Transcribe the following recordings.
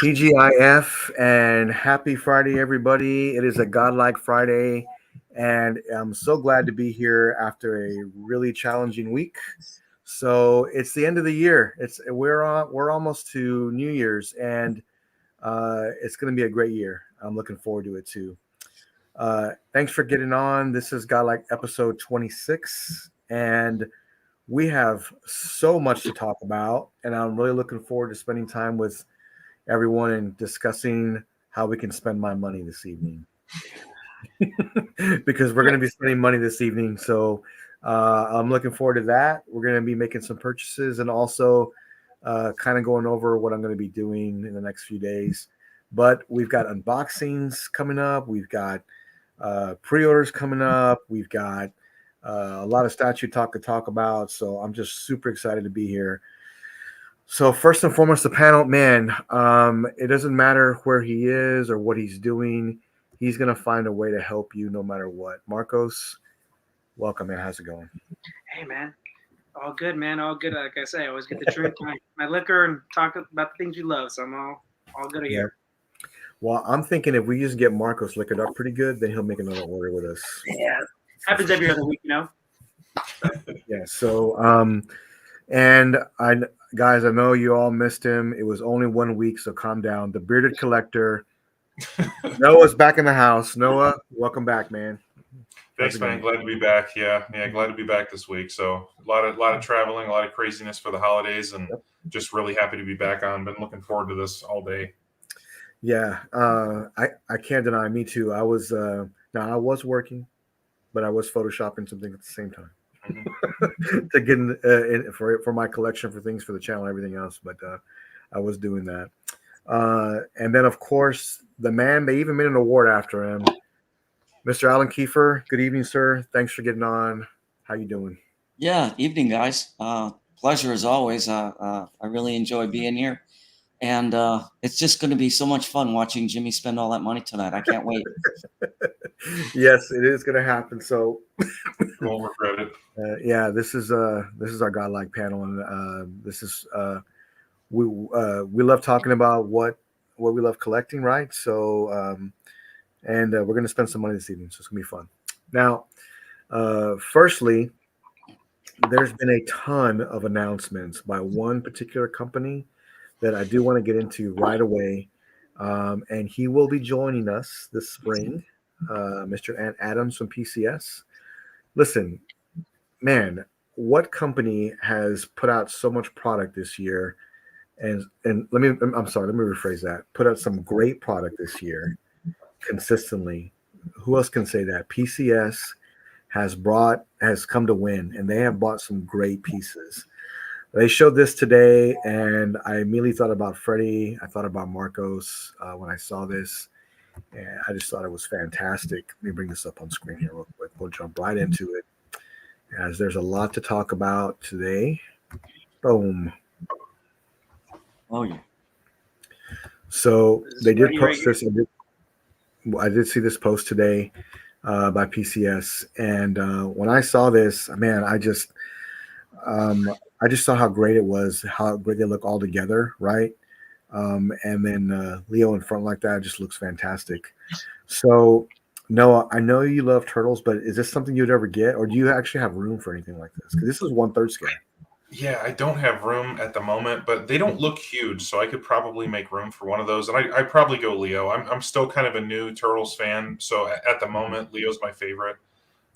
TGIF and happy Friday, everybody. It is a Godlike Friday, and I'm so glad to be here after a really challenging week. So it's the end of the year. We're almost to New Year's, and it's going to be a great year. I'm looking forward to it too. Thanks for getting on. This is Godlike episode 26, and we have so much to talk about, and I'm really looking forward to spending time with everyone and discussing how we can spend my money this evening because we're going to be spending money this evening. So I'm looking forward to that. We're going to be making some purchases and also kind of going over what I'm going to be doing in the next few days. But we've got unboxings coming up. We've got pre-orders coming up. We've got a lot of statue talk to talk about. So I'm just super excited to be here. So first and foremost, the panel, man, it doesn't matter where he is or what he's doing. He's going to find a way to help you no matter what. Marcos, welcome, man. How's it going? Hey, man. All good, man. All good. Like I say, I always get to drink my liquor and talk about the things you love. So I'm all good here. Well, I'm thinking if we just get Marcos liquored up pretty good, then he'll make another order with us. Yeah. Happens every other week, Yeah. So, and guys, I know you all missed him. It was only 1 week, so calm down. The bearded collector, Noah's back in the house. Noah, welcome back, man. Thanks, man. Glad to be back. Yeah, glad to be back this week. So a lot of traveling, a lot of craziness for the holidays, and just really happy to be back on. Been looking forward to this all day. Yeah, I can't deny. Me too. I was working, but I was photoshopping something at the same time. To get in for my collection for things for the channel and everything else, but I was doing that. And then, of course, the man, they even made an award after him, Mr. Alan Kiefer. Good evening, sir. Thanks for getting on. How you doing? Yeah, evening, guys. Pleasure as always. I really enjoy being here. And it's just going to be so much fun watching Jimmy spend all that money tonight. I can't wait. Yes, it is going to happen. So won't regret it. Yeah, this is our Godlike panel, and this is we love talking about what we love collecting, right? So and we're going to spend some money this evening, so it's going to be fun. Now, firstly, there's been a ton of announcements by one particular company that I do want to get into right away, and he will be joining us this spring, Mr. Ant Adams from PCS. Listen, man, what company has put out so much product this year? And let me rephrase that. Put out some great product this year consistently. Who else can say that? PCS has come to win, and they have bought some great pieces. They showed this today, and I immediately thought about Freddie. I thought about Marcos when I saw this, and I just thought it was fantastic. Let me bring this up on screen here real quick. We'll jump right into it, as there's a lot to talk about today. Boom. Oh, yeah. So they did post this. I did see this post today by PCS, and when I saw this, man, I just saw how great it was, how great they look all together, right? And then Leo in front like that just looks fantastic. So, Noah, I know you love turtles, but is this something you'd ever get, or do you actually have room for anything like this? Because this is 1/3 scale. Yeah, I don't have room at the moment, but they don't look huge, so I could probably make room for one of those. And I'd probably go Leo. I'm still kind of a new Turtles fan, so at the moment, Leo's my favorite.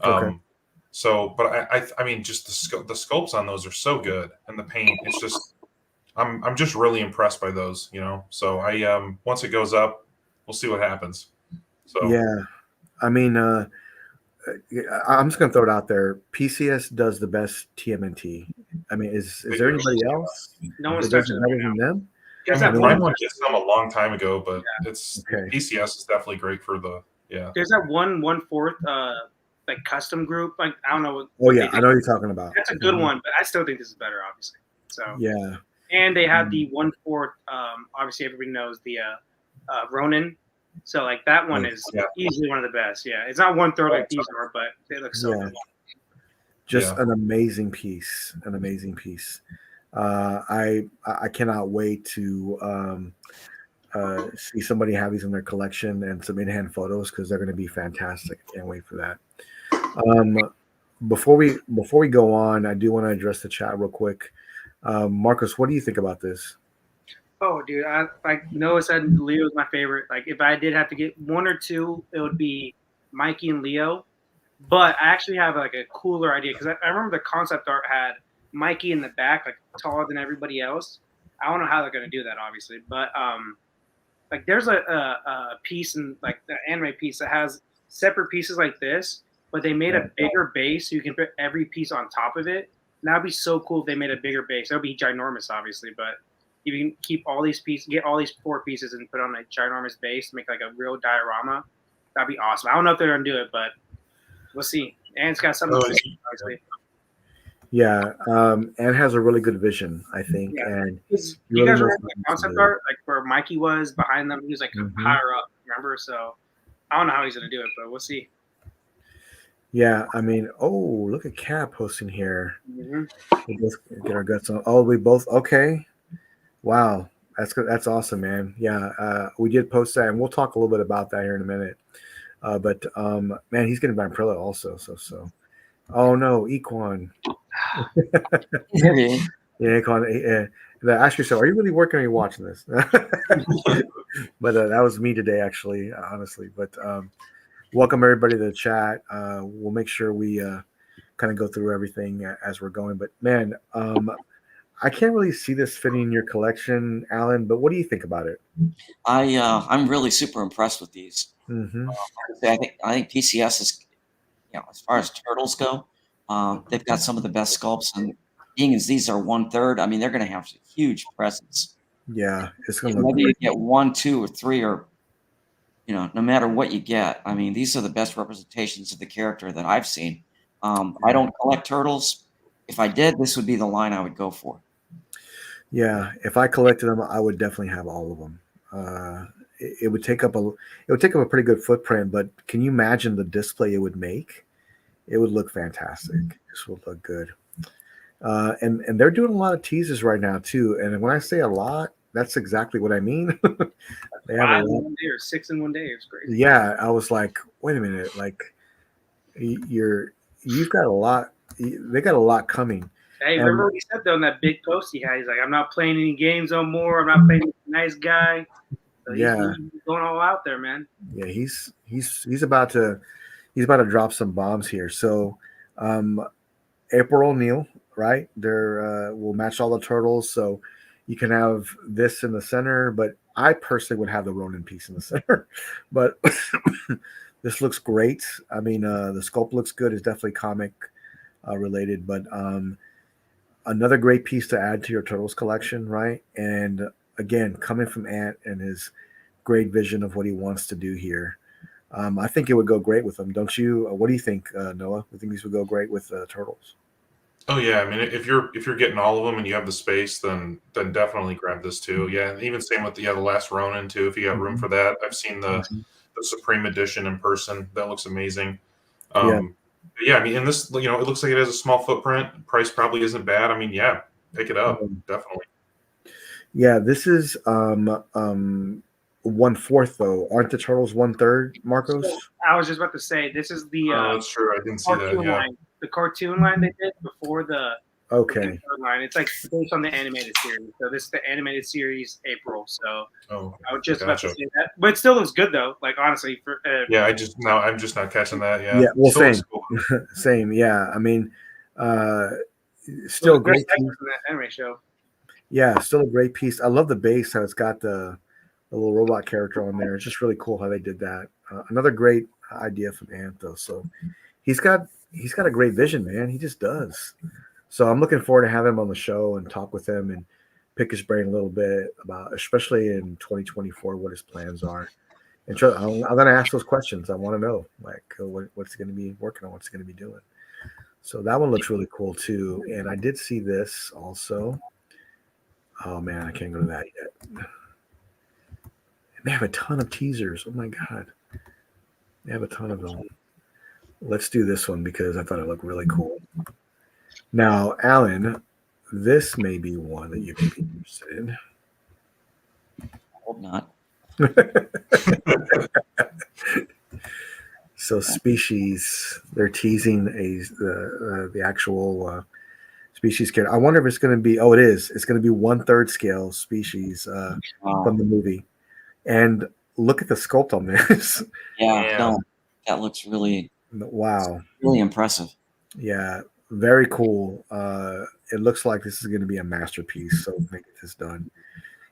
Okay. So, but I mean, just the sculpts on those are so good, and the paint. It's just, I'm just really impressed by those, So once it goes up, we'll see what happens. So yeah, I mean, I'm just gonna throw it out there. PCS does the best TMNT. I mean, is there anybody else? No one's that does touching it better than them? Ryan one did some a long time ago, but it's Okay. PCS is definitely great for There's that 1/4 like custom group. Like I don't know what. Oh yeah, I know what you're talking about. That's a good one, but I still think this is better, obviously. So yeah. And they have the 1/4. Obviously, everybody knows the Ronin. So like that one is easily one of the best. Yeah, it's not 1/3 like these are, but they look so good. Just an amazing piece. An amazing piece. I cannot wait to see somebody have these in their collection and some in-hand photos because they're going to be fantastic. Can't wait for that. Before we go on, I do want to address the chat real quick. Marcos, what do you think about this? Oh, dude, like Noah said, Leo's my favorite. Like, if I did have to get one or two, it would be Mikey and Leo. But I actually have like a cooler idea because I remember the concept art had Mikey in the back, like taller than everybody else. I don't know how they're gonna do that, obviously, but like there's a piece in like the anime piece that has separate pieces like this, but they made a bigger base so you can put every piece on top of it. And that'd be so cool if they made a bigger base. That would be ginormous, obviously, but if you can keep all these pieces, get all these 4 pieces, and put on a ginormous base, make like a real diorama, that'd be awesome. I don't know if they're gonna do it, but we'll see. And it's got something to see, obviously. Yeah, and has a really good vision, I think. Yeah. And you guys remember the concept art, like where Mikey was behind them? He was like higher up, remember? So I don't know how he's gonna do it, but we'll see. Yeah, I mean, oh, look at Cap posting here. Mm-hmm. We both get our guts on. Oh, we both okay. Wow, that's good. That's awesome, man. Yeah, we did post that, and we'll talk a little bit about that here in a minute. But man, he's getting Vampirilla also. So. Oh no, Equan. Yeah, Equan. Ask yourself, are you really working or are you watching this? But that was me today, actually, honestly. But welcome everybody to the chat. We'll make sure we kind of go through everything as we're going. But man, I can't really see this fitting in your collection, Alan. But what do you think about it? I'm really super impressed with these. Mm-hmm. I think PCS is, as far as turtles go, they've got some of the best sculpts, and being as these are 1/3, I mean, they're going to have a huge presence. Yeah, it's going to look whether great. you get 1, 2, or 3, or no matter what you get. I mean, these are the best representations of the character that I've seen. I don't collect turtles. If I did, this would be the line I would go for. Yeah, if I collected them, I would definitely have all of them. It would take up a pretty good footprint, but can you imagine the display it would make? It would look fantastic. This would look good. And they're doing a lot of teasers right now too. And when I say a lot, that's exactly what I mean. They have 5 in 1 day or 6 in 1 day. It's crazy. Yeah, I was like, wait a minute, like you've got a lot. They got a lot coming. Hey, remember what he said though in that big post he had? He's like, I'm not playing any games no more. I'm not playing with a nice guy. So he's going all out there, man. Yeah, he's about to drop some bombs here. So April O'Neil, right? They're will match all the turtles. So you can have this in the center, but I personally would have the Ronin piece in the center. But this looks great. I mean, the sculpt looks good. It's definitely comic related, but another great piece to add to your turtles collection, right? And again, coming from Ant and his great vision of what he wants to do here, I think it would go great with them, don't you? What do you think, Noah? I think these would go great with turtles. Oh yeah, I mean, if you're getting all of them and you have the space, then definitely grab this too. Yeah, and even same with the last Ronin too. If you got room for that, I've seen the Supreme Edition in person. That looks amazing. Yeah, I mean, and this, it looks like it has a small footprint. Price probably isn't bad. I mean, yeah, pick it up, definitely. Yeah, this is 1/4 though. Aren't the turtles 1/3, Marcos? So, I was just about to say this is the. That's true. I didn't see that. Yeah. Line. The cartoon line they did before the. Okay. Line. It's like based on the animated series. So this is the animated series April. So I was just about to say that, but it still looks good though. Like honestly, for yeah, I'm just not catching that. Yeah. Yeah. Well, same. Cool. Same. Yeah. I mean, still great piece from that anime show. Yeah, still a great piece. I love the base how it's got the little robot character on there. It's just really cool how they did that. Another great idea from Ant though. So he's got a great vision, man. He just does. So I'm looking forward to having him on the show and talk with him and pick his brain a little bit about, especially in 2024, what his plans are. And I'm going to ask those questions. I want to know, like, what's he going to be working on, what's he going to be doing. So that one looks really cool too. And I did see this also. Oh man, I can't go to that yet. They have a ton of teasers. Oh my god, they have a ton of them. Let's do this one because I thought it looked really cool. Now, Alan, this may be one that you could be interested in. I hope not. So Species, they're teasing the actual Species character. I wonder if it's going to be. Oh, it is. It's going to be 1/3 scale Species Wow. from the movie. And look at the sculpt on this. Yeah, Yeah. no, that looks really, Wow. really impressive. Yeah, very cool. It looks like this is going to be a masterpiece. So they get this done.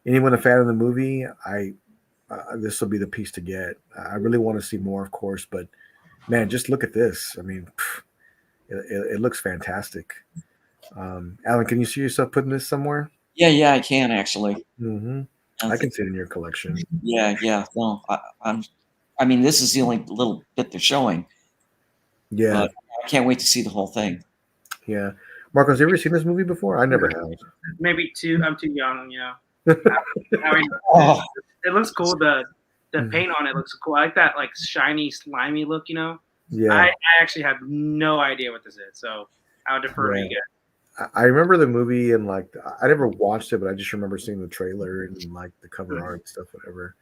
Anyone a fan of the movie? This will be the piece to get. I really want to see more, of course, but man, just look at this. I mean, it looks fantastic. Alan, can you see yourself putting this somewhere? Yeah, I can actually. Hmm. I I can think, see it in your collection. yeah. No, I mean, this is the only little bit they're showing, Yeah, but I can't wait to see the whole thing. yeah. Marcos, you ever seen this movie before? I never have. Maybe two. I'm too young. I mean, Oh, it looks cool. The Mhm. paint on it looks cool. I like that like shiny, slimy look. Yeah, I actually have no idea what this is, so I would defer to Yeah. you guys. I remember the movie and like I never watched it, but I just remember seeing the trailer and like the cover art and stuff, whatever.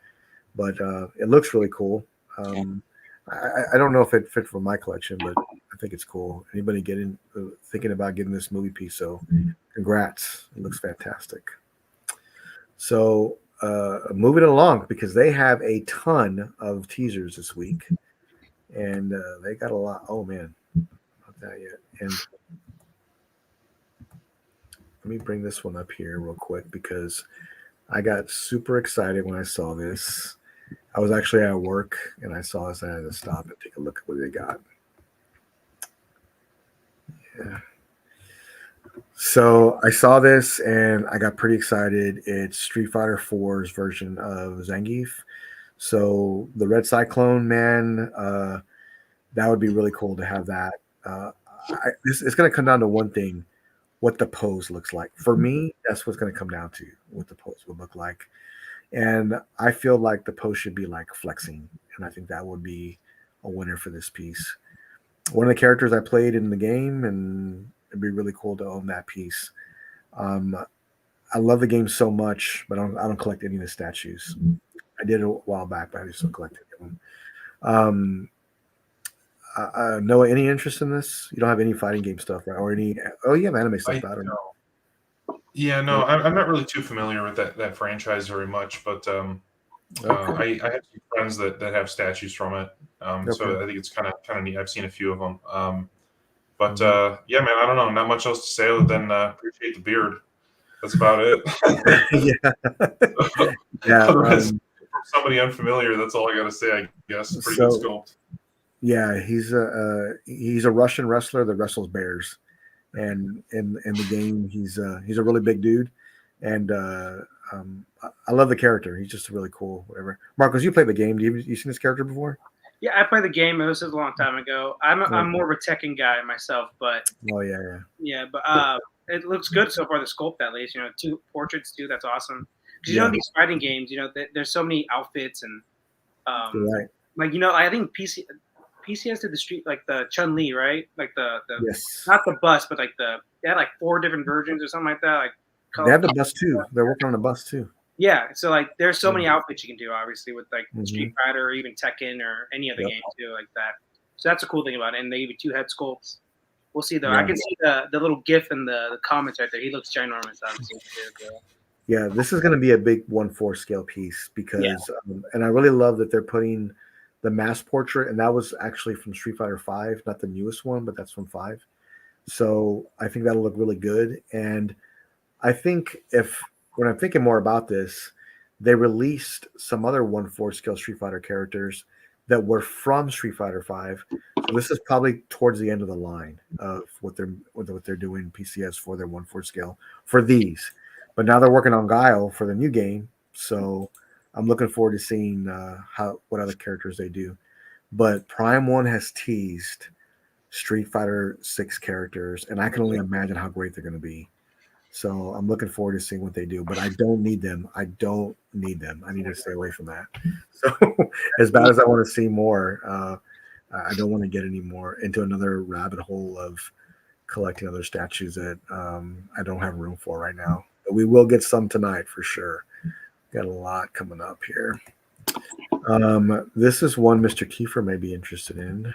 But it looks really cool. I don't know if it fit for my collection, but I think it's cool. Anybody getting thinking about getting this movie piece? So, congrats! It looks fantastic. So, moving along because they have a ton of teasers this week, and they got a lot. Oh man, not that yet. And let me bring this one up here real quick because I got super excited when I saw this. I was actually at work and I saw this and I had to stop and take a look at what they got. Yeah. So I saw this and I got pretty excited. It's Street Fighter 4's version of Zangief. So the Red Cyclone, man, that would be really cool to have that. It's going to come down to one thing: what the pose looks like. For me, that's what's going to come down to what the pose would look like. And I feel like the pose should be like flexing, and I think that would be a winner for this piece. One of the characters I played in the game, and it'd be really cool to own that piece. Um, I love the game so much, but I don't collect any of the statues. I did a while back, but I just don't collect any of them. Noah, any interest in this? You don't have any fighting game stuff, right? Or any? Oh, you have anime stuff. I don't know. Yeah, no, I'm not really too familiar with that franchise very much, but Okay. I have some friends that have statues from it, so Okay. I think it's kind of neat. I've seen a few of them, but Mhm. yeah, man, I don't know, not much else to say other than appreciate the beard. That's about it. Yeah. Yeah. Otherwise, from somebody unfamiliar, that's all I got to say. I guess pretty good So sculpt. yeah, he's a Russian wrestler that wrestles bears, and in the game he's a really big dude, and I love the character. He's just really cool. Whatever. Marcos, you played the game. You seen this character before? Yeah, I played the game. It was a long time ago. I'm more of a Tekken guy myself, but Oh yeah. it looks good so far. The sculpt, at least, two portraits too. That's awesome. Because Yeah. these fighting games, there's so many outfits and You're right. like I think PCS did the street like the Chun Li, right? Like the Yes. not the bus, but like they had like 4 different versions or something like that. Like They have the bus too. They're working on the bus too. yeah, so like there's so many outfits you can do, obviously, with like Street Mhm. Fighter or even Tekken or any other Yep. game too, like that. So that's a cool thing about it. And they give you 2 head sculpts. We'll see though. I Yeah. can see the little GIF in the comments right there. He looks ginormous, obviously. Yeah, this is going to be a big 1/4 scale piece because, and I really love that they're putting the mass portrait, and that was actually from Street Fighter 5, not the newest one, but that's from 5. So I think that'll look really good. And I think when I'm thinking more about this, they released some other 1/4 scale Street Fighter characters that were from Street Fighter 5. So this is probably towards the end of the line of what they're doing PCS for their 1/4 scale for these. But now they're working on Guile for the new game, so I'm looking forward to seeing what other characters they do. But Prime One has teased Street Fighter 6 characters, and I can only imagine how great they're going to be. So I'm looking forward to seeing what they do, but I don't need them. I don't need them. I need to stay away from that. So as bad as I want to see more, I don't want to get any more into another rabbit hole of collecting other statues that I don't have room for right now. But we will get some tonight for sure. Got a lot coming up here. This is one Mr. Kiefer may be interested in.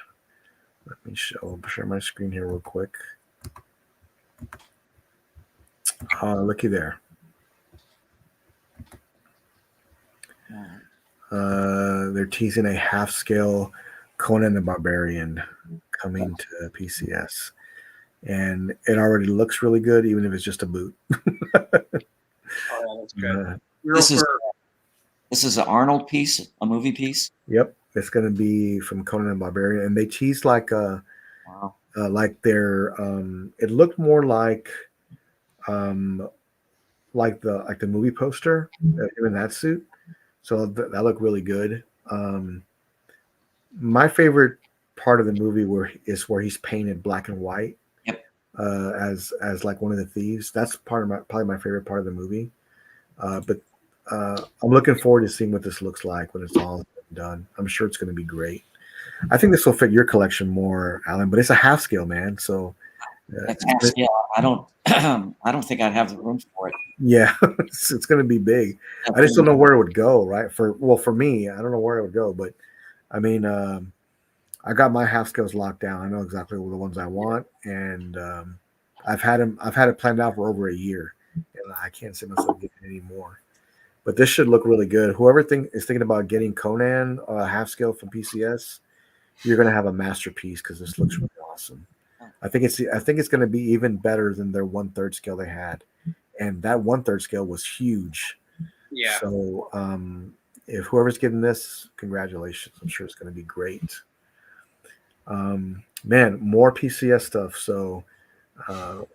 Let me share my screen here real quick. Looky there. They're teasing a half-scale Conan the Barbarian coming to PCS, and it already looks really good, even if it's just a boot. Oh, yeah, that's good. This is an Arnold piece, a movie piece. Yep, it's going to be from Conan the Barbarian, and they teased like their it looked more like the movie poster, him in that suit. So that looked really good. My favorite part of the movie is where he's painted black and white. Yep. As like one of the thieves. That's probably my favorite part of the movie. But I'm looking forward to seeing what this looks like when it's all done. I'm sure it's going to be great. I think this will fit your collection more, Alan. But it's a half scale, man. So that's half scale. I don't I don't think I'd have the room for it. Yeah, it's going to be big. I just don't know where it would go, right? For me, I don't know where it would go, but I mean, I got my half scales locked down. I know exactly what the ones I want, and I've had it planned out for over a year, and I can't see myself getting any more. But this should look really good. Whoever is thinking about getting Conan half scale from PCS, you're going to have a masterpiece because this looks really awesome. I think it's going to be even better than their 1/3 scale they had. And that 1/3 scale was huge. Yeah. So if whoever's getting this, congratulations. I'm sure it's going to be great. Man, more PCS stuff. So let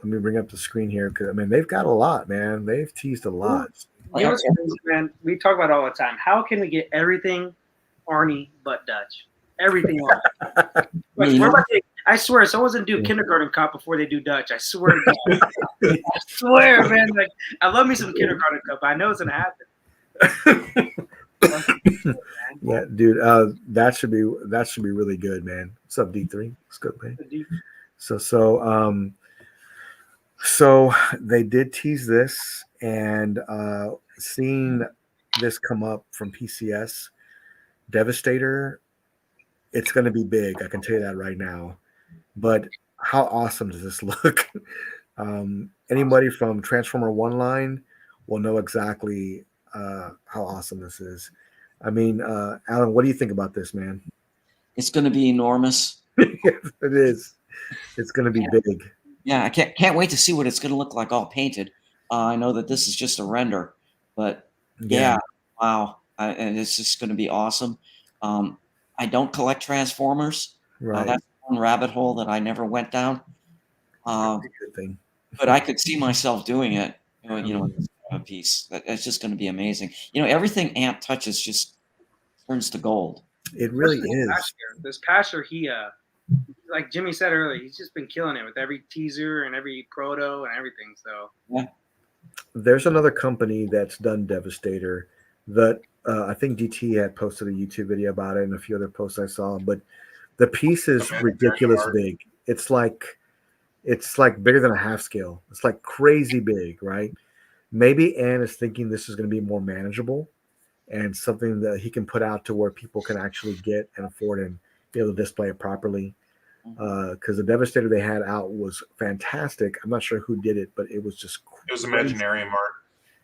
me bring up the screen here because I mean they've got a lot, man. They've teased a lot. Man, we talk about it all the time. How can we get everything Arnie but Dutch? Everything I swear, someone's gonna do Kindergarten Cup before they do Dutch. I swear to God. I swear, man. Like, I love me some Kindergarten Cup. I know it's gonna happen. Yeah, dude. That should be really good, man. What's up, D3? It's good, man. So they did tease this, and seeing this come up from PCS, Devastator. It's going to be big. I can tell you that right now. But how awesome does this look? Anybody from Transformer One line will know exactly how awesome this is. I mean, Alan, what do you think about this, man? It's going to be enormous. It is. It's going to be big. Yeah, I can't wait to see what it's going to look like all painted. I know that this is just a render, but yeah wow, and it's just going to be awesome. I don't collect Transformers. Right. That's one rabbit hole that I never went down. Good thing. But I could see myself doing it. A piece it's just going to be amazing. Everything Ant touches just turns to gold. It really is. This past year, he like Jimmy said earlier, he's just been killing it with every teaser and every proto and everything. So yeah. There's another company that's done Devastator that I think DT had posted a YouTube video about it and a few other posts I saw, but the piece is ridiculous big. It's like bigger than a half scale. It's like crazy big, right? Maybe Ann is thinking this is going to be more manageable and something that he can put out to where people can actually get and afford and be able to display it properly. Because the Devastator they had out was fantastic. I'm not sure who did it, but it was just crazy. It was Imaginarium art.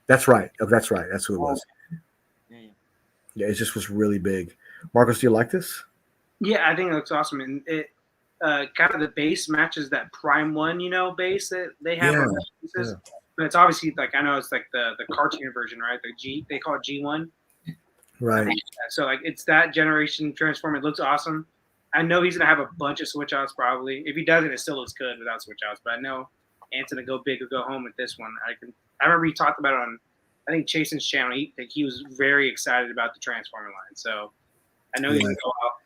That's right. That's right. That's who it was. Yeah, it just was really big. Marcos, do you like this? Yeah, I think it looks awesome, and it kind of the base matches that Prime One, base that they have on the pieces. Yeah. But it's obviously like I know it's like the cartoon version, right? They call it G1. Right. So like it's that generation Transformer. It looks awesome. I know he's gonna have a bunch of switch outs probably. If he doesn't, it still looks good without switch outs. But I know Ant's gonna go big or go home with this one. I remember he talked about it on I think Chasen's channel. He was very excited about the Transformer line. So I know he's gonna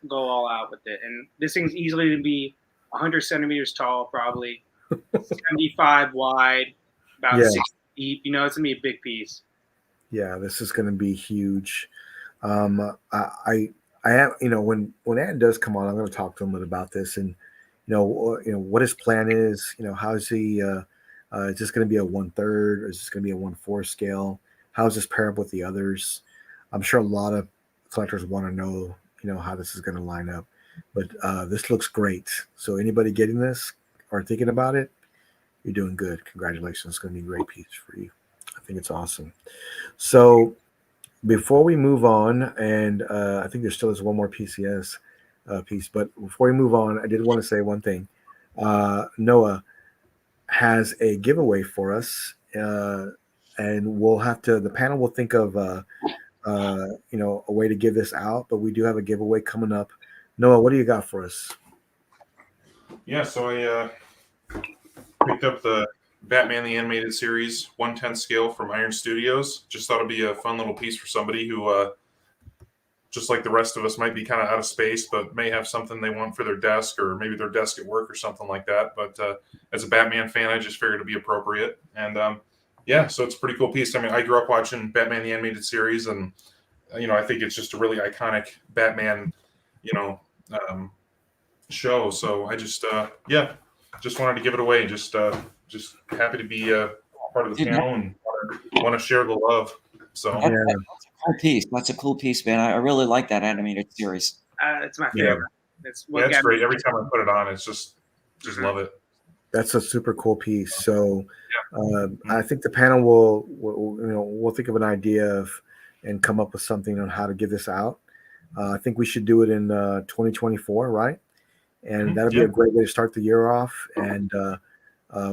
go all out with it. And this thing's easily gonna be 100 centimeters tall, probably 75 wide, about 60 deep. It's gonna be a big piece. Yeah, this is gonna be huge. I have, when Ant does come on, I'm going to talk to him about this and, what his plan is. How is he? Is this going to be a 1/3 or is this going to be a 1/4 scale? How is this pair up with the others? I'm sure a lot of collectors want to know, how this is going to line up. But this looks great. So anybody getting this or thinking about it, you're doing good. Congratulations. It's going to be a great piece for you. I think it's awesome. So before we move on, and I think there still is one more PCS piece, but before we move on, I did want to say one thing. Noah has a giveaway for us, and the panel will think of a way to give this out, but we do have a giveaway coming up. Noah, what do you got for us? Yeah, so I picked up the Batman the Animated Series 1/10 scale from Iron Studios. Just thought it'd be a fun little piece for somebody who, just like the rest of us, might be kind of out of space, but may have something they want for their desk, or maybe their desk at work or something like that. But as a Batman fan, I just figured it'd be appropriate. And yeah, so it's a pretty cool piece. I mean, I grew up watching Batman the Animated Series, and I think it's just a really iconic Batman, show. So I just just wanted to give it away. Just happy to be part of the panel and want to share the love. So That's a cool piece. That's a cool piece, man. I really like that animated series. It's my favorite. It's great. Every time I put it on, it's just love it. That's a super cool piece. So I think the panel we'll think of an idea and come up with something on how to give this out. I think we should do it in 2024, right? And that'll be a great way to start the year off, and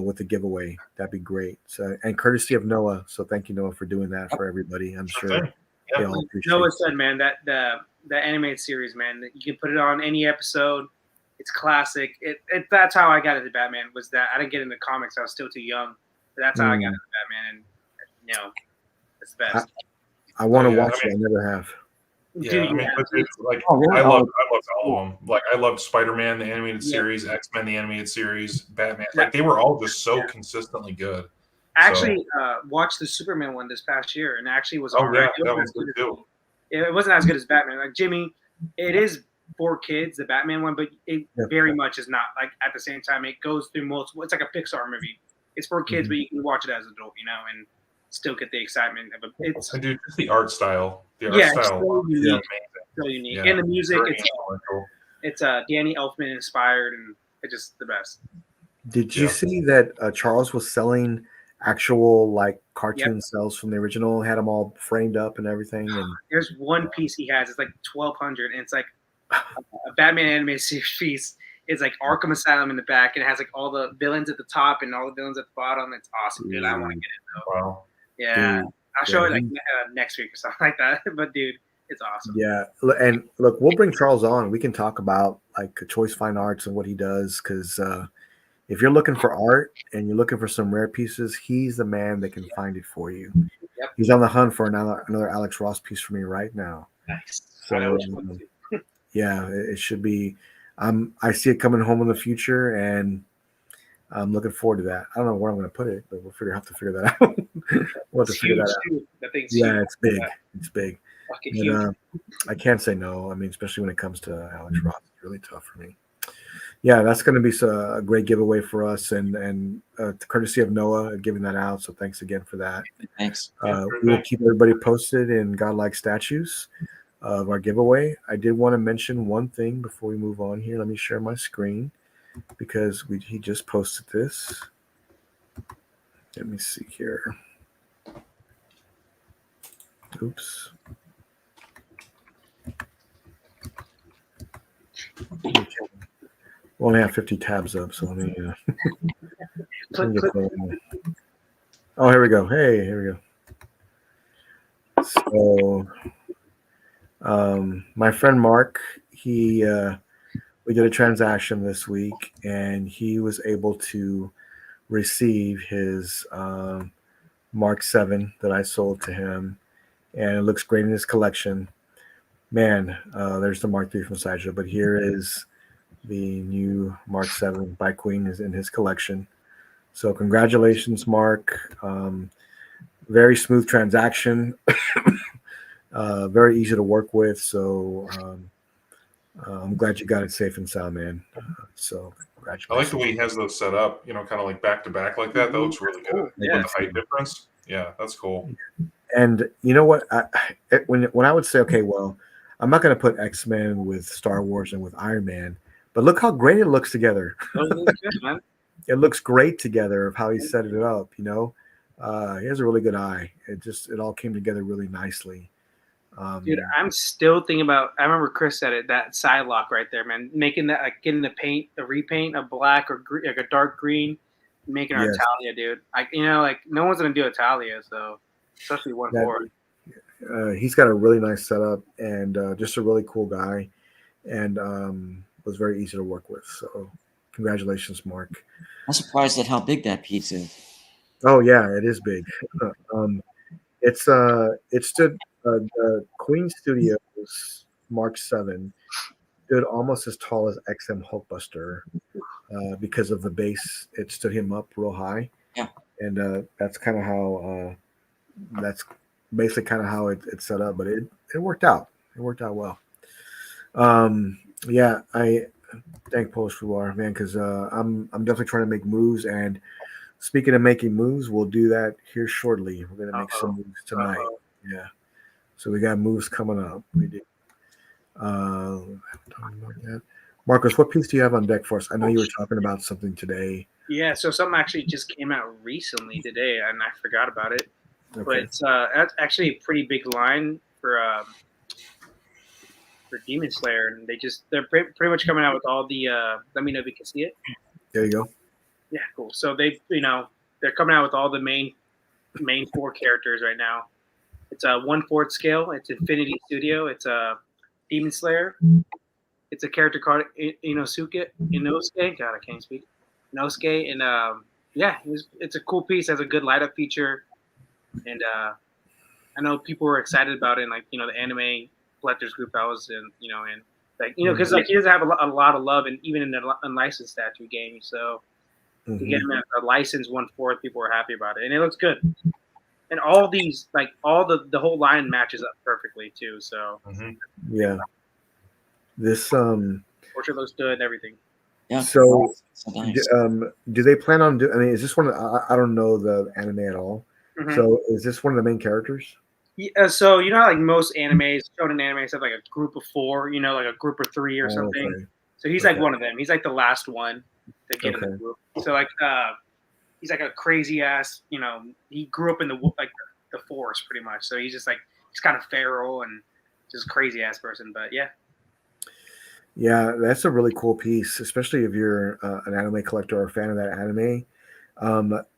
with the giveaway. That'd be great. So, and courtesy of Noah. So thank you, Noah, for doing that for everybody. I'm sure they all appreciate Noah it. said, man, that the animated series, man, that you can put it on any episode. It's classic. That's how I got into Batman. Was that I didn't get into comics. I was still too young. But that's how I got into Batman, and it's the best. I want to watch it. I never have. Yeah, Dude, I mean, it's like really? I loved all of them. Like I loved Spider-Man the animated series, X-Men the animated series, Batman. Like they were all just so consistently good. I actually watched the Superman one this past year, and actually was that one's good too. It wasn't as good as Batman. Like Jimmy, it is for kids, the Batman one, but it very much is not. Like at the same time, it goes through multiple. It's like a Pixar movie. It's for kids, but you can watch it as an adult, and still get the excitement of it. It's and dude, just the art style. The art style so is unique. amazing. So unique, and the music. Cool. It's Danny Elfman inspired, and it's just the best. Did you see that Charles was selling actual like cartoon cells from the original? Had them all framed up and everything. And there's one piece he has. It's like 1,200, and it's like a Batman animated series piece. It's like Arkham Asylum in the back, and it has like all the villains at the top and all the villains at the bottom. It's awesome, dude. I want to get it though. Wow. Yeah, dude. I'll show it like next week or something like that. But dude, it's awesome. Yeah, and look, we'll bring Charles on. We can talk about like Choice Fine Arts and what he does, because if you're looking for art and you're looking for some rare pieces, he's the man that can find it for you. Yep. He's on the hunt for another Alex Ross piece for me right now. Nice. So yeah, it should be. I see it coming home in the future, and I'm looking forward to that. I don't know where I'm going to put it, but we'll have to figure that out. We'll have to figure that out. That thing's huge. Huge. It's big. Yeah. It's big. But, I can't say no. I mean, especially when it comes to Alex Ross, it's really tough for me. Yeah, that's going to be a great giveaway for us, and courtesy of Noah giving that out. So thanks again for that. Thanks. We will keep everybody posted in Godlike statues of our giveaway. I did want to mention one thing before we move on here. Let me share my screen because he just posted this. Let me see here. Oops. We only have 50 tabs up, so let me. Oh, here we go. Hey, here we go. So, my friend Mark, we did a transaction this week, and he was able to receive his Mark 7 that I sold to him, and it looks great in his collection. Man, there's the Mark 3 from Sideshow, but here is the new Mark 7 by Queen is in his collection. So congratulations, Mark. Very smooth transaction. Very easy to work with. So I'm glad you got it safe and sound, man. So congratulations. I like the way he has those set up, kind of like back to back like that. That looks really good. Yeah. The height difference. Yeah, that's cool. And you know what? When I would say, okay, well, I'm not going to put X-Men with Star Wars and with Iron Man, but look how great it looks together. Those look good, man. It looks great together of how he set it up. He has a really good eye. It all came together really nicely. Dude, I'm still thinking about. I remember Chris said it. That Psylocke right there, man. Making that, like, getting the repaint of black or like a dark green, making our Yes. Talia, dude. Like no one's gonna do a Talia, so especially one That- four. He's got a really nice setup and just a really cool guy, and was very easy to work with. So, congratulations, Mark. I'm surprised at how big that piece is. Oh yeah, it is big. It stood the Queen Studios Mark 7 stood almost as tall as XM Hulkbuster because of the base. It stood him up real high. Yeah. And that's kind of how that's basically kind of how it's set up. But it worked out. It worked out well. Yeah, I thank Polish Fubar, man, because I'm definitely trying to make moves. And speaking of making moves, we'll do that here shortly. We're gonna make some moves tonight. Yeah. So we got moves coming up. We do. Talking about that. Marcos, what piece do you have on deck for us? I know you were talking about something today. Yeah, so something actually just came out recently today, and I forgot about it. But Okay. it's that's actually a pretty big line for Demon Slayer, and they're pretty much coming out with all the. Let me know if you can see it. There you go. Yeah, cool. So they're coming out with all the main four characters right now. It's a 1/4 scale. It's Infinity Studio. It's a Demon Slayer. It's a character called Inosuke. God, I can't speak. Inosuke, and it's a cool piece. It has a good light up feature, and I know people were excited about it. And, like, the anime collectors group I was in, because he doesn't have a lot of love, and even in the unlicensed statue game. So to get him at a licensed 1/4, people were happy about it, and it looks good. And all these, like, all the whole line matches up perfectly too. So Yeah. This portrait looks good and everything. Yeah. So, nice. do they plan on doing? I mean, is this one? I don't know the anime at all. Mhm. So, is this one of the main characters? Yeah, so like most animes, shonen animes have like a group of 4, like a group of 3 or something. Okay. So he's like one of them. He's like the last one to get in the Okay. group. So like he's like a crazy ass. He grew up in the forest pretty much. So he's just like he's kind of feral and just crazy ass person. But yeah. Yeah, that's a really cool piece, especially if you're an anime collector or a fan of that anime.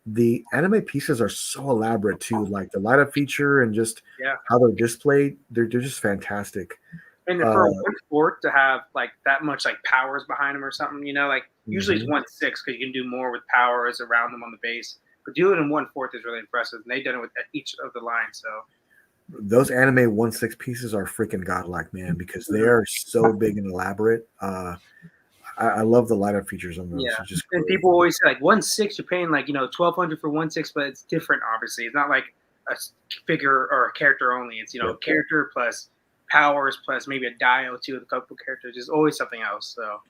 The anime pieces are so elaborate too, like the light up feature and just how they're displayed. They're just fantastic. And for a 1/4 to have like that much like powers behind him or something, like usually it's 1/6 because you can do more with powers around them on the base. But doing it in 1/4 is really impressive, and they've done it with each of the lines. So those anime 1/6 pieces are freaking godlike, man, because they are so big and elaborate. I love the light up features on those. yeah, It's just and great. people always say like 1/6, you're paying like 1,200 for 1/6, but it's different. Obviously, it's not like a figure or a character only. It's character plus powers plus maybe a dio too with a couple characters. There's always something else. So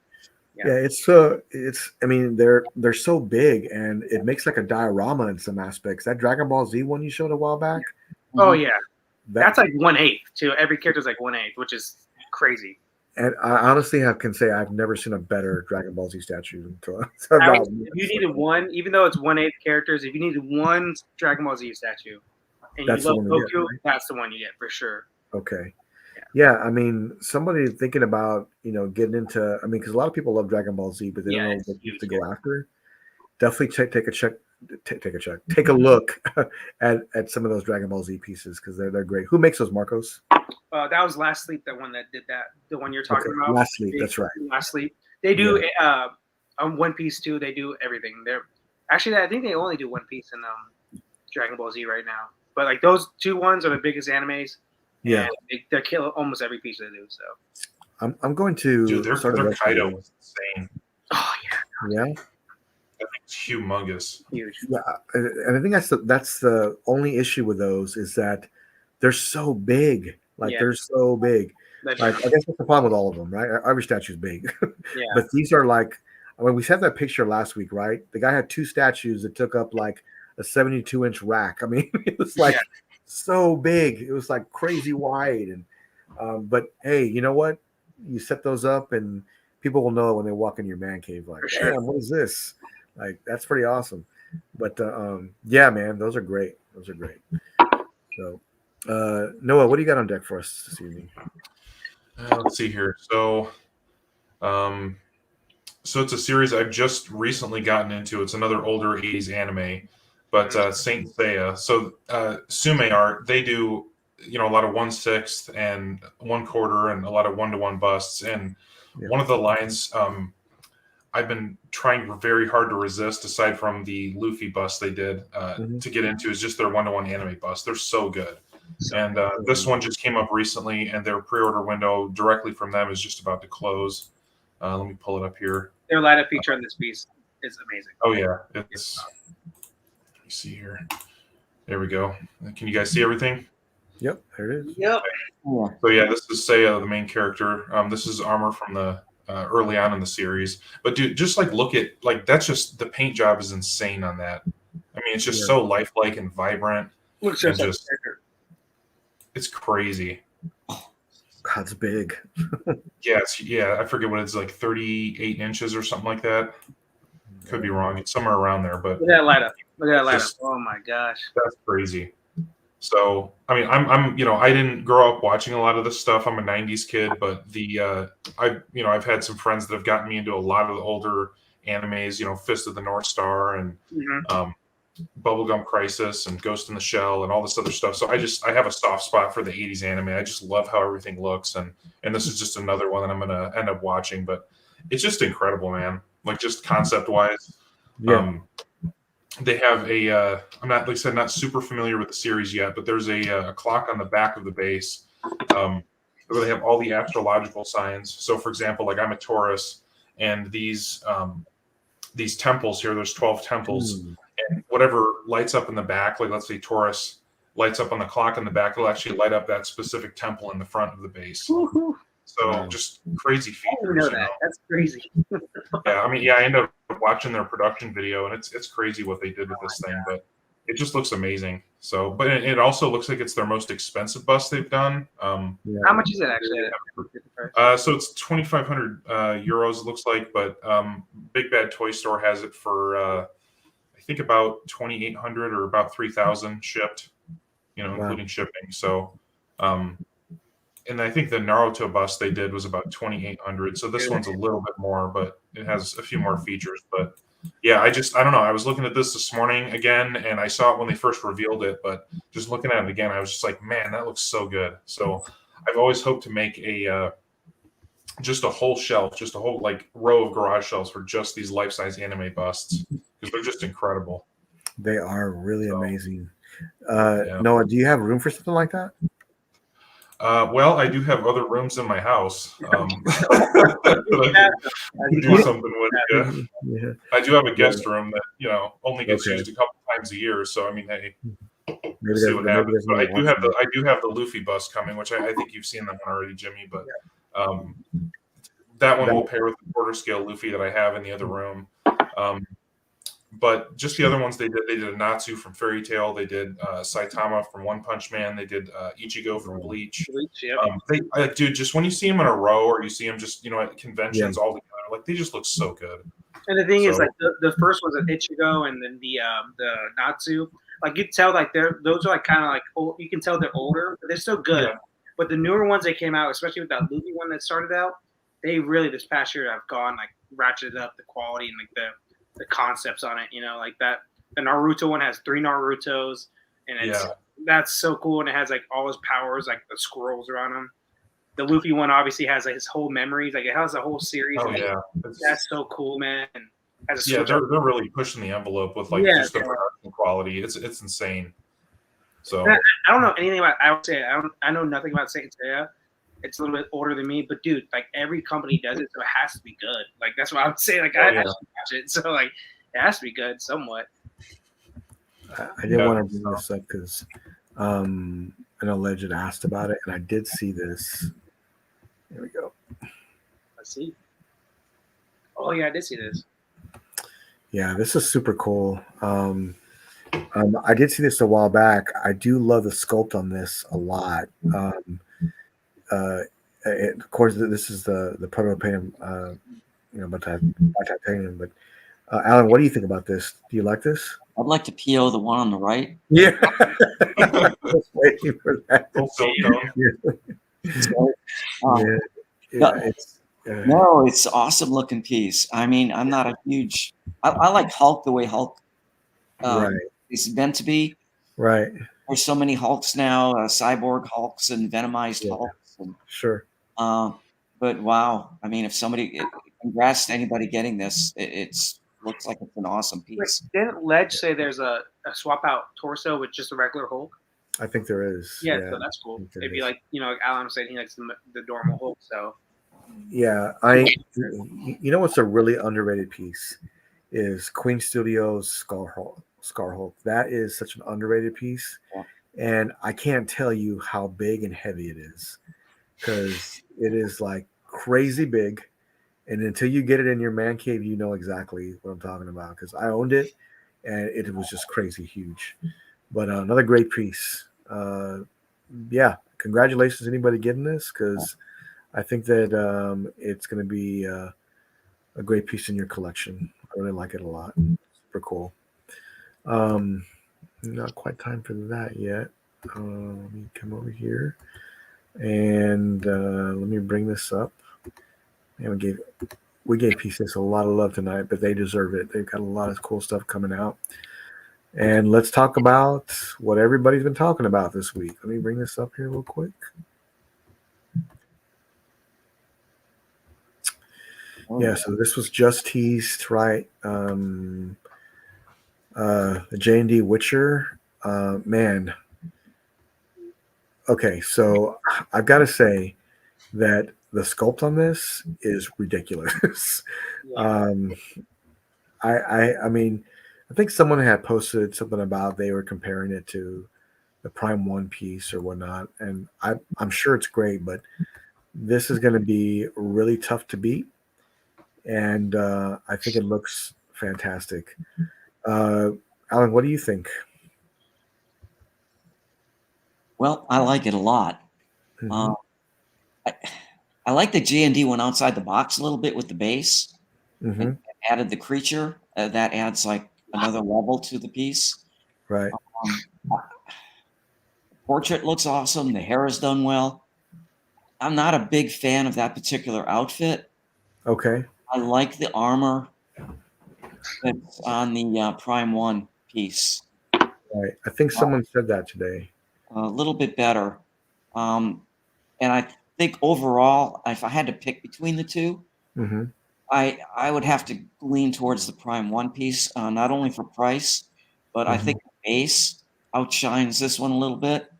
yeah, it's I mean they're so big and it makes like a diorama in some aspects. That Dragon Ball Z one you showed a while back. Oh yeah, that's like 1/8 too. Every character's like 1/8, which is crazy. And I honestly can say I've never seen a better Dragon Ball Z statue until If you needed one, even though it's 1/8 characters, if you needed one Dragon Ball Z statue and That's you the love one you Goku, get, right? that's the one you get for sure. Okay. Yeah, I mean, somebody thinking about getting into. I mean, because a lot of people love Dragon Ball Z, but they don't know what to go after. Definitely take a look at some of those Dragon Ball Z pieces because they're great. Who makes those, Marcos? That was Last Sleep, the one that did that. The one you're talking about. Last Sleep, that's right. Last Sleep. They do on One Piece too. They do everything. They're actually, I think they only do One Piece and Dragon Ball Z right now. But like those two ones are the biggest animes. Yeah, they kill almost every piece they do. So I'm going to. Dude, their Kaido was insane. Oh yeah. Yeah. It's humongous. Huge. Yeah, and I think that's the only issue with those is that they're so big. Like they're so big. Like I guess that's the problem with all of them, right? Every statue is big. Yeah. But these are like, I mean, we had that picture last week, right? The guy had 2 statues that took up like a 72-inch rack. I mean, it was like so big. It was like crazy wide, and But hey, you know what? You set those up, and people will know when they walk in your man cave. Like, For sure. damn, what is this? Like, that's pretty awesome. But yeah, man, those are great. Those are great. So, Noah, what do you got on deck for us this evening? Let's see here. Um, so it's a series I've just recently gotten into. It's another older '80s anime, but Saint Seiya. So Sume Art, they do a lot of 1/6 and 1/4 and a lot of 1-to-1 busts. And Yeah. one of the lines I've been trying very hard to resist, aside from the Luffy bust they did to get into, is just their 1-to-1 anime bust. They're so good. And this one just came up recently, and their pre-order window directly from them is just about to close. Let me pull it up here. Their light up feature on this piece is amazing. Oh yeah, it's. Let me see here. There we go. Can you guys see everything? Yep, there it is. Yep. Yeah. So yeah, this is Seiya, the main character. This is armor from the early on in the series. But dude, just look at that's just the paint job is insane on that. I mean, it's just so lifelike and vibrant. Looks and just like it's crazy. God, it's big. Yeah, I forget what it's like, 38 inches or something like that. Could be wrong. It's somewhere around there, but look at that light up. Look at that light up. Oh my gosh. that's crazy. So, I mean, I'm I didn't grow up watching a lot of this stuff. I'm a '90s kid, but I've had some friends that have gotten me into a lot of the older animes. Fist of the North Star and Bubblegum Crisis and Ghost in the Shell and all this other stuff. So I have a soft spot for the '80s anime. I just love how everything looks, and this is just another one that I'm gonna end up watching. But it's just incredible, man. Like, just concept wise. Yeah. They have a I'm not, like I said, not super familiar with the series yet, but there's a clock on the back of the base where they have all the astrological signs. So for example, like, I'm a Taurus, and these temples here, there's 12 temples, and whatever lights up in the back, like let's say Taurus lights up on the clock in the back, it'll actually light up that specific temple in the front of the base. Woo-hoo. So just crazy I didn't features. know that. That's crazy. Yeah, I mean, I ended up watching their production video, and it's crazy what they did with this thing, but it just looks amazing. So, but it also looks like it's their most expensive bust they've done. How much is it actually? So it's 2,500 euros, it looks like, but Big Bad Toy Store has it for I think about 2,800 or about 3,000 shipped, including shipping. So, and I think the Naruto bust they did was about 2,800. So this one's a little bit more, but it has a few more features. But yeah, I don't know. I was looking at this morning again, and I saw it when they first revealed it, but just looking at it again, I was just like, man, that looks so good. So I've always hoped to make just a whole shelf, just a whole row of garage shelves for just these life-size anime busts, because they're just incredible. They are really amazing. Noah, do you have room for something like that? Well, I do have other rooms in my house. That I can do something with. Yeah. I do have a guest room that only gets used a couple times a year. So I mean, hey, maybe see what happens. But I do have the Luffy bust coming, which I think you've seen that one already, Jimmy. But that one will pair with the quarter scale Luffy that I have in the other room. But just the other ones they did a Natsu from Fairy Tail. They did Saitama from One Punch Man. They did Ichigo from Bleach. Yep. Dude, just when you see them in a row, or you see them just at conventions all together, they just look so good. And the thing is, the first one's an Ichigo, and then the Natsu. Like, you tell those are kind of old, you can tell they're older, but they're still good. Yeah. But the newer ones that came out, especially with that Luffy one that started out, they really this past year have gone ratcheted up the quality and the concepts on it, like that. The Naruto one has 3 Narutos, and that's so cool. And it has all his powers, the scrolls around him. The Luffy one obviously has his whole memories. It has a whole series. Oh yeah, that's so cool, man. And they're really pushing the envelope with just the production quality. It's insane. So I don't know anything about. I would say I know nothing about Saint Seiya. It's a little bit older than me, but dude, every company does it, so it has to be good. That's what I would say. I have to watch it, so it has to be good somewhat. I did want to bring this up because an alleged asked about it, and I did see this. Here we go. Let's see. Oh yeah, I did see this. Yeah, this is super cool. I did see this a while back. I do love the sculpt on this a lot. of course, this is the proto-titanium, by titanium. But Alan, what do you think about this? Do you like this? I'd like to PO the one on the right. Yeah, just waiting for that. Full silk tone. Um, Yeah, no, it's no, it's an awesome looking piece. I mean, I'm not a huge. I like Hulk the way Hulk right, is meant to be. right. There's so many Hulks now, cyborg Hulks and venomized Yeah. Hulks, and Sure. but wow, I mean, if somebody, congrats to anybody getting this. It's looks like it's an awesome Wait, piece. didn't Ledge say there's a swap out torso with just a regular Hulk? I think there is. Yeah, Yeah, so that's cool. I think there It'd be is. like like Alan was saying, he likes the normal Hulk. So Yeah, you know what's a really underrated piece is Queen Studios Scar Hulk. Scar Hulk. That is such an underrated piece, Yeah. and I can't tell you how big and heavy it is because it is like crazy big. And until you get it in your man cave, you know exactly what I'm talking about because I owned it, and it was just crazy huge. But another great piece. Yeah, congratulations to anybody getting this because I think that it's going to be a great piece in your collection. I really like it a lot. Super cool. Um, not quite time for that yet. Let me come over here and let me bring this up. And we gave pieces a lot of love tonight, but they deserve it. They've got a lot of cool stuff coming out. And let's talk about what everybody's been talking about this week. Let me bring this up here real quick. Yeah, so this was just teased, right? The J&D Witcher, man. Okay, so I've got to say that the sculpt on this is ridiculous. yeah. I mean, I think someone had posted something about they were comparing it to the Prime One piece or whatnot, and I'm sure it's great, but this is going to be really tough to beat, and I think it looks fantastic. Alan, what do you think? Well, I like it a lot. Mhm. I like the G&D went outside the box a little bit with the base Mm-hmm. and added the creature. That adds like another level to the piece. Right. The portrait looks awesome. The hair is done well. I'm not a big fan of that particular outfit. Okay. I like the armor that's on the Prime 1 piece Right. I think someone said that today. a little bit better. And I think overall, if I had to pick between the two, Mm-hmm. I would have to lean towards the Prime 1 piece, not only for price, but I Mm-hmm. think the base outshines this one a little bit.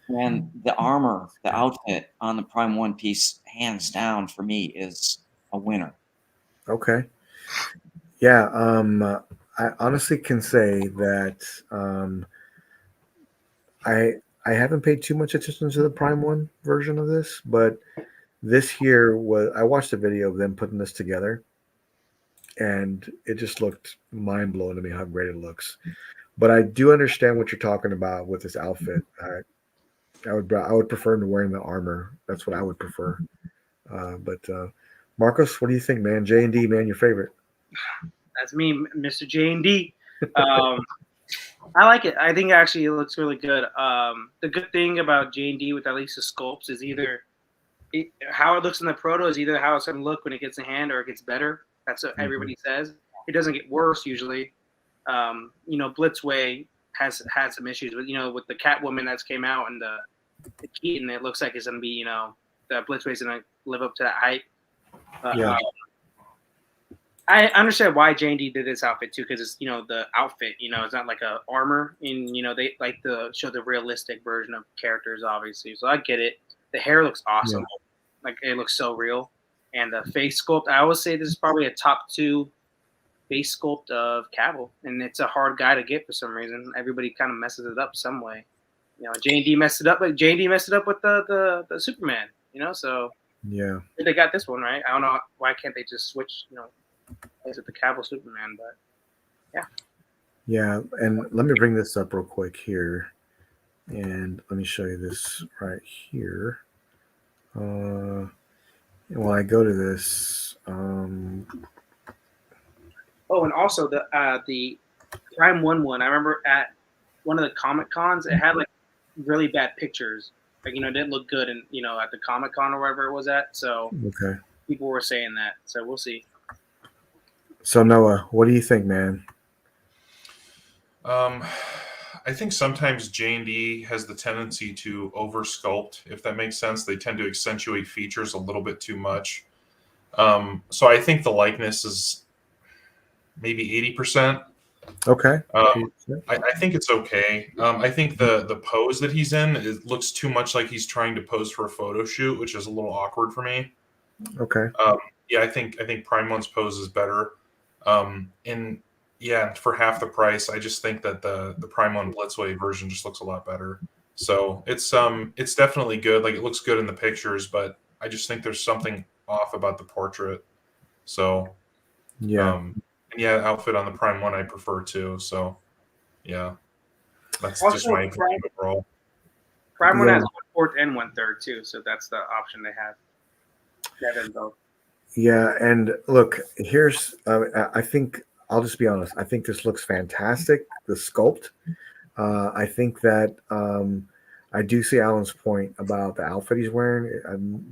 And the armor, the outfit on the Prime 1 piece, hands down for me, is a winner. Okay. Yeah. I honestly can say that I I haven't paid too much attention to the Prime One version of this, but this here was I watched a video of them putting this together, and it just looked mind blowing to me how great it looks. But I do understand what you're talking about with this outfit. I would prefer him wearing the armor. That's what I would prefer. But Marcos, what do you think, man? J&D, man, your favorite? That's me, Mr. J&D. I like it. I think actually it looks really good. The good thing about J&D with at least the sculpts is either how it looks in the proto is either how it's going to look when it gets in hand or it gets better. That's what everybody says. It doesn't get worse usually. Blitzway has had some issues, but with the Catwoman that's came out and the Keaton, it looks like it's going to be the Blitzway's going to live up to that hype. Yeah. I understand why J&D did this outfit too, because it's the outfit, it's not like a armor, and they like to show the realistic version of characters, obviously. So I get it. The hair looks awesome, like it looks so real, and the face sculpt. I always say this is probably a top 2 face sculpt of Cavill, and it's a hard guy to get for some reason. Everybody kind of messes it up some way. J&D messed it up, but J&D messed it up with the Superman. So Yeah. they got this one right. I don't know why can't they just switch. Is it the Cavill Superman? But yeah. Yeah, and let me bring this up real quick here, and let me show you this right here. When I go to this, Oh, and also the Prime one. I remember at one of the Comic Cons, it had like really bad pictures. Like it didn't look good, and at the Comic Con or wherever it was at. So okay. people were saying that. So we'll see. So Noah, what do you think, man? I think sometimes J&D has the tendency to over sculpt, if that makes sense. They tend to accentuate features a little bit too much. So I think the likeness is maybe 80%. Okay. I think it's okay. I think the pose that he's in, it looks too much like he's trying to pose for a photo shoot, which is a little awkward for me. Okay. Yeah, I think Prime One's pose is better. And yeah, for half the price, I just think that the Prime One Blitzway version just looks a lot better. So it's definitely good. Like it looks good in the pictures, but I just think there's something off about the portrait. So Yeah. and yeah, outfit on the Prime One I prefer too. So yeah, that's Also, just my opinion overall. Prime one Yeah. has 1/4 and 1/3 too, so that's the option they have. They have in both. Yeah, and look, here's I think I'll just be honest. I think this looks fantastic. The sculpt. I think that I do see Alan's point about the outfit he's wearing.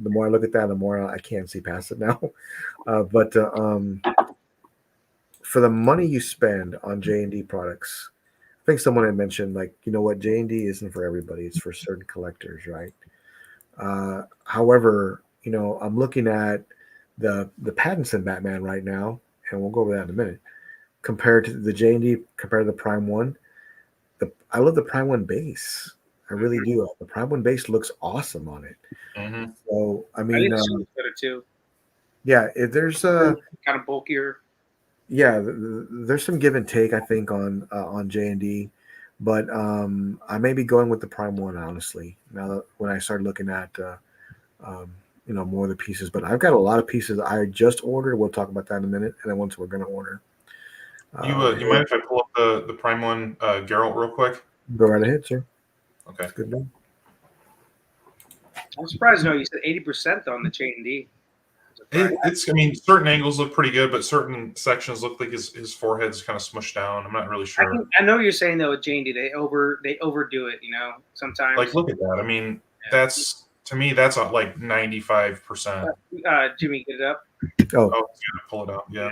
The more I look at that, the more I can't see past it now. But for the money you spend on J&D products, I think someone had mentioned, like, you know what, J&D isn't for everybody. It's for certain collectors, right? However, I'm looking at the Pattinson Batman right now, and we'll go over that in a minute. Compared to the J&D, compared to the Prime One, I love the Prime One base. I really do. The Prime One base looks awesome on it. Mm-hmm. So I I mean, think the suit's better too. yeah, there's Kind of bulkier. yeah, there's some give and take, I think, on J&D, but I may be going with the Prime One, honestly. Now that when I start looking at more of the pieces, but I've got a lot of pieces I just ordered. We'll talk about that in a minute, and then once we're going to order. You mind if I pull up the Prime One Geralt real quick? Go right ahead, sir. Okay. It's good. I'm surprised. No, you said 80% on the J&D. I mean, certain angles look pretty good, but certain sections look like his forehead's kind of smushed down. I'm not really sure. I know what you're saying though with J&D. They overdo it. Sometimes. Like, look at that. I mean, that's to me that's like 95%. Jimmy, get it up. Oh, Oh, it's gonna pull it out. Yeah.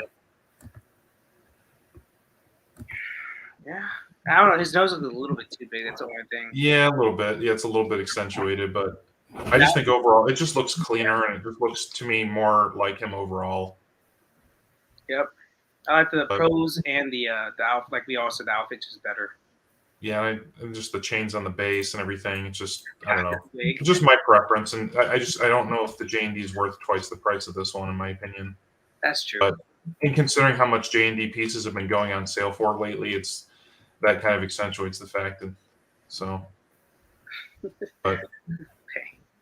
Yeah. I don't know. His nose is a little bit too big. That's the only thing. Yeah, a little bit. Yeah, it's a little bit accentuated, but I just think overall it just looks cleaner and it just looks to me more like him overall. Yep. I like the pros and the outfit. Like we all said, the outfit is better. Yeah, and just the chains on the base and everything. It's just I don't know. It's just my preference, and I don't know if the J&D is worth twice the price of this one, in my opinion. That's true. But in considering how much J&D pieces have been going on sale for lately, it's that kind of accentuates the fact that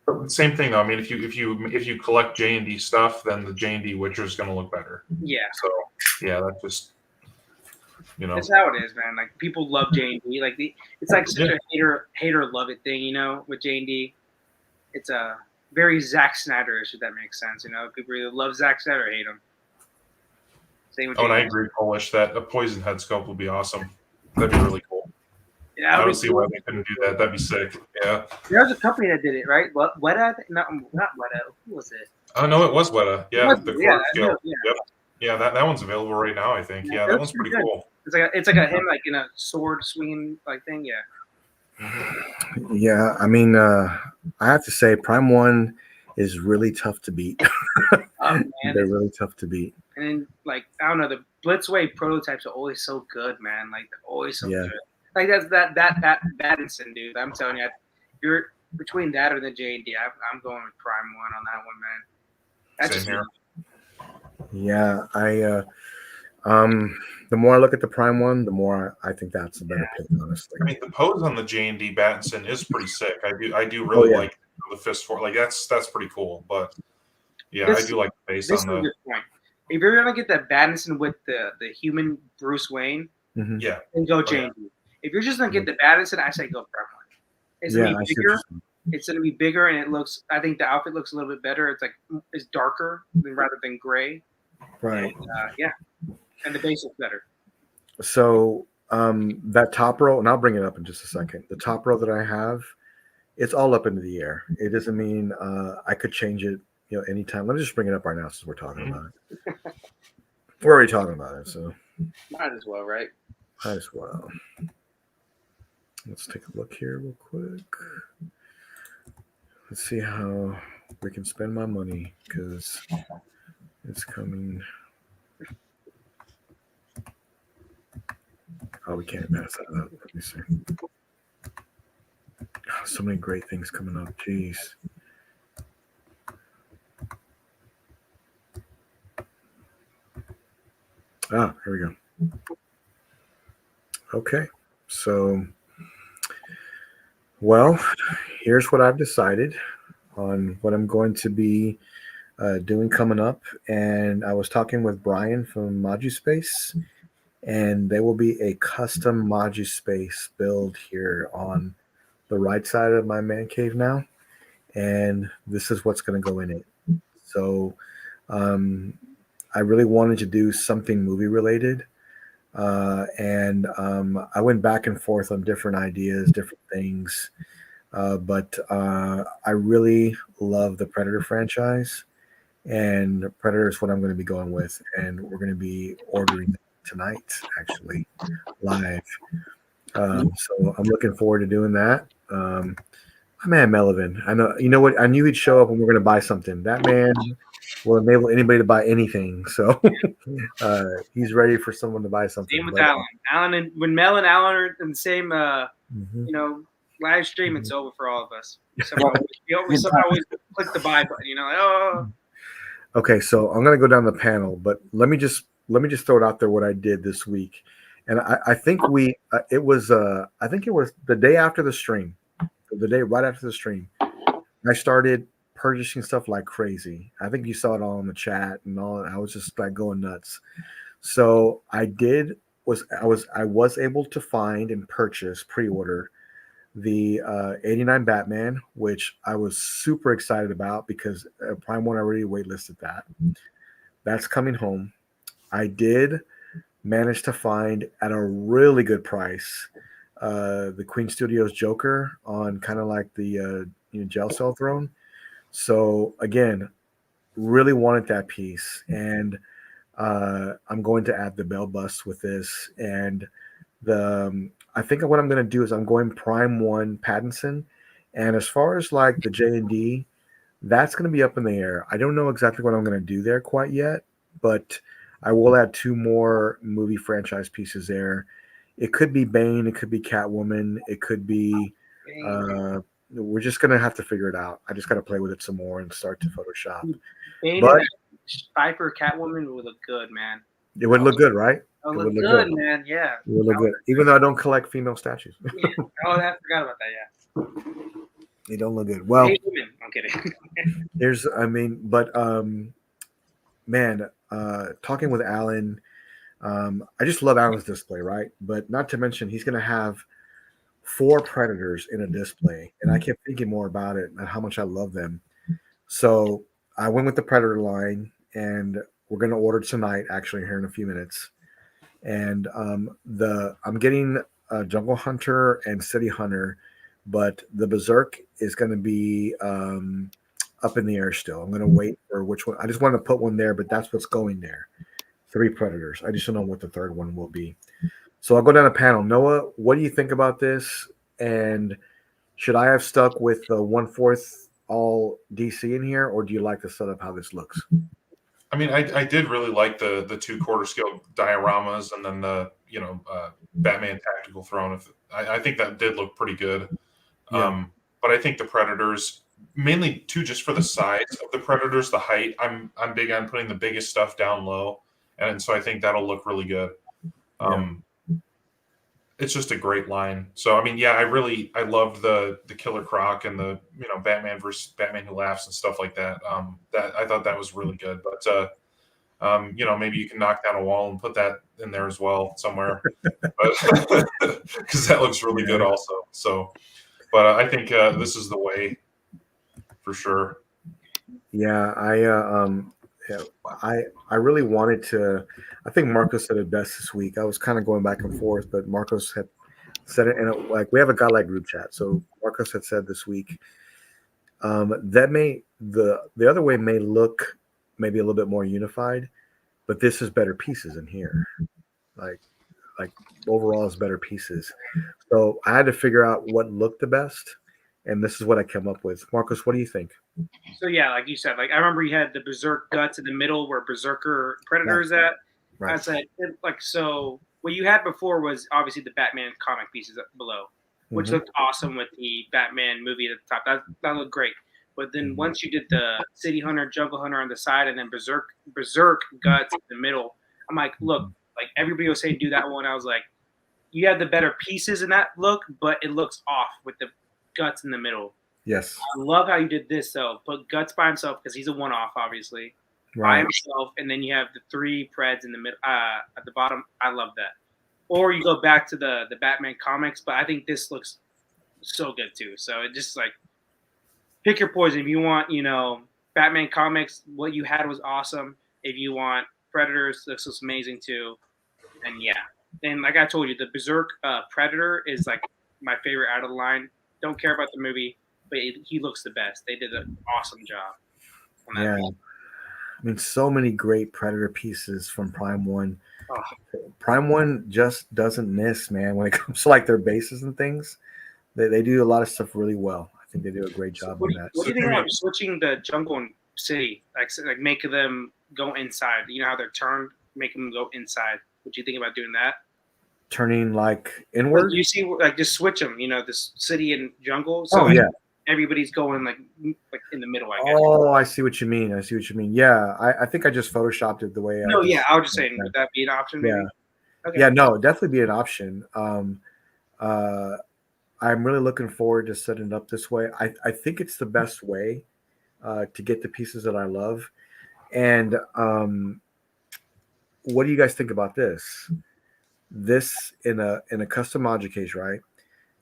but same thing though. I mean, if you collect J&D stuff, then the J&D Witcher is going to look better. Yeah. So yeah, that's just That's how it is, man. Like people love J&D. Like it's like such a hater love it thing, with J&D. It's a very Zack Snyder-ish, if that makes sense. People either love Zack Snyder or hate him. Same with and I J&D. agree, Polish, that a poison head sculpt would be awesome. That'd be really cool. Yeah, I don't see why they couldn't do that. That'd be sick. Yeah. There's a company that did it, right? Weta? Not Weta. Who was it? Oh no, it was Weta. Yeah, the quarter scale. Yeah. Yep. Yeah, that one's available right now, I think. Yeah, that one's pretty cool. It's like a him like in a sword swinging like thing. Yeah. Mm-hmm. Yeah, I mean, I have to say, Prime One is really tough to beat. Man, they're really tough to beat. And then, like, I don't know, the Blitzway prototypes are always so good, man. Like, always so good. Like that's that Madison, dude. I'm telling you, you're between that or the J&D. I'm going with Prime One on that one, man. That's Same just here. Yeah, the more I look at the Prime One, the more I think that's a better pick, honestly. I mean, the pose on the J&D Battinson is pretty sick. I do really like the fist for like that's pretty cool. But yeah, I do like the base on the. Good point. If you're gonna get that Battinson with the human Bruce Wayne, yeah, then go J&D. If you're just gonna get the Battinson, I say go Prime One. It's gonna be bigger. It's going to be bigger, and it looks. I think the outfit looks a little bit better. It's darker rather than gray. Right. And, yeah, and the base looks better. So that top row, and I'll bring it up in just a second. The top row that I have, it's all up into the air. It doesn't mean I could change it, anytime. Let me just bring it up right now since we're talking about it. We're already talking about it, so Might as well, right? might as well. Let's take a look here real quick. Let's see how we can spend my money because it's coming. Oh, we can't pass that up. Let me see. Oh, so many great things coming up. Jeez. Ah, here we go. Okay. So, well, here's what I've decided on what I'm going to be doing coming up. And I was talking with Brian from Maju Space, and there will be a custom Maju Space build here on the right side of my man cave now. And this is what's going to go in it. So, I really wanted to do something movie related. And I went back and forth on different ideas, different things. But I really love the Predator franchise, and Predator is what I'm going to be going with. And we're going to be ordering tonight, actually, live. So I'm looking forward to doing that. My man Melvin, I know, you know what? I knew he'd show up when we're going to buy something. That man will enable anybody to buy anything. So he's ready for someone to buy something. Same with Alan. When Mel and Alan are in the same, live stream, it's over for all of us. Somehow we always click the buy button. Like, oh. Okay, so I'm gonna go down the panel, but let me just throw it out there what I did this week, and I think it was the day after the stream, the day right after the stream, I started purchasing stuff like crazy. I think you saw it all in the chat and all. I was just like going nuts. So I was able to find and purchase pre-order the 89 Batman, which I was super excited about because Prime One already waitlisted that. That's coming home. I did manage to find at a really good price the Queen Studios Joker on kind of like the jail cell throne. So again, really wanted that piece, and I'm going to add the bell bust with this, and I think what I'm going to do is I'm going Prime One Pattinson, and as far as like the J&D, that's going to be up in the air. I don't know exactly what I'm going to do there quite yet, but I will add 2 more movie franchise pieces there. It could be Bane, it could be Catwoman, it could be. We're just gonna have to figure it out. I just got to play with it some more and start to Photoshop. Bane But and Viper Catwoman would look good, man. it would look good, right? It would look good, man. Yeah. It would look good, even though I don't collect female statues. Yeah. Oh, I forgot about that. Yeah. They don't look good. Well, I'm kidding. Man, talking with Alan, I just love Alan's display, right? But not to mention he's gonna have 4 Predators in a display, and I kept thinking more about it and how much I love them. So I went with the Predator line, and we're going to order tonight, actually, here in a few minutes. And I'm getting Jungle Hunter and City Hunter, but the Berserk is going to be up in the air still. I'm going to wait for which one. I just want to put one there, but that's what's going there. 3 Predators. I just don't know what the third one will be. So I'll go down a panel. Noah, what do you think about this? And should I have stuck with the 1/4 all DC in here, or do you like the setup how this looks? I mean, I did really like the 2 quarter scale dioramas, and then the Batman Tactical Throne. I think that did look pretty good. Yeah. But I think the Predators, mainly too, just for the size of the Predators, the height. I'm big on putting the biggest stuff down low, and so I think that'll look really good. It's just a great line. So I mean, yeah, I loved the Killer Croc and the Batman versus Batman Who Laughs and stuff like that. That I thought that was really good. But maybe you can knock down a wall and put that in there as well somewhere, because that looks really good also. So But I think this is the way for sure. Yeah, yeah, I really wanted to. I think Marcos said it best this week. I was kind of going back and forth, but Marcos had said it, and like we have a Godlike group chat. So Marcos had said this week that the other way may look maybe a little bit more unified, but this is better pieces in here. Like overall is better pieces. So I had to figure out what looked the best, and this is what I came up with. Marcos, what do you think? So yeah, like you said, like I remember you had the Berserk guts in the middle where Berserker Predator is at. Right. I said like so. What you had before was obviously the Batman comic pieces below, which looked awesome with the Batman movie at the top. That looked great. But then once you did the City Hunter, Jungle Hunter on the side, and then Berserk guts in the middle, I'm like, look, like everybody was saying do that one. I was like, you have the better pieces in that look, but it looks off with the guts in the middle. Yes. I love how you did this though. Put Guts by himself because he's a one-off, obviously, by himself, and then you have the three Preds in the middle at the bottom. I love that. Or you go back to the Batman comics, but I think this looks so good too. So it just like pick your poison. If you want, Batman comics, what you had was awesome. If you want Predators, this looks amazing too. And yeah, and like I told you, the Berserk Predator is like my favorite out of the line. Don't care about the movie, but he looks the best. They did an awesome job on that piece. I mean, so many great Predator pieces from Prime 1. Oh. Prime 1 just doesn't miss, man, when it comes to like their bases and things. They do a lot of stuff really well. I think they do a great job on that. What do you think about switching the jungle and city? Like making them go inside? You know how they're turned? Make them go inside. What do you think about doing that? Turning like inward? You see, like just switch them. This city and jungle. So everybody's going like in the middle. I guess. Oh, I see what you mean. Yeah, I think I just photoshopped it the way. I was just saying, would that be an option? Maybe? Yeah. Okay. Yeah, no, definitely be an option. I'm really looking forward to setting it up this way. I think it's the best way to get the pieces that I love. And what do you guys think about this? This in a custom module case, right?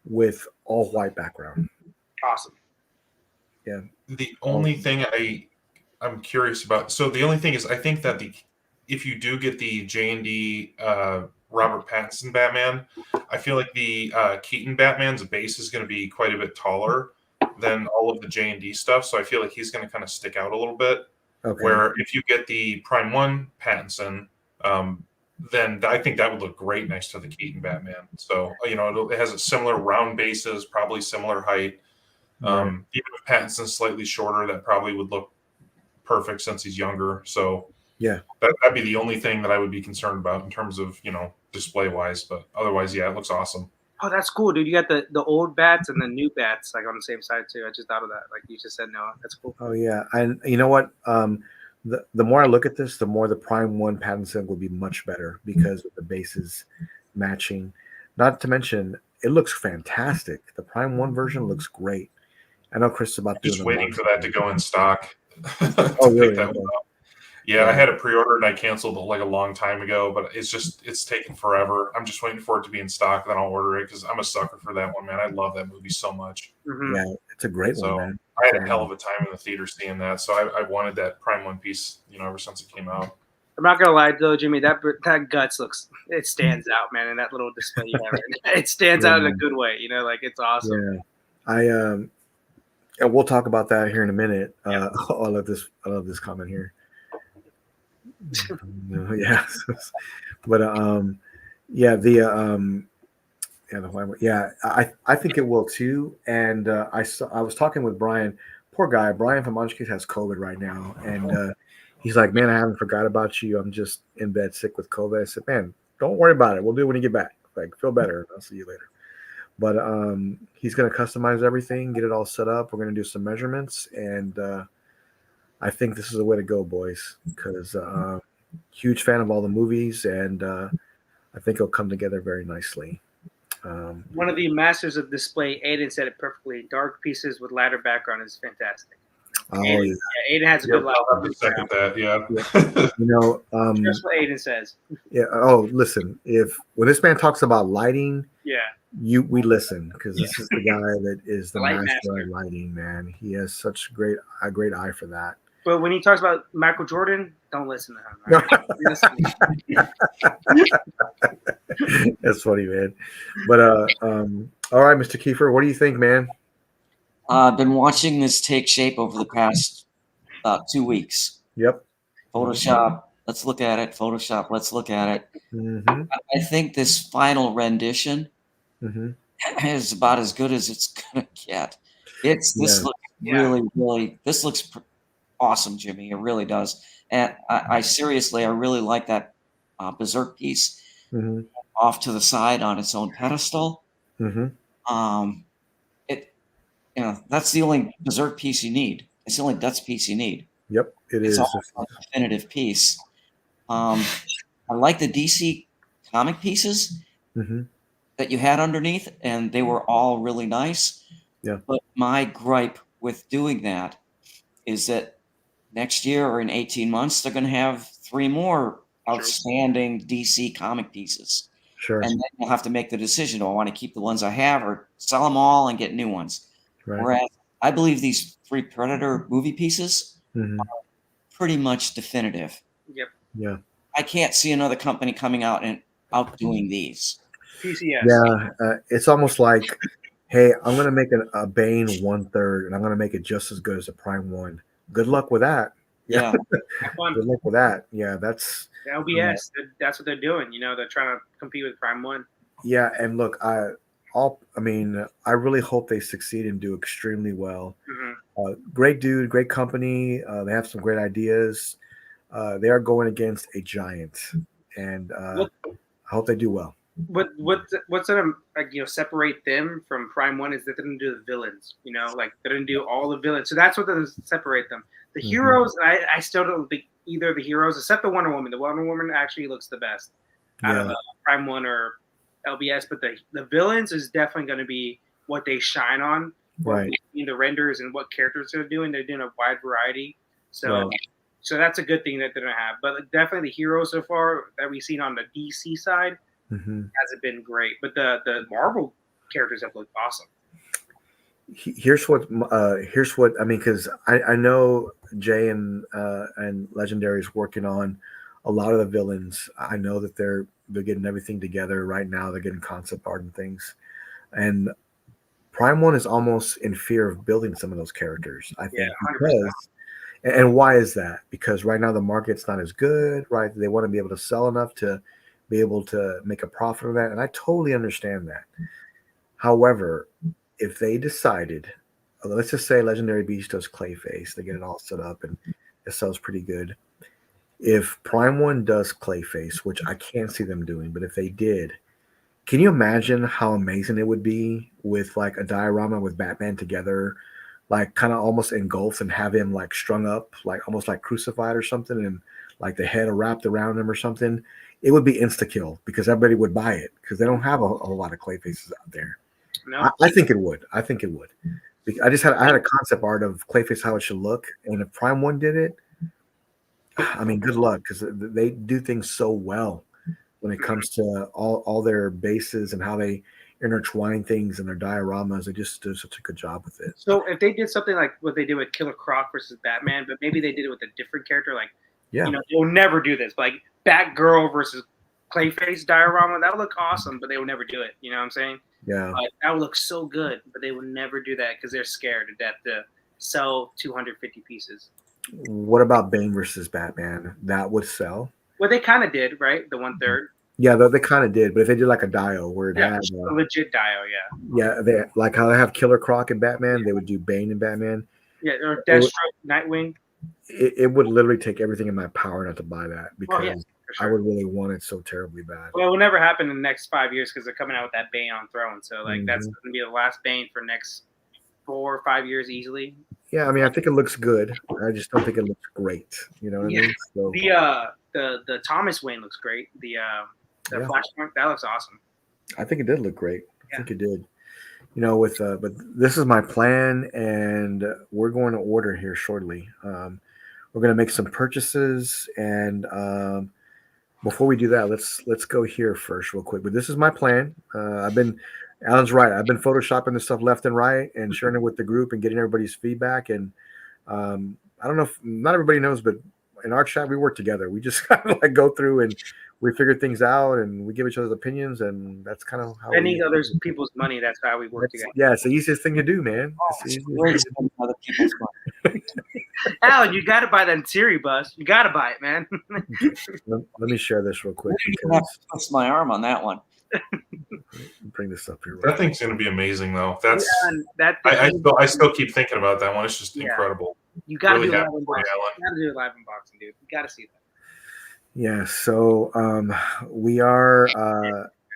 With all white background. Awesome. Yeah. The only thing I'm curious about. So the only thing is, I think that if you do get the J&D Robert Pattinson Batman, I feel like the Keaton Batman's base is going to be quite a bit taller than all of the J&D stuff. So I feel like he's going to kind of stick out a little bit. Okay. Where if you get the Prime 1 Pattinson, then I think that would look great next to the Keaton Batman. So, it has a similar round bases, probably similar height. Even if Pattinson's slightly shorter, that probably would look perfect since he's younger. So yeah, that'd be the only thing that I would be concerned about in terms of, display wise. But otherwise, yeah, it looks awesome. Oh, that's cool, dude. You got the old bats and the new bats like on the same side too. I just thought of that. Like you just said, Noah. That's cool. Oh yeah, and you know what? The more I look at this, the more the Prime 1 Pattinson will be much better because of the bases matching. Not to mention, it looks fantastic. The Prime 1 version looks great. I know Chris is about just waiting for that to go in stock. Oh, really? Okay. Yeah, I had a pre-order and I canceled it like a long time ago, but it's taken forever. I'm just waiting for it to be in stock, then I'll order it because I'm a sucker for that one, man. I love that movie so much. Mm-hmm. Yeah, it's a great one, man. I had a hell of a time in the theater seeing that, so I wanted that Prime 1 piece, ever since it came out. I'm not gonna lie though, Jimmy. That guts it stands out, man. In that little display you have, it stands out in a good way. Like it's awesome. Yeah, and we'll talk about that here in a minute. I love this comment here. Yeah, but I think it will too. And I was talking with Brian. Poor guy, Brian from Munchkins has COVID right now, and he's like, "Man, I haven't forgot about you. I'm just in bed sick with COVID." I said, "Man, don't worry about it. We'll do it when you get back. Like, feel better. I'll see you later." But he's gonna customize everything, get it all set up. We're gonna do some measurements, and I think this is the way to go, boys. Because huge fan of all the movies, and I think it'll come together very nicely. One of the masters of display, Aiden, said it perfectly. Dark pieces with lighter background is fantastic. Oh, Aiden has a good light. I'll have to second that. Yeah. That's what Aiden says. Yeah. Oh, listen. When this man talks about lighting, we listen because this is the guy that is the Light master master. of lighting, man. He has such a great eye for that. But when he talks about Michael Jordan, don't listen to him. All right? Listen. That's funny, man. But all right, Mr. Kiefer, what do you think, man? I've been watching this take shape over the past 2 weeks. Yep. Photoshop, let's look at it. Photoshop, let's look at it. Mm-hmm. I think this final rendition Mm-hmm. is about as good as it's gonna get. This looks really this looks awesome, Jimmy. It really does. And I seriously, I really like that Berserk piece Mm-hmm. off to the side on its own pedestal. Mm-hmm. That's the only Berserk piece you need. It's the only Guts piece you need. Yep, It's almost like a definitive piece. I like the DC comic pieces Mm-hmm. that you had underneath, and they were all really nice. Yeah. But my gripe with doing that is that next year or in 18 months, they're going to have 3 more outstanding DC comic pieces. Sure. And then you'll have to make the decision: do I want to keep the ones I have or sell them all and get new ones? Right. Whereas I believe these 3 Predator movie pieces Mm-hmm. are pretty much definitive. Yep. Yeah. I can't see another company coming out and outdoing these. PCS. Yeah. It's almost like, hey, I'm going to make a Bane 1/3, and I'm going to make it just as good as a Prime 1. Good luck with that. Yeah. Have fun. Good luck with that. Yeah, that's The LBS. That's what they're doing. They're trying to compete with Prime 1. yeah. And look, I really hope they succeed and do extremely well. Mm-hmm. Great dude, great company. They have some great ideas. They are going against a giant, and I hope they do well. What's gonna separate them from Prime 1 is that they didn't do the villains. Like they didn't do all the villains. So that's what does separate them. The Mhm. heroes, I still don't think either of the heroes, except the Wonder Woman. The Wonder Woman actually looks the best out of Prime 1 or LBS. But the villains is definitely going to be what they shine on. Right. The renders and what characters they're doing. They're doing a wide variety. So. Right. So that's a good thing that they're gonna have. But definitely the heroes so far that we've seen on the DC side hasn't been great. But the Marvel characters have looked awesome. Here's what I mean, because I know Jay and Legendary is working on a lot of the villains. I know that they're getting everything together right now. They're getting concept art and things, and Prime 1 is almost in fear of building some of those characters. I think 100%. And why is that? Because right now the market's not as good, right? They want to be able to sell enough to be able to make a profit on that, and I totally understand that. However, if they decided, let's just say Legendary Beast does Clayface, they get it all set up and it sells pretty good. If Prime 1 does Clayface, which I can't see them doing, but if they did, can you imagine how amazing it would be with like a diorama with Batman together, like kind of almost engulfed and have him like strung up, like almost like crucified or something, and like the head wrapped around him or something? It would be insta kill because everybody would buy it because they don't have a lot of Clayfaces out there. No. I think it would. I think it would. I had a concept art of Clayface, how it should look, and if Prime 1 did it, I mean, good luck because they do things so well when it comes to all their bases and how they intertwine things in their dioramas. They just do such a good job with it. So if they did something like what they did with Killer Croc versus Batman, but maybe they did it with a different character, like they'll never do this, but like Batgirl versus Clayface diorama, that would look awesome, but they would never do it. You know what I'm saying? Yeah. That would look so good, but they would never do that because they're scared to death to sell 250 pieces. What about Bane versus Batman? That would sell. Well, they kind of did, right? The 1/3. Yeah, they kind of did, but if they did like a dio where it had a legit dio, they like how they have Killer Croc and Batman, they would do Bane and Batman. Yeah, or Deathstroke, Nightwing. It would literally take everything in my power not to buy that because for sure. I would really want it so terribly bad. Well, it will never happen in the next 5 years because they're coming out with that Bane on Throne. So like that's going to be the last Bane for next 4 or 5 years easily. Yeah, I mean, I think it looks good. I just don't think it looks great. You know what I mean? So, the Thomas Wayne looks great. The Flashpoint, that looks awesome. I think it did look great. I think it did. You know, but this is my plan, and we're going to order here shortly. We're going to make some purchases, and before we do that, let's go here first, real quick. But this is my plan. I've been Alan's right. I've been photoshopping this stuff left and right and sharing it with the group and getting everybody's feedback. And I don't know if not everybody knows, but in our chat we work together. We just kind of like go through and we figure things out and we give each other's opinions, and that's kind of how spending other people's money. That's how we work together. Yeah, it's the easiest thing to do, man. It's great spending other people's money. Alan, you got to buy that Siri bus. You got to buy it, man. Let me share this real quick. I have to twist my arm on that one. Bring this up here. That thing's going to be amazing, though. That's that I still keep thinking about that one. It's just incredible. You got to Really do happy live unboxing. for you, Alan. You got to do a live unboxing, dude. You got to see that. Yeah, so we are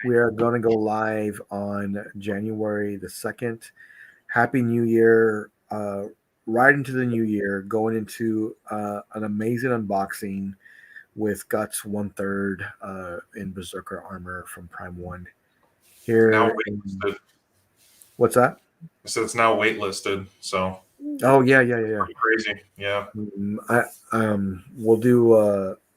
going to go live on January the 2nd. Happy New Year! Right into the new year, going into an amazing unboxing with Guts 1/3 in Berserker armor from Prime 1. Here, Now waitlisted. What's that? I said it's now waitlisted, so. Oh yeah. Pretty crazy, yeah. We'll do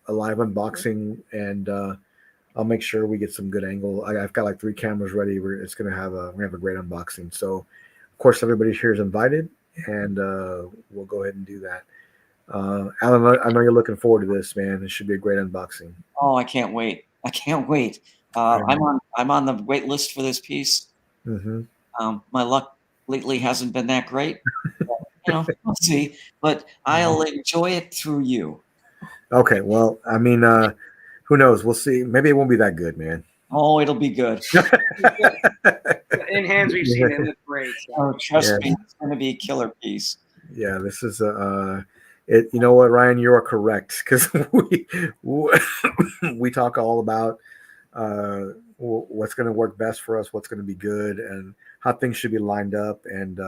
a live unboxing, and I'll make sure we get some good angle. I've got like 3 cameras ready. We're gonna have a great unboxing. So, of course, everybody here is invited, and we'll go ahead and do that. Alan, I know you're looking forward to this, man. It should be a great unboxing. Oh, I can't wait! I'm on the wait list for this piece. Mm-hmm. My luck lately hasn't been that great. But, we'll see. But I'll enjoy it through you. Okay. Well, I mean, who knows? We'll see. Maybe it won't be that good, man. Oh, it'll be good. In hands, we've seen it. It looks great. So. Oh, trust me, it's going to be a killer piece. Yeah, this is it. You know what, Ryan? You are correct, because we talk all about what's going to work best for us, what's going to be good, and how things should be lined up. And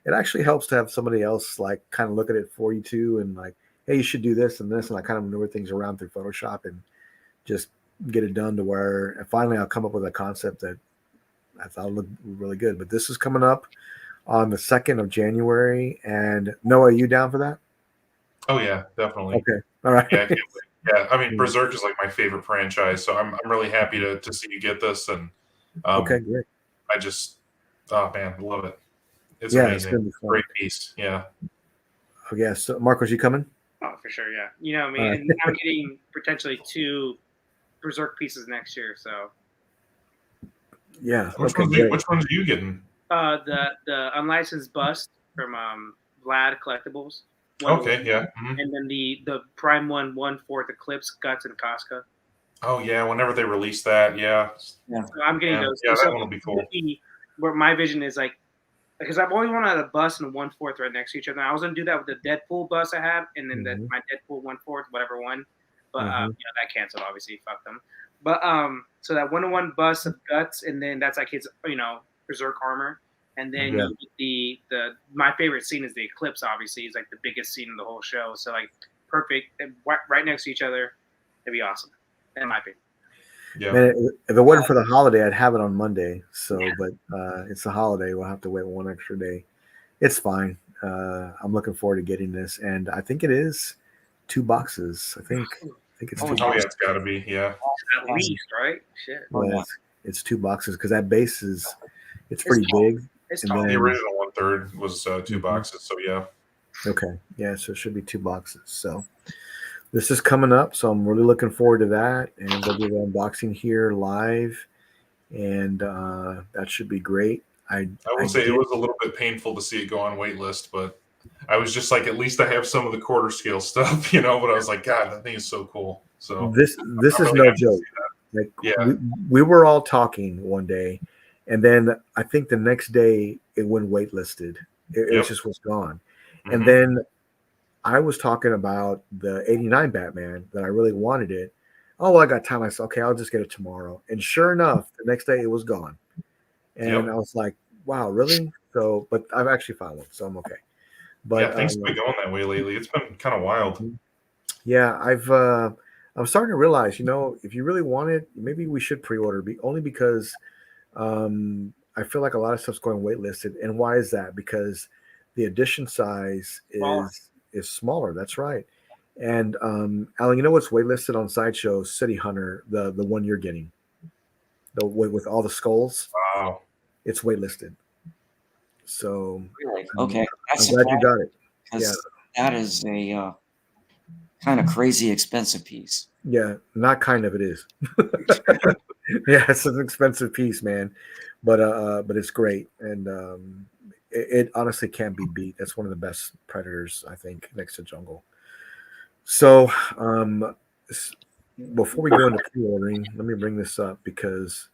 it actually helps to have somebody else like kind of look at it for you too, and like, hey, you should do this and this, and I kind of maneuver things around through Photoshop and just get it done to where, and finally I'll come up with a concept that I thought looked really good. But this is coming up on the 2nd of January, and Noah, are you down for that? Oh yeah, definitely. Okay, all right. Yeah, I can't wait. Yeah, I mean, Berserk is like my favorite franchise, so I'm really happy to see you get this. And okay, great. I just, oh man, love it. It's Yeah, amazing. it's gonna be fun. Great piece. Yeah. Oh yeah. So Marcos, you coming? Oh, for sure, yeah. You know me, and I'm getting potentially 2 Berserk pieces next year. So Yeah. Which Okay, great. ones are you getting? the unlicensed bust from Vlad Collectibles. Okay, yeah. Mhm. And then the Prime 1/4 Eclipse Guts and Casca. Oh yeah, whenever they release that, yeah. So I'm getting those. Yeah, so that one will be cool. Where my vision is like, because I've always wanted a bus and a 1/4 right next to each other. And I was gonna do that with the Deadpool bus I have, and then my Deadpool 1/4, whatever one. But that canceled, obviously. Fuck them. But so that 1-to-1 bus of Guts, and then that's like his Berserk armor. And then the my favorite scene is the Eclipse. Obviously, it's like the biggest scene in the whole show. So like perfect, right next to each other. It'd be awesome, in my opinion. Yeah. Man, if it wasn't for the holiday, I'd have it on Monday. So, but it's a holiday. We'll have to wait 1 extra day. It's fine. I'm looking forward to getting this, and I think it is 2 boxes. I think it's 2 Oh boxes. yeah, it's got to be. Yeah. At least, right? Shit. Yeah, it's 2 boxes because that base it's pretty big. It's And tall. then- The original 1/3 was 2 boxes, so yeah. Okay. Yeah, so it should be 2 boxes. So this is coming up, so I'm really looking forward to that, and we'll do the unboxing here live, and that should be great. I will say it was a little bit painful to see it go on waitlist, but I was just like, at least I have some of the quarter scale stuff, But I was like, God, that thing is so cool. So this is really no happy to joke. see Like Yeah. we were all talking one day, and then I think the next day it went waitlisted. It just was gone. And Mhm. then I was talking about the 89 Batman that I really wanted it. Oh, well, I got time. I said, okay, I'll just get it tomorrow. And sure enough, the next day it was gone. And I was like, wow, really? So, but I've actually found one, so I'm okay. But yeah, things have been going that way lately. It's been kind of wild. Yeah, I'm starting to realize, if you really want it, maybe we should pre-order. Only because I feel like a lot of stuff's going waitlisted. And why is that? Because the edition size is smaller. That's right. And Alan, you know what's waitlisted on Sideshow? City Hunter, the one you're getting, with all the skulls. Wow. it's waitlisted. So Really? Okay, I'm glad you got it. because that is a kind of crazy expensive piece. Yeah, not kind of, it is. Yeah, it's an expensive piece, man, but it's great, and it honestly can't be beat. That's one of the best Predators, I think, next to Jungle. So, before we go into pre-ordering, let me bring this up because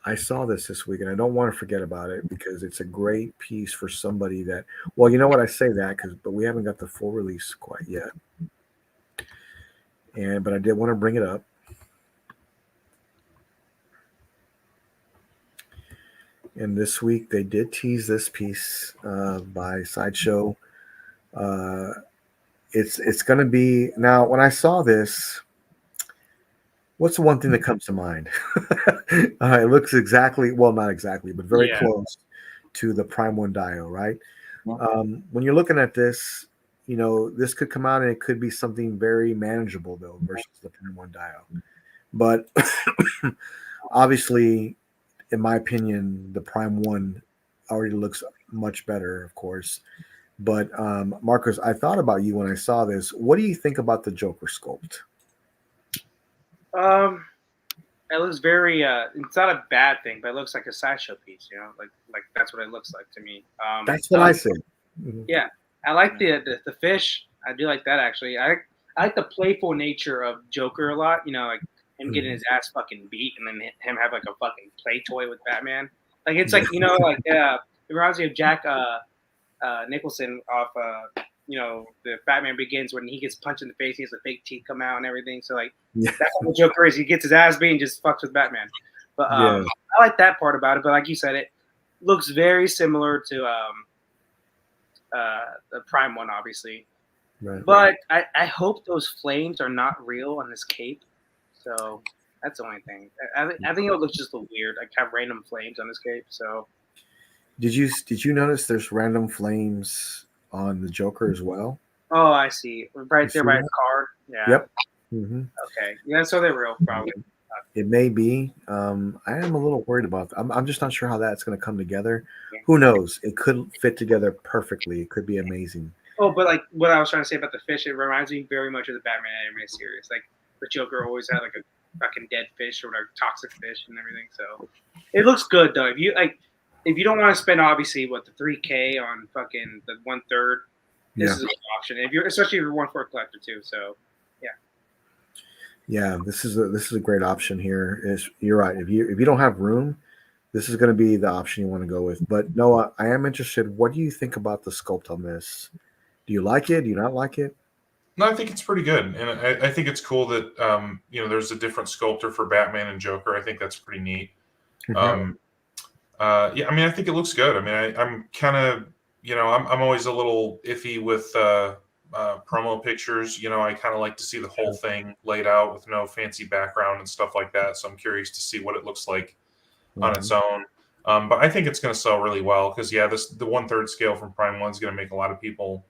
I saw this week, and I don't want to forget about it because it's a great piece for somebody that. Well, you know what, I say that but we haven't got the full release quite yet, but I did want to bring it up. And this week they did tease this piece by Sideshow. It's going to be now. When I saw this, what's the one thing that comes to mind? It looks exactly, well, not exactly, but very close to the Prime One Dio, right? Yeah. When you're looking at this, this could come out and it could be something very manageable though versus the Prime One Dio. But obviously, in my opinion, the Prime One already looks much better, of course. But Marcus, I thought about you when I saw this. What do you think about the Joker sculpt? It looks very. It's not a bad thing, but it looks like a Sideshow piece. Like that's what it looks like to me. That's what I said. Mm-hmm. Yeah, I like the fish. I do like that actually. I like the playful nature of Joker a lot. Like him getting his ass fucking beat, and then him have like a fucking play toy with Batman. Like it's like it reminds me of Jack Nicholson off the Batman Begins when he gets punched in the face, he has the fake teeth come out and everything. So that's what the Joker is. He gets his ass beat and just fucks with Batman. But I like that part about it. But like you said, it looks very similar to the Prime One, obviously. Right. But I hope those flames are not real on this cape. So that's the only thing. I think it looks just a little weird. Like have random flames on this cape. So did you notice there's random flames on the Joker as well? Oh, I see. Right there by his card. Yeah. Yep. Mm-hmm. Okay. Yeah, so they're real, probably. It may be. I am a little worried about that. I'm just not sure how that's going to come together. Who knows? It could fit together perfectly. It could be amazing. Oh, but like what I was trying to say about the fish, it reminds me very much of the Batman animated series. Like the Joker always had like a fucking dead fish or whatever, toxic fish and everything. So it looks good though. If you don't want to spend obviously the $3K on fucking the 1/3, this is a good option. Especially if you're one for a collector too. So yeah, this is a great option here. You're right. If you don't have room, this is going to be the option you want to go with. But Noah, I am interested. What do you think about the sculpt on this? Do you like it? Do you not like it? No, I think it's pretty good, and I think it's cool that there's a different sculptor for Batman and Joker. I think that's pretty neat. Yeah, I mean, I think it looks good. I mean, I'm kind of, I'm always a little iffy with promo pictures. I kind of like to see the whole thing laid out with no fancy background and stuff like that. So I'm curious to see what it looks like on its own. But I think it's going to sell really well because, the 1/3 scale from Prime One is going to make a lot of people,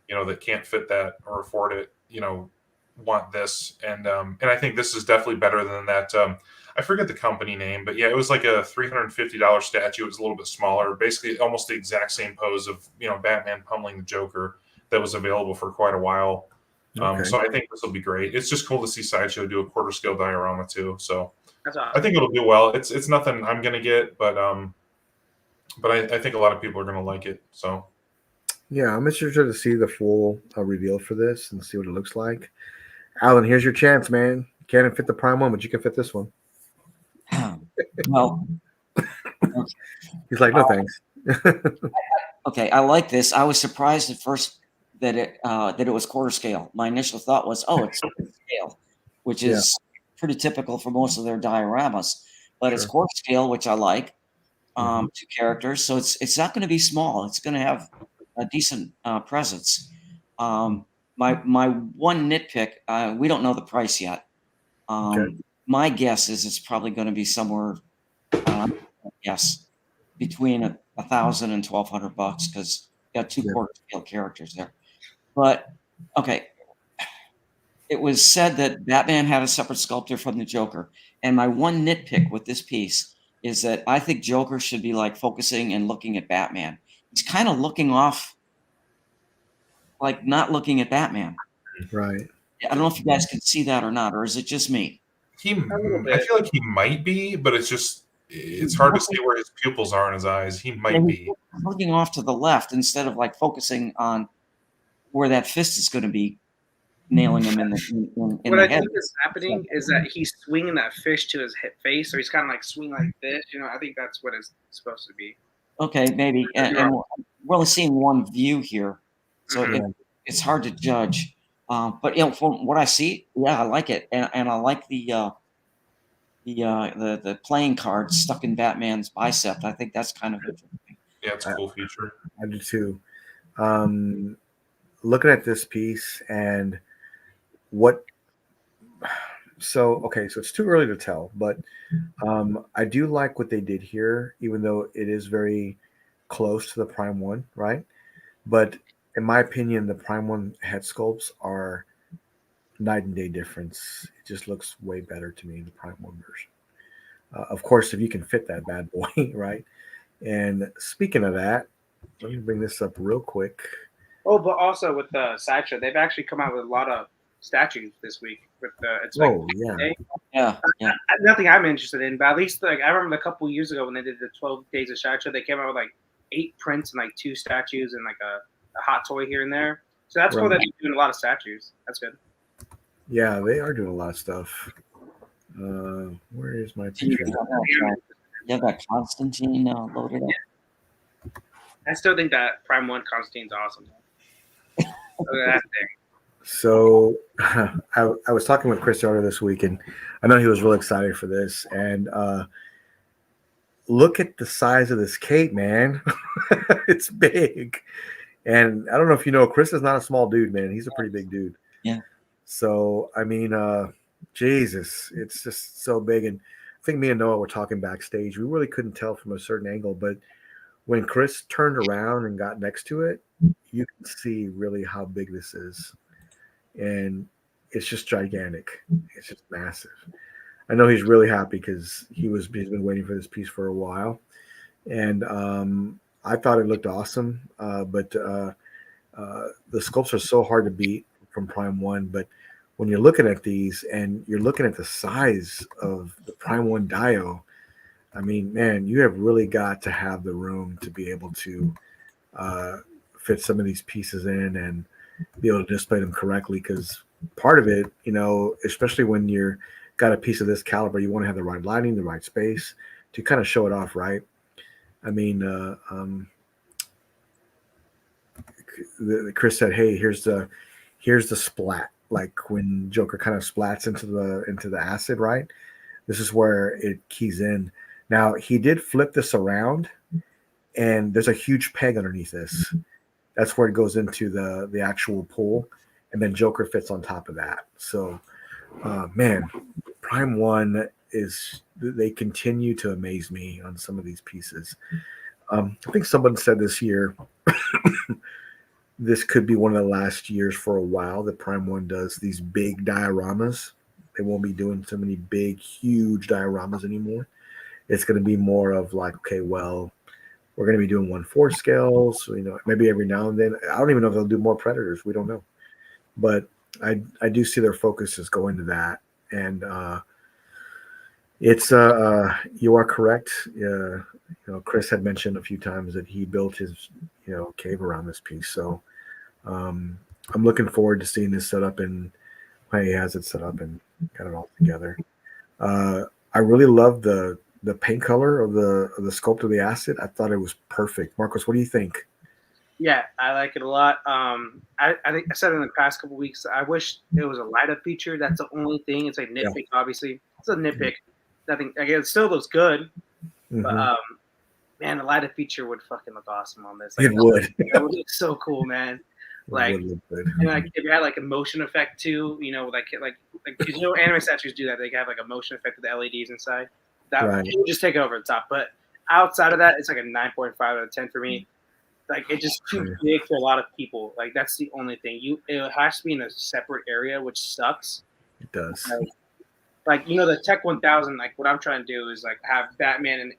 that can't fit that or afford it, want this. And I think this is definitely better than that. I forget the company name, but yeah, it was like a $350 statue. It was a little bit smaller, basically almost the exact same pose of, Batman pummeling the Joker that was available for quite a while. Okay. So I think this will be great. It's just cool to see Sideshow do a quarter scale diorama too. So that's awesome. I think it'll do well. It's nothing I'm going to get, but I think a lot of people are going to like it. So yeah, I'm interested to see the full reveal for this and see what it looks like. Alan, here's your chance, man. Can't fit the Prime One, but you can fit this one. Well, he's like, no thanks. Okay, I like this. I was surprised at first that it was quarter scale. My initial thought was, oh, it's quarter scale, which is pretty typical for most of their dioramas. But it's quarter scale, which I like. 2 characters, so it's not going to be small. It's going to have a decent presence. My one nitpick, we don't know the price yet. My guess is it's probably going to be somewhere, between $1,000 and $1,200 because you got 2 quarter scale characters there. But okay, it was said that Batman had a separate sculptor from the Joker, and my one nitpick with this piece is that I think Joker should be like focusing and looking at Batman. He's kind of looking off, like not looking at Batman. Right. I don't know if you guys can see that or not, or is it just me? I feel like he might be, but it's hard to see where his pupils are in his eyes. He might be. He's looking off to the left instead of like focusing on where that fist is going to be nailing him in What the I head. think is happening is that he's swinging that fish to his face, so he's kind of like swinging like this. I think that's what it's supposed to be. Okay, maybe. And we're only seeing one view here, so it's hard to judge. But from what I see, yeah, I like it, and I like the playing card stuck in Batman's bicep. I think that's kind of interesting. Yeah, it's a cool feature. I do too. Looking at this piece and so it's too early to tell, but I do like what they did here, even though it is very close to the Prime 1, right? But in my opinion, the Prime 1 head sculpts are night and day difference. It just looks way better to me in the Prime 1 version. Of course, if you can fit that bad boy, right? And speaking of that, let me bring this up real quick. Oh, but also with the Sideshow, they've actually come out with a lot of statues this week. With it's like yeah. Nothing I'm interested in, but at least like I remember a couple years ago when they did the 12 Days of Sideshow, they came out with like 8 prints and like 2 statues and like a hot toy here and there. So that's cool that they're doing a lot of statues. That's good. Yeah, they are doing a lot of stuff. Where is my picture? You have that Constantine loaded up. I still think that Prime 1 Constantine's awesome. Look at that thing. So I was talking with Chris earlier this week, and I know he was really excited for this. And look at the size of this cape, man. It's big. And I don't know if you know, Chris is not a small dude, man. He's a pretty big dude. Yeah. So, I mean, Jesus, it's just so big. And I think me and Noah were talking backstage. We really couldn't tell from a certain angle, but when Chris turned around and got next to it, you can see really how big this is. And it's just gigantic. It's just massive. I know he's really happy because he's been waiting for this piece for a while. And I thought it looked awesome. But the sculpts are so hard to beat from Prime 1. But when you're looking at these and you're looking at the size of the Prime 1 Dio, I mean, man, you have really got to have the room to be able to fit some of these pieces in and be able to display them correctly. Because part of it, especially when you're got a piece of this caliber, you want to have the right lighting, the right space to kind of show it off, right? I mean, Chris said, "Hey, here's the splat, like when Joker kind of splats into the acid, right? This is where it keys in." Now, he did flip this around, and there's a huge peg underneath this. That's where it goes into the actual pool, and then Joker fits on top of that. So, man, Prime 1 they continue to amaze me on some of these pieces. I think someone said this year, this could be one of the last years for a while that Prime 1 does these big dioramas. They won't be doing so many big, huge dioramas anymore. It's going to be more of like, okay, well, we're going to be doing 1/4 scales, maybe every now and then. I don't even know if they'll do more Predators. We don't know. But I do see their focus is going to that. And it's you are correct. Chris had mentioned a few times that he built his, cave around this piece. So I'm looking forward to seeing this set up and how he has it set up and got it all together. I really love the paint color of the sculpt of the acid. I thought it was perfect. Marcos, what do you think? Yeah, I like it a lot. I think I said it in the past couple weeks. I wish there was a light up feature. That's the only thing. It's like nitpick, obviously. It's a nitpick. Nothing. Again, it still looks good. Mm-hmm. But man, a light up feature would fucking look awesome on this. It would. It would look so cool, man. Like, and like if you had like a motion effect too, like because anime statues do that. They have like a motion effect with the LEDs inside. That would just take over the top. But outside of that, it's like a 9.5 out of 10 for me. Like it's just too big for a lot of people. Like that's the only thing. It has to be in a separate area, which sucks. It does. like the Tech 1000. Like what I'm trying to do is like have Batman and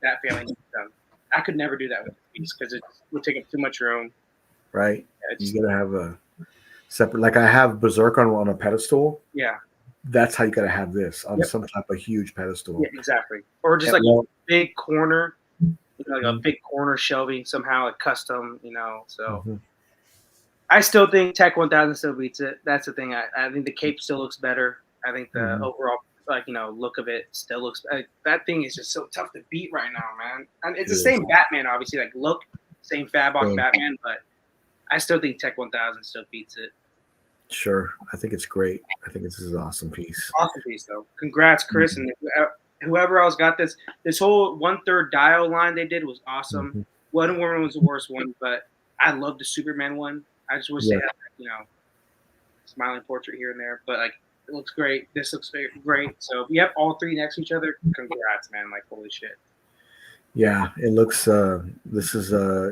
that family done. I could never do that with the piece because it would take up too much room. Right. Yeah, You gotta have a separate. Like I have Berserk on a pedestal. yeah, That's how you gotta have this on Yep. some type of huge pedestal. yeah, exactly. Or just Yeah, like well- a big corner, like a Mhm. big corner shelving somehow, like custom. So. Mhm. I still think Tech 1000 still beats it. That's the thing. I think the cape still looks better. I think the Mhm. overall look of it still looks. That thing is just so tough to beat right now, man. And it's It the same is. Batman, obviously, like look, same Fatbox Yeah. Batman, but I still think Tech 1000 still beats it. Sure. I think it's great. I think this is an awesome piece. Awesome piece though. Congrats, Chris, and whoever else got this. This whole 1/3 dial line they did was awesome. Mhm. Wonder Woman was the worst one, but I love the Superman one. I just wish they Yeah. had smiling portrait here and there, but like it looks great. This looks great. So if you have all three next to each other, congrats, man! Like holy shit. Yeah, it looks. This is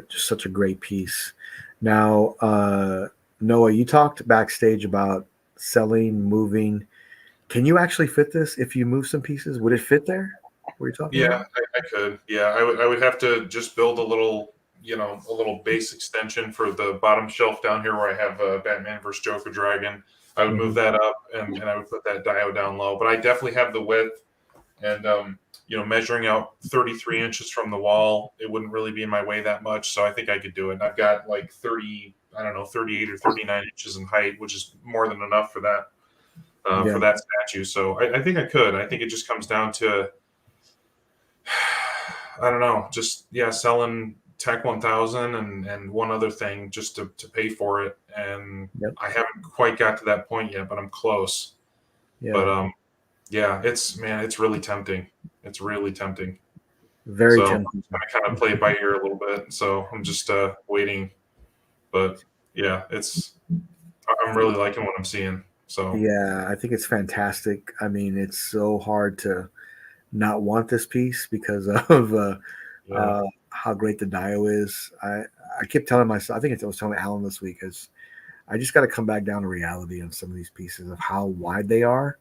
just such a great piece. Now, Noah, you talked backstage about selling, moving. Can you actually fit this if you move some pieces? Would it fit there? Were you talking Yeah, about? I could. Yeah, I would have to just build a little, a little base extension for the bottom shelf down here where I have Batman versus Joker Dragon. I would move that up and I would put that diode down low. But I definitely have the width and measuring out 33 inches from the wall, it wouldn't really be in my way that much. So I think I could do it. I've got like 38 or 39 inches in height, which is more than enough for that Yeah. for that statue. So I think I could. I think it just comes down to I don't know, just selling Tech 1000 and one other thing just to pay for it. And Yep. I haven't quite got to that point yet, but I'm close. Yeah. But it's really tempting. It's really tempting. Very So tempting. I kind of play it by ear a little bit. So I'm just waiting. But yeah, I'm really liking what I'm seeing. So Yeah, I think it's fantastic. I mean, it's so hard to not want this piece because of how great the Dio is. I kept telling myself, I think I was telling Alan this week, is I just got to come back down to reality on some of these pieces of how wide they are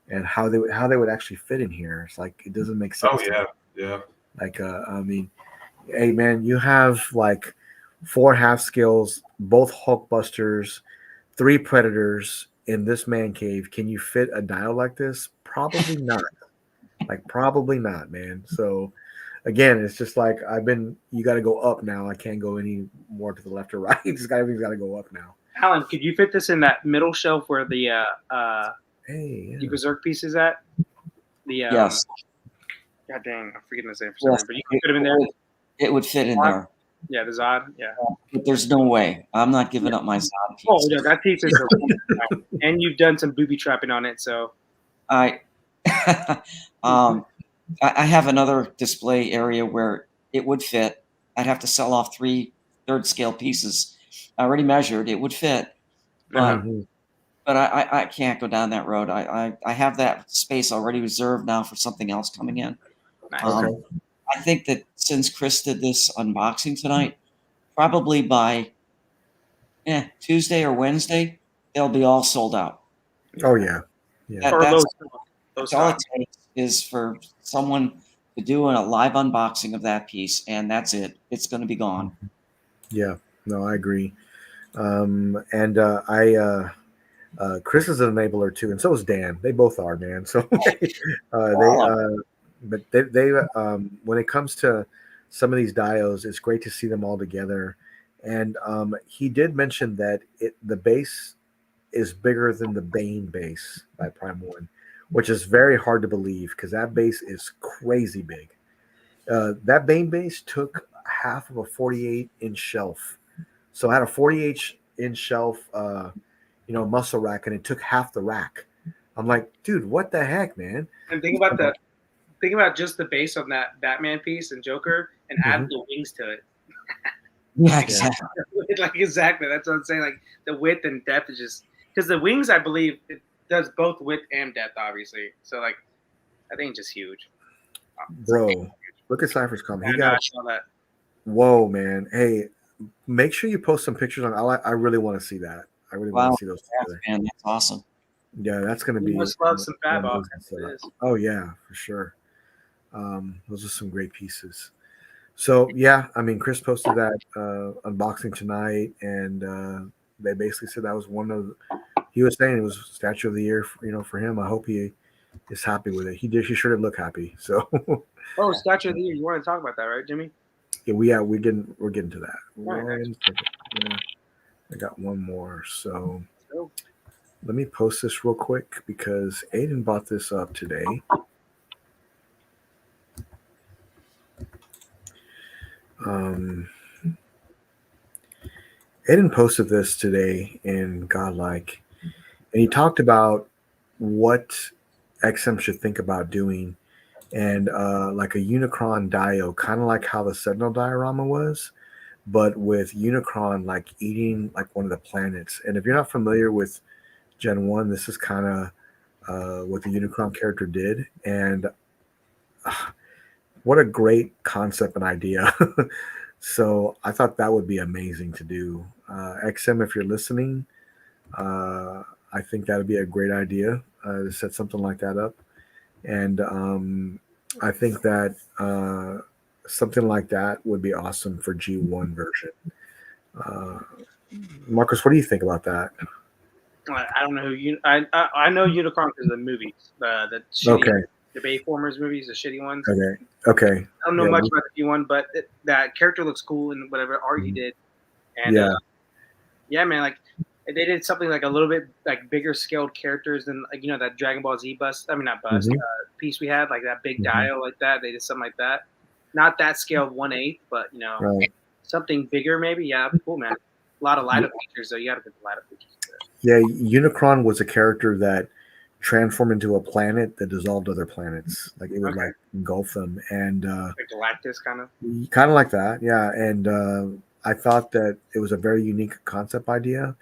and how they would actually fit in here. It's like it doesn't make sense. Oh yeah, yeah. Like I mean, hey man, you have like 4 half scales, both Hulkbusters, 3 Predators in this man cave. Can you fit a dial like this? Probably not. Like probably not, man. So again, it's just like you got to go up now. I can't go any more to the left or right. Everything's got to go up now. Alan, could you fit this in that middle shelf where the Hey, Berserk piece is at? The Yes. God dang, I'm forgetting his name for some reason, but you can fit him in there. It would fit in there. Yeah, the Zod. Yeah. But there's no way. I'm not giving up my Zod piece. Oh yeah, that piece is. And you've done some booby trapping on it, so. I I have another display area where it would fit. I'd have to sell off 3 third scale pieces. I already measured. It would fit, but I can't go down that road. I have that space already reserved now for something else coming in. Nice. Okay. I think that since Chris did this unboxing tonight, probably by Tuesday or Wednesday, they'll be all sold out. Oh yeah, yeah. Or That's those all it stocks. takes is for someone to do a live unboxing of that piece, and that's it. It's going to be gone. Yeah, no, I agree. Chris is an enabler too, and so is Dan. They both are, man. So they when it comes to some of these dios, it's great to see them all together. And he did mention that the base is bigger than the Bane base by Prime One, which is very hard to believe because that base is crazy big. That Bane base took half of a 48-inch shelf. So I had a 48-inch shelf, muscle rack, and it took half the rack. I'm like, dude, what the heck, man? And think about just the base on that Batman piece and Joker, and add the wings to it. Yeah, exactly. Like exactly, that's what I'm saying. Like the width and depth is just because the wings, I believe, it does both width and depth, obviously. So like, I think it's just huge. Bro, look at Cypher's comment. He I got saw that. whoa, man. Hey, make sure you post some pictures on. I really want to see that. I really want to see those together. Man, that's awesome. Yeah, that's going to You be must love some an Fat amazing Box. setup. Oh yeah, for sure. Those are some great pieces. So yeah, I mean, Chris posted that unboxing tonight, and they basically said that was one of. He was saying it was statue of the year, for him. I hope he is happy with it. He did. He sure did look happy. So Oh, Statue of the Year. You want to talk about that, right, Jimmy? yeah, we're getting to that. All right, One second. Yeah, I got one more. So So, let me post this real quick because Aiden bought this up today. Aiden posted this today in Godlike, and he talked about what XM should think about doing, and like a Unicron dio, kind of like how the Sentinel diorama was, but with Unicron like eating like one of the planets. And if you're not familiar with Gen 1, this is kind of what the Unicron character did. And what a great concept and idea. So I thought that would be amazing to do. XM, if you're listening, I think that would be a great idea to set something like that up. And I think that something like that would be awesome for G1 version. Uh, Marcus, what do you think about that? I don't know who you. I know Unicron because of the movies, the shitty Okay. the Bayformers movies, the shitty ones. Okay. I don't know Yeah. much about the G1, but that character looks cool and whatever art he did. And Yeah. yeah, man, like they did something like a little bit like bigger scaled characters than like that Dragon Ball Z bust. I mean not bust Mhm. piece we had, like that big Mhm. dial like that. They did something like that. Not that scale of 1/8, but Right. something bigger maybe. Yeah, that'd be cool, man. A lot of light up features though. You gotta get the light up features. Yeah. Unicron was a character that transformed into a planet that dissolved other planets. Like it would Okay. like engulf them, and Like Galactus kind of. kind of like that. Yeah. And I thought that it was a very unique concept idea,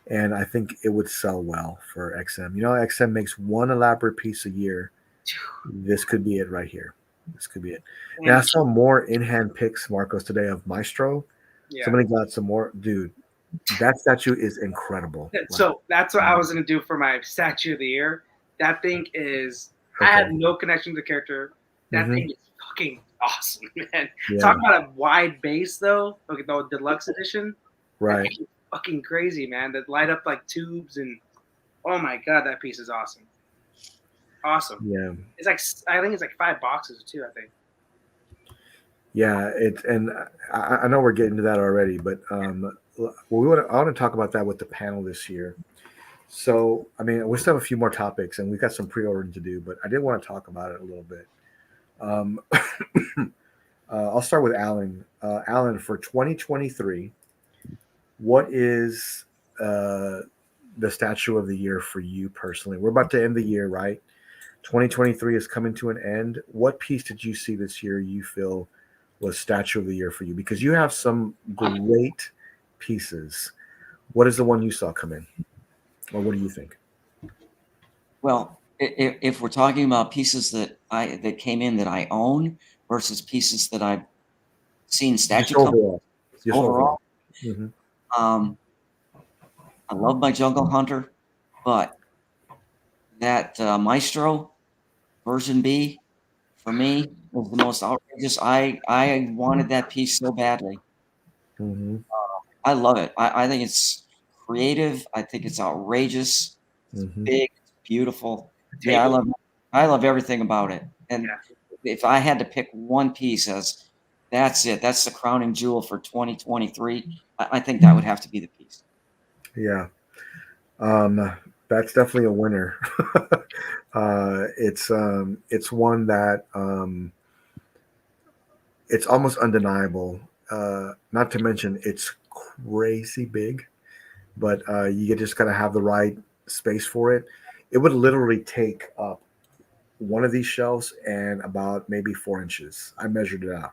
and I think it would sell well for XM. XM makes one elaborate piece a year. This could be it right here. This could be it. Now I saw more in-hand pics, Marcos, today of Maestro. Yeah. Somebody got some more. Dude, that statue is incredible. So that's what I was gonna do for my statue of the year. That thing is. I Okay. had no connection to the character. That Mhm. thing is fucking awesome, man. Yeah. Talk about a wide base though. Okay, the deluxe edition. That Right. thing is fucking crazy, man. That light up like tubes and oh my god, that piece is awesome. Awesome. Yeah. It's like I think it's like 5 boxes too. I think. Yeah. And I know we're getting to that already, but I want to talk about that with the panel this year. So, I mean, we still have a few more topics, and we've got some pre-ordering to do, but I did want to talk about it a little bit. I'll start with Alan. Alan, for 2023, what is the statue of the year for you personally? We're about to end the year, right? 2023 is coming to an end. What piece did you see this year you feel was statue of the year for you? Because you have some great pieces. What is the one you saw come in? Or what do you think? Well, if we're talking about pieces that came in that I own versus pieces that I've seen statue Just come overall. Just overall, Mm-hmm. I love my Jungle Hunter, but that Maestro version B for me was the most outrageous. I wanted that piece so badly. Mm-hmm. I love it. I think it's creative. I think it's outrageous. It's Mm-hmm. big. It's beautiful. Yeah, I love everything about it. And if I had to pick one piece as that's it, that's the crowning jewel for 2023, I think that would have to be the piece. Yeah. That's definitely a winner. It's one that it's almost undeniable. Not to mention it's crazy big, but you just gotta have the right space for it. It would literally take up one of these shelves and about maybe 4 inches. I measured it out.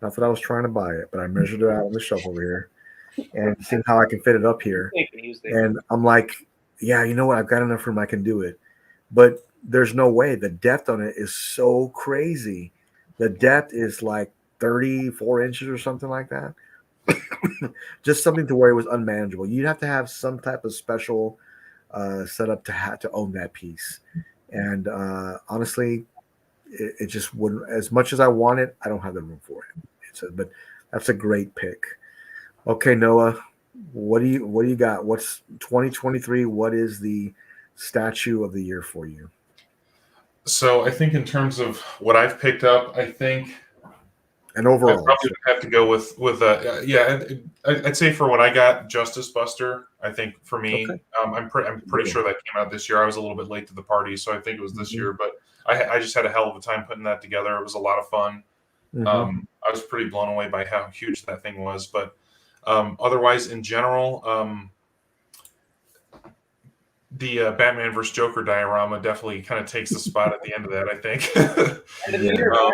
Not that I was trying to buy it, but I measured it out on the shelf over here and seeing how I can fit it up here. And I'm like, yeah, you know what? I've got enough room. I can do it. But there's no way. The depth on it is so crazy. The depth is like 34 inches or something like that. Just something to where it was unmanageable. You'd have to have some type of special set up to have to own that piece. And honestly, it just wouldn't. As much as I want it, I don't have the room for it. But that's a great pick. Okay, Noah, what do you got? What's 2023? What is the statue of the year for you? So I think in terms of what I've picked up, I think And I overall, probably would have to go with yeah. I'd say for what I got, Justice Buster. I think for me, Okay. I'm pretty sure that came out this year. I was a little bit late to the party, so I think it was this year. But I just had a hell of a time putting that together. It was a lot of fun. I was pretty blown away by how huge that thing was. But otherwise, in general, the Batman vs Joker diorama definitely kind of takes the spot at the end of that. I think. End of the year, Um, man.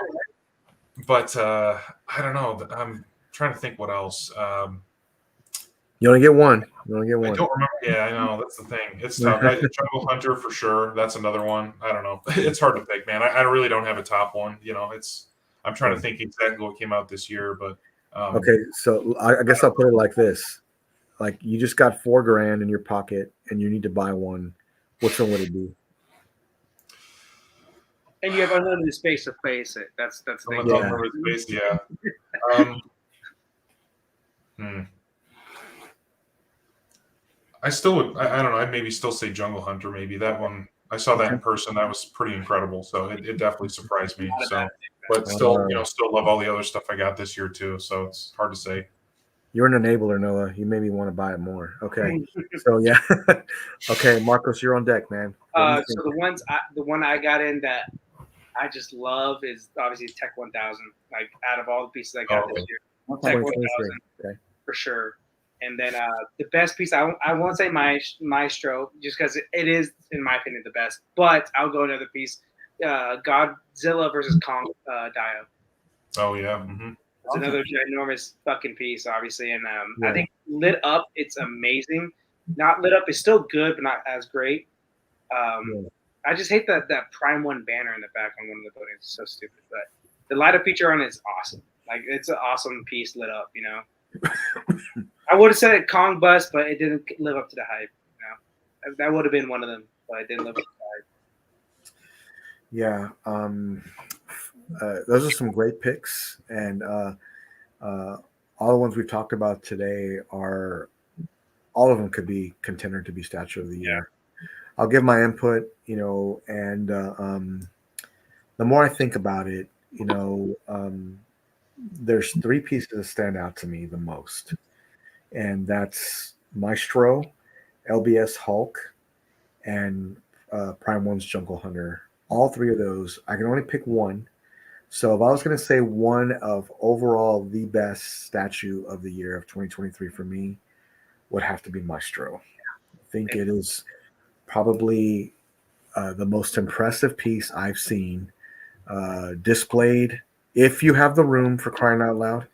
But I don't know. I'm trying to think what else. You only get one. You only get I one. don't remember. Yeah, I know. That's the thing. It's tough. Jungle Hunter for sure. That's another one. I don't know. It's hard to pick, man. I really don't have a top one. I'm trying to think exactly what came out this year, but Okay, so I guess I'll put it like this: like you just got $4,000 in your pocket, and you need to buy one. Which one would it be? And you have unlimited space to place it. That's the thing. Yeah. unlimited space. Yeah. I still would. I don't know. I'd maybe still say Jungle Hunter. Maybe that one. I saw that in person. That was pretty incredible. So it definitely surprised me. So, but still, still love all the other stuff I got this year too. So it's hard to say. You're an enabler, Noah. You made me want to buy it more. Okay, so yeah. Okay, Marcos, you're on deck, man. So the one I got in that I just love is obviously Tech 1000. Like out of all the pieces I got this year, Tech 1000 for sure. And then the best piece, I won't say Maestro, just because it is, in my opinion, the best. But I'll go another piece, Godzilla versus Kong Dio. Oh yeah. It's another ginormous fucking piece, obviously. And I think lit up, it's amazing. Not lit up is still good, but not as great. I just hate that Prime 1 banner in the back on one of the buildings. It's so stupid. But the light up feature on it is awesome. Like, it's an awesome piece lit up, I would have said it Kong bust, but it didn't live up to the hype. That would have been one of them, but it didn't live up to the hype. Yeah. Those are some great picks. And all the ones we've talked about today all of them could be contender to be Statue of the Year. I'll give my input, and the more I think about it, there's three pieces that stand out to me the most. And that's Maestro, LBS Hulk, and Prime 1's Jungle Hunter. All three of those, I can only pick one. So if I was going to say one of overall the best statue of the year of 2023 for me, would have to be Maestro. I think it is probably the most impressive piece I've seen displayed, if you have the room, for crying out loud,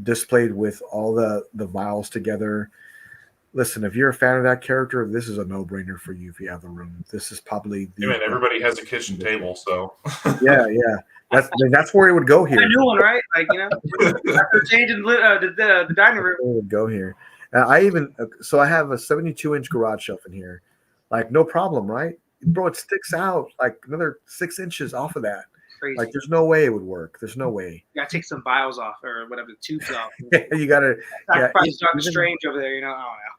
displayed with all the vials together. Listen, if you're a fan of that character, this is a no-brainer for you if you have the room. This is probably everybody has a kitchen table, so yeah. That's where it would go here. A new one, right? Like after changing the dining room, it would go here. I have a 72-inch garage shelf in here, like no problem, right, bro? It sticks out like another 6 inches off of that. Crazy. Like there's no way it would work. There's no way. You gotta take some vials off or whatever, the tubes off. You gotta. Doctor Strange over there, I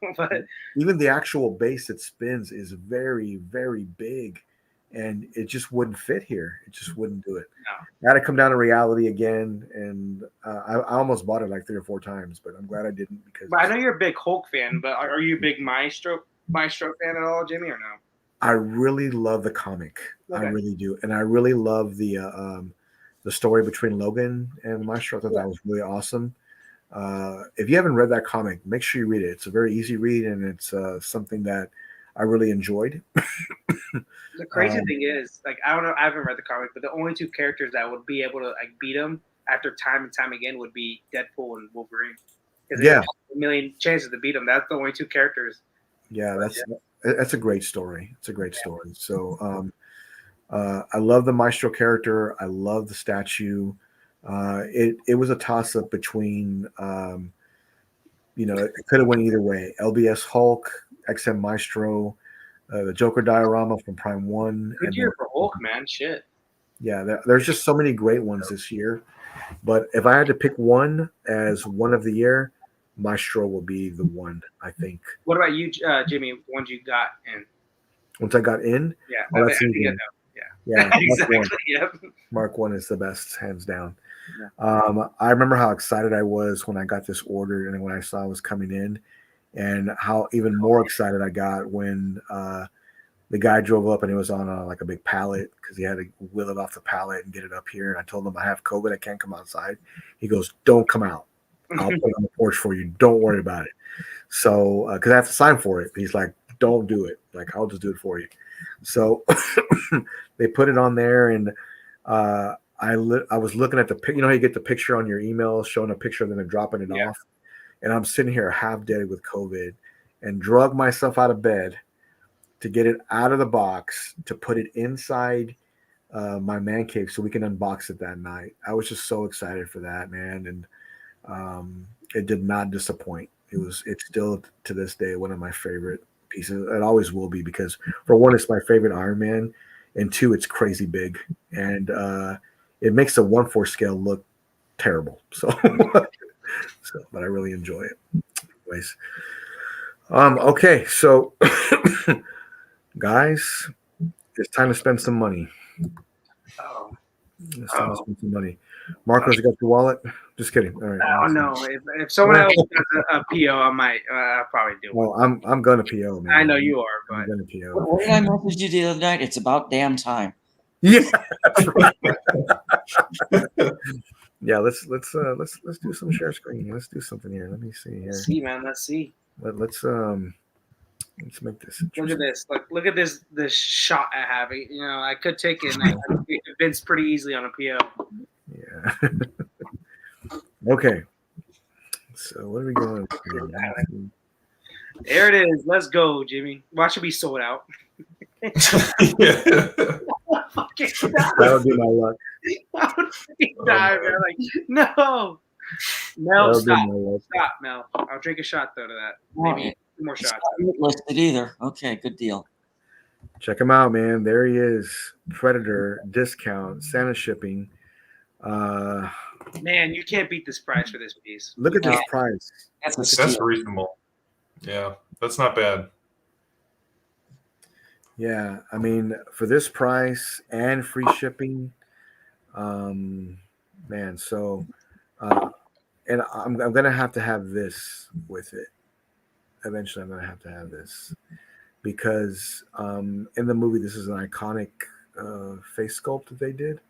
don't know. But even the actual base it spins is very, very big, and it just wouldn't fit here. It just wouldn't do it. No. I had to come down to reality again, and I almost bought it like 3 or 4 times, but I'm glad I didn't because. But I know you're a big Hulk fan, but are you a big Maestro fan at all, Jimmy, or no? I really love the comic. Okay. I really do, and I really love the story between Logan and Maestro. I thought that was really awesome. If you haven't read that comic, make sure you read it. It's a very easy read, and it's something that I really enjoyed. The crazy thing is, like, I don't know, I haven't read the comic, but the only two characters that would be able to beat him after time and time again would be Deadpool and Wolverine. Because they have a million chances to beat him. That's the only two characters. Yeah, that's a great story. It's a great story. So I love the Maestro character. I love the statue. It was a toss-up between it could have went either way. LBS Hulk, XM Maestro, the Joker diorama from Prime One. Good year for Hulk, man. Shit. Yeah, there's just so many great ones this year. But if I had to pick one as one of the year, Maestro will be the one, I think. What about you, Jimmy? Ones you got in? Once I got in, Yeah, that's easy. Yeah, exactly. Yep. Mark 1 is the best, hands down. Yeah. I remember how excited I was when I got this order and when I saw it was coming in, and how even more excited I got when the guy drove up and it was on like a big pallet because he had to wheel it off the pallet and get it up here. And I told him I have COVID, I can't come outside. He goes, "Don't come out. I'll put it on the porch for you. Don't worry about it." So because I have to sign for it, he's like, "Don't do it. Like I'll just do it for you." So they put it on there, and I was looking at the how you get the picture on your email showing a picture and then dropping it off, and I'm sitting here half dead with COVID, and drug myself out of bed to get it out of the box to put it inside my man cave so we can unbox it that night. I was just so excited for that, man, and it did not disappoint. It's still to this day one of my favorite pieces. It always will be because for one, it's my favorite Iron Man, and two, it's crazy big, and it makes the 1/4 scale look terrible. So, but I really enjoy it. Anyways, okay, so guys, it's time to spend some money. Oh. It's time to spend some money. Marcos, you got your wallet? Just kidding. All right. Oh no! If someone else does a PO, I might. I'll probably do it. Well, I'm gonna PO, man. I know you are, I'm but gonna PO. What did I message you the other night? It's about damn time. Yeah, that's right. Yeah, let's do some share screen. Let's do something here. Let me see here. let's see, man. Let's see. Let's make this. Look at this. Look at this shot I have. You know, I could take it and I could convince pretty easily on a PO. Yeah. Okay. So what are we going? There it is. Let's go, Jimmy. Watch it be sold out. That would be my luck. I would die, man. Like, no. Mel, stop. Stop, Mel. I'll drink a shot, though, to that. Maybe 2 more shots. Not listed either. Okay, good deal. Check him out, man. There he is. Predator discount, Santa shipping. Man, you can't beat this price for this piece. Look at this price. That's reasonable. Yeah, that's not bad. Yeah, I mean, for this price and free shipping, man. So, and I'm gonna have to have this with it. Eventually, I'm gonna have to have this because in the movie, this is an iconic face sculpt that they did,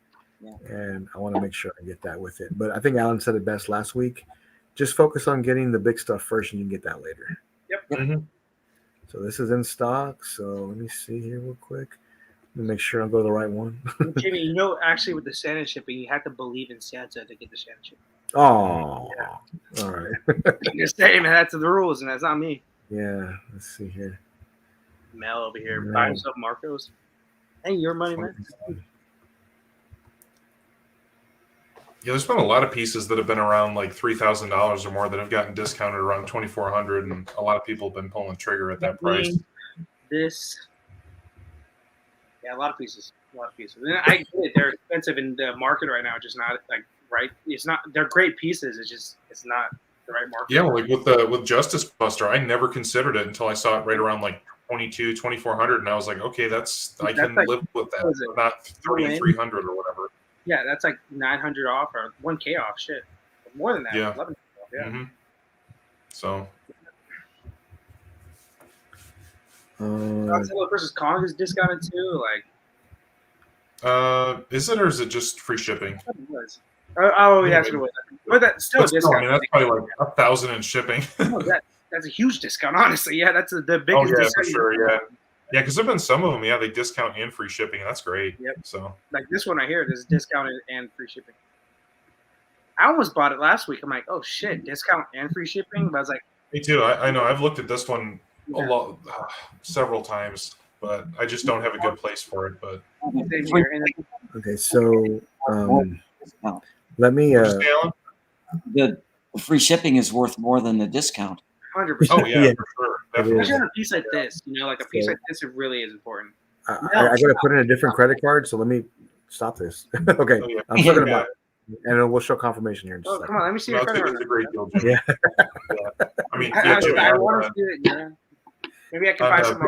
and I want to make sure I get that with it. But I think Alan said it best last week. Just focus on getting the big stuff first, and you can get that later. Yep. Mm-hmm. So this is in stock. So let me see here real quick. Let me make sure I go to the right one. Jimmy, you know, actually with the Santa shipping, you have to believe in Santa to get the Santa shipping. Oh, yeah. All right. I'm just saying, man, that's the rules, and that's not me. Yeah, let's see here. Mel over here Right. buying himself Marcos. Hey, your money, man. Yeah, there's been a lot of pieces that have been around like $3,000 or more that have gotten discounted around $2,400, and a lot of people have been pulling the trigger at that price. This, yeah, a lot of pieces. And I get it; they're expensive in the market right now. Just not like right. It's not. They're great pieces. It's not the right market. Yeah, like with Justice Buster, I never considered it until I saw it right around like $2,400, and I was like, okay, I can like, live with that, but not $3,300 or whatever. Yeah, that's like 900 off or 1K off. Shit, more than that. Yeah. 11 off, yeah. Mm-hmm. So. Godzilla versus Kong is discounted too. Is it or is it just free shipping? Oh, yeah, that's what it was. But that's still a discount. I mean, that's probably like $1,000 in shipping. No, that's a huge discount, honestly. Yeah, that's the biggest. Oh yeah, discount for sure. Yeah, because there've been some of them. Yeah, they discount and free shipping. That's great. Yep. So like this one right here, this is discounted and free shipping. I almost bought it last week. I'm like, oh shit, discount and free shipping. But I was like, me too. I know. I've looked at this one a lot, several times, but I just don't have a good place for it. But okay, so let me. Alan? The the free shipping is worth more than the discount. 100%. Oh yeah, Yeah. for sure, Especially definitely. on a piece like this, like a piece like this, it really is important. I got to put in a different credit card, so let me stop this. Okay, Oh, yeah. I'm still gonna Yeah. buy it, and then we'll show confirmation here in just a Oh, second. come on, let me see No, your it's, credit it's a card. great deal, Jimmy. Yeah. Yeah. I mean, I yeah, Jimmy, want to see it. Yeah. Maybe I can buy some.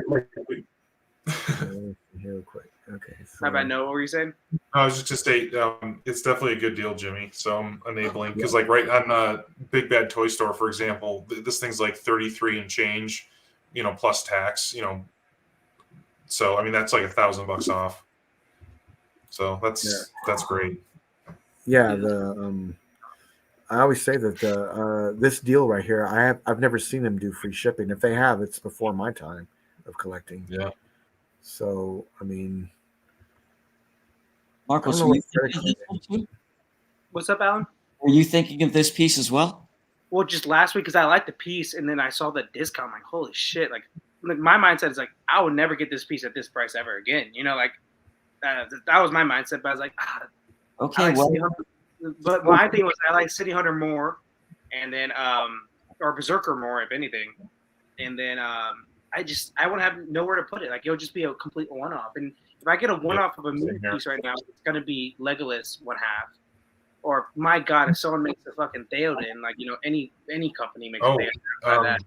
Here real quick. Okay. So, How about no? What were you saying? I was just gonna say, it's definitely a good deal, Jimmy. So I'm enabling because, like, right on Big Bad Toy Store, for example, this thing's like 33 and change, plus tax, So I mean, that's like $1,000 off. So that's great. yeah, I always say that this deal right here, I've never seen them do free shipping. If they have, it's before my time of collecting. Yeah. So I mean, Marcos, I don't were know you what thinking of this one too? What's up, Alan? Were you thinking of this piece as well? Well, just last week because I liked the piece, and then I saw the discount. I'm like, holy shit! Like my mindset is like, I would never get this piece at this price ever again. That was my mindset. But I was like, Okay, I like well, City Hunter. But my thing was I like City Hunter more, and then or Berserker more, if anything. And then I wouldn't have nowhere to put it. Like it'll just be a complete one-off. And if I get a one-off of a movie piece right now, it's gonna be Legolas one half. Or my God, if someone makes a fucking Theoden, like any company makes a Theoden.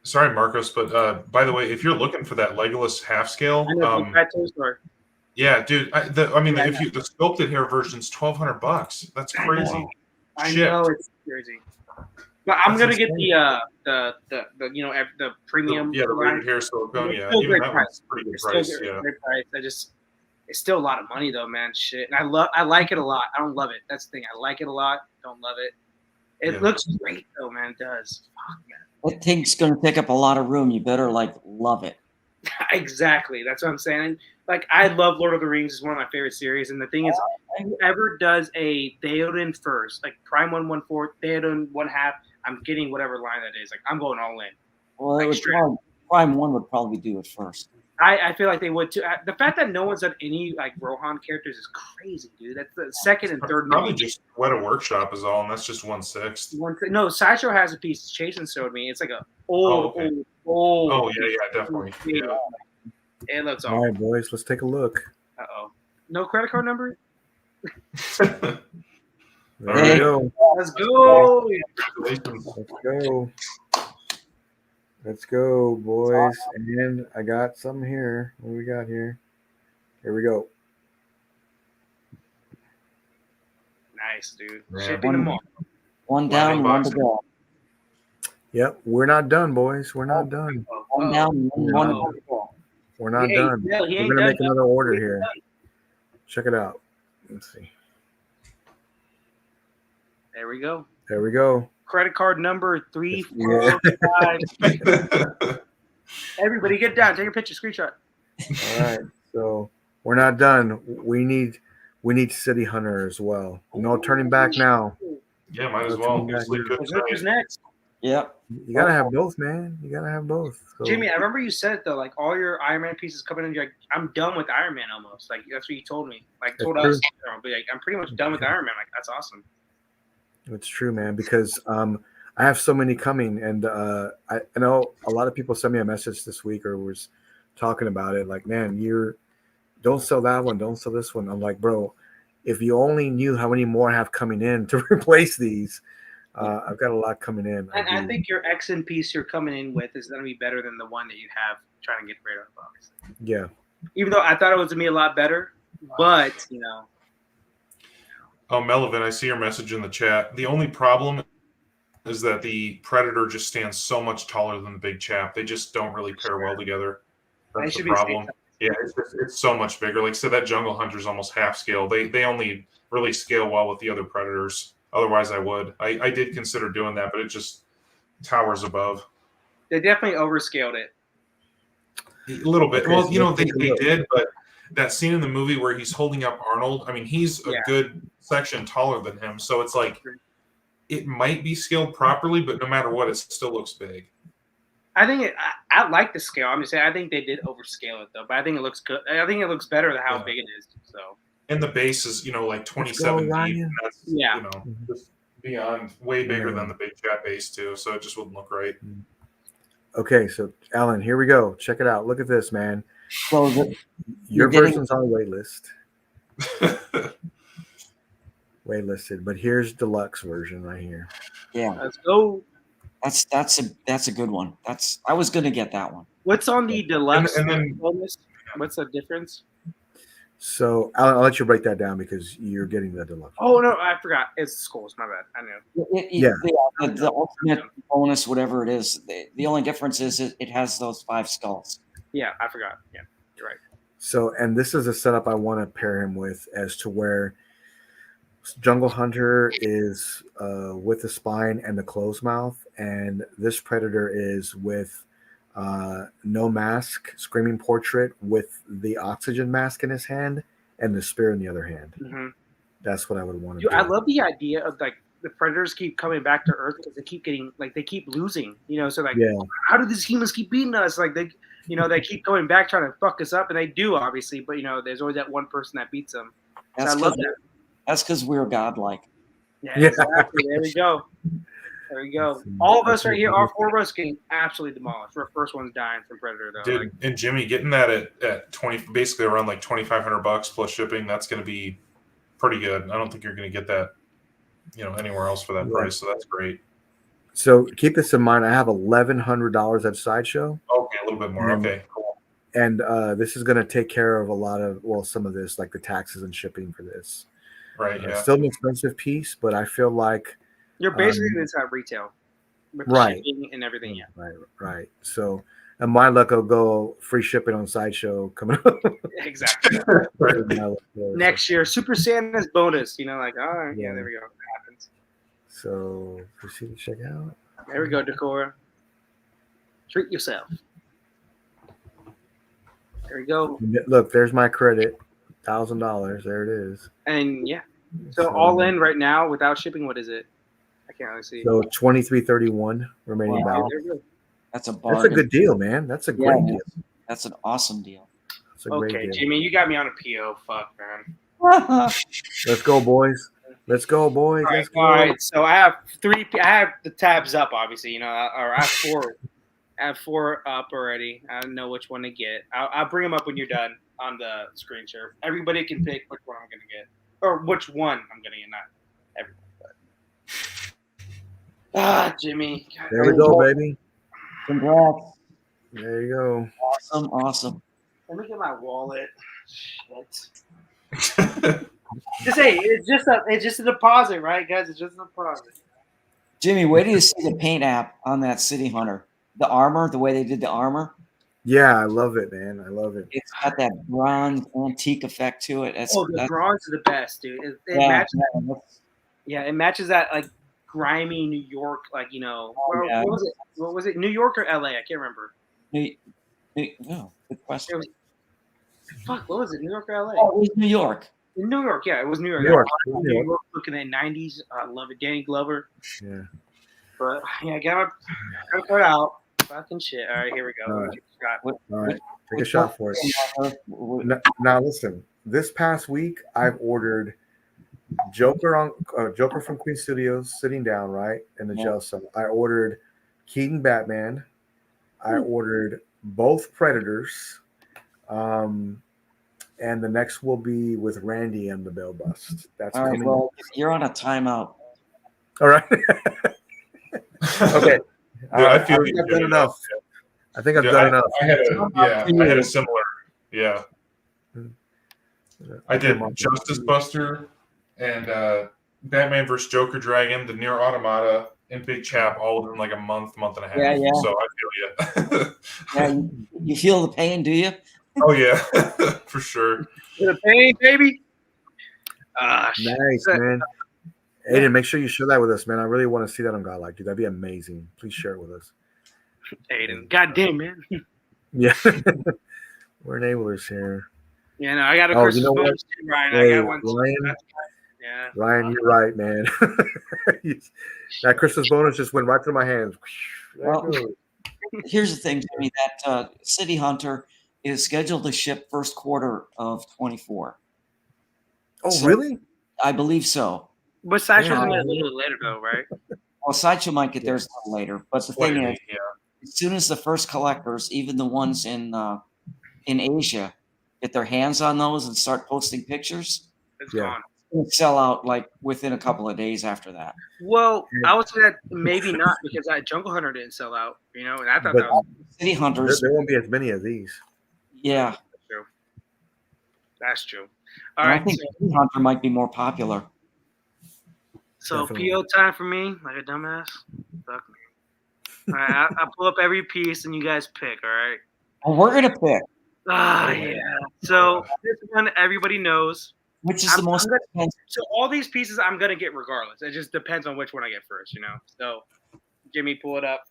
Sorry, Marcos, but by the way, if you're looking for that Legolas half scale, I know Big Bad Toy Store. yeah, dude. The sculpted hair version's $1,200. That's crazy. I know it's crazy. But I'm gonna get the premium. The rated hair silicone. Yeah, still even great that price. one's pretty good It's price. still Yeah. great price. It's still a lot of money though, man. Shit, and I like it a lot. I don't love it. That's the thing. I like it a lot. Don't love it. It looks great though, man. It does. Fuck, man. that thing's going to take up a lot of room. You better love it. Exactly. That's what I'm saying. Like I love Lord of the Rings. It's one of my favorite series. And the thing is, whoever does a Theoden first, like Prime 1/4, Theoden 1/2, I'm getting whatever line that is. Like I'm going all in. Well, Prime 1 would probably do it first. I feel like they would too. The fact that no one's done any like Rohan characters is crazy, dude. That's the second and third. Probably just Weta Workshop is all, and that's just 1/6. No, Sideshow has a piece. Jason showed me. It's like a old. Oh yeah, definitely. Yeah. It looks all awful. right, boys, let's take a look. No credit card number. There Hey. we go. Let's go. Let's go, boys. And I got something here. What do we got here? Here we go. Nice, dude. Yeah. Shipping them all. One down, one to go. Yep, we're not done, boys. We're not done. One down, one to go. We're not done. He We're ain't gonna done make another order here. Check it out. Let's see. There we go. There we go. Credit card number 345. Everybody get down. Take a picture, screenshot. All right. So we're not done. We need City Hunter as well. No turning back now. Yeah, might as well. Who's next? Yep. You gotta have both, man. You gotta have both. So, Jimmy, I remember you said it though. Like all your Iron Man pieces coming in, you're like, I'm done with Iron Man almost. Like that's what you told me. Like told us, but like I'm pretty much done with Iron Man. Like that's awesome. it's true, man, because I have so many coming, and I know a lot of people sent me a message this week or was talking about it. Like, man, don't sell that one, don't sell this one. I'm like, bro, if you only knew how many more I have coming in to replace these. I've got a lot coming in. And I think your XN piece you're coming in with is going to be better than the one that you have trying to get rid of, obviously. Yeah. Even though I thought it was going to be a lot better, but, Oh, Melvin, I see your message in the chat. The only problem is that the Predator just stands so much taller than the big chap. They just don't really pair well together. That's the problem. Yeah, it's so much bigger. Like I said, that Jungle Hunter is almost half scale. They only really scale well with the other Predators. Otherwise, I would. I did consider doing that, but it just towers above. They definitely overscaled it. A little bit. Okay, Well, so they did, but that scene in the movie where he's holding up Arnold, I mean, he's a good section taller than him. So it's like it might be scaled properly, but no matter what, it still looks big. I think I like the scale. I'm just saying I think they did overscale it, though. But I think it looks good. I think it looks better than how big it is. So. And the base is, like 27 deep. And that's, just beyond way bigger than the big chat base too, so it just wouldn't look right. Okay, so Alan, here we go. Check it out. Look at this, man. So Your getting- version's on the wait list. Waitlisted, but here's deluxe version right here. yeah, Let's go. that's a good one. I was gonna get that one. What's on the deluxe And then- bonus? What's the difference? So I'll let you break that down because you're getting the deluxe. Oh no, I forgot. It's skulls. My bad. I know. Yeah. The ultimate bonus, whatever it is, the only difference is it has those 5 skulls. Yeah, I forgot. Yeah, you're right. So, and this is a setup I want to pair him with, as to where Jungle Hunter is with the spine and the closed mouth, and this Predator is with no mask, screaming portrait with the oxygen mask in his hand and the spear in the other hand. Mm-hmm. That's what I would want to Dude, do. I love the idea of like the Predators keep coming back to Earth because they keep getting they keep losing. So like, Yeah. how do these humans keep beating us? Like they keep going back trying to fuck us up, and they do obviously. But there's always that one person that beats them. So I love that. That's because we're godlike. Yeah, Yeah. exactly. There we go. There we go. All of us right here, all 4 of us getting absolutely demolished. We're the first ones dying from Predator, though. Dude, and Jimmy, getting that at 20, basically around like $2,500 plus shipping, that's going to be pretty good. I don't think you're going to get that, anywhere else for that price. So that's great. So keep this in mind. I have $1,100 at Sideshow. Okay, a little bit more. Okay, cool. And this is going to take care of some of this, like the taxes and shipping for this. Right, yeah. Still an expensive piece, but I feel like You're basically inside retail. With right. shipping and everything, yeah. Right. So, and my luck will go free shipping on Sideshow coming up. Exactly. Next year, Super Santa's bonus. All right, yeah, there we go. It happens. So, proceed to check out. There we go, Decora. Treat yourself. There we go. Look, there's my credit. $1,000. There it is. And yeah. So all in right now without shipping, what is it? I can't really see. So $23.31 remaining balance. That's a bargain. That's a good deal, man. That's a great deal. That's an awesome deal. That's a great deal. Jimmy, you got me on a PO. Fuck, man. Let's go, boys. Let's go, boys. Let's go. All right. So I have the tabs up, obviously. Or I have 4. I have 4 up already. I don't know which one to get. I'll bring them up when you're done on the screen share. Everybody can pick which one I'm gonna get, or which one I'm gonna get. Not everyone, but Jimmy. God, There we go, baby. Congrats. There you go. Awesome. Let me get my wallet. Shit. It's just a deposit, right, guys? It's just a deposit. Jimmy, wait till you see the paint app on that City Hunter. The armor, the way they did the armor. Yeah, I love it, man. I love it. It's got that bronze antique effect to it. The bronze is the best, dude. It matches that like grimy New York, like what was it? New York or LA? I can't remember. No, good question. What was it? New York or LA? Oh, it was New York. New York, yeah, it was New York. New York. Looking at 90s, I love it. Danny Glover. Yeah. But yeah, got my cut out. Fucking shit. All right, here we go. All right, take a shot for it. Now listen. This past week, I've ordered Joker from Queen Studios sitting down right in the jail cell. I ordered Keaton Batman. I ordered both Predators. And the next will be with Randy and the Bail Bust. That's all right. Well, you're on a timeout. All right. Okay. I feel I've done enough. I think I've done enough. I had a similar. Yeah. I did Justice Buster and Batman vs. Joker Dragon, the Near Automata, and Big Chap all within like a month and a half. Yeah. So I feel you. Yeah, you feel the pain, do you? Oh yeah, for sure. The pain, baby. Nice, man. Aiden, make sure you share that with us, man. I really want to see that on Godlike, dude. That'd be amazing. Please share it with us. Aiden, goddamn, man. Yeah. We're enablers here. Yeah, no, I got a Christmas bonus too, Ryan. I got one. Ryan, yeah. Ryan, you're right, man. That Christmas bonus just went right through my hands. Well, here's the thing, Jimmy. That City Hunter is scheduled to ship first quarter of 24. Oh, really? I believe so. But Sideshow Yeah. can get a little later though, right? Well, Sideshow might get theirs a little later, but the thing Slightly, is, yeah. as soon as the first collectors, even the ones in Asia, get their hands on those and start posting pictures, It's Yeah. gone. it's gonna sell out like within a couple of days after that. Well, I would say that maybe not because that Jungle Hunter didn't sell out, and I thought But that was City Hunters, there won't be as many of these. yeah. true. That's true. All And I right, think City Hunter might be more popular. so Definitely. PO time for me, like a dumbass. Fuck me. All right, I'll pull up every piece and you guys pick. All right. Well, we're gonna pick Ah, Oh, yeah. man. So this one everybody knows. which is the most I'm gonna- expensive. So all these pieces I'm gonna get regardless. It just depends on which one I get first, So, Jimmy, pull it up.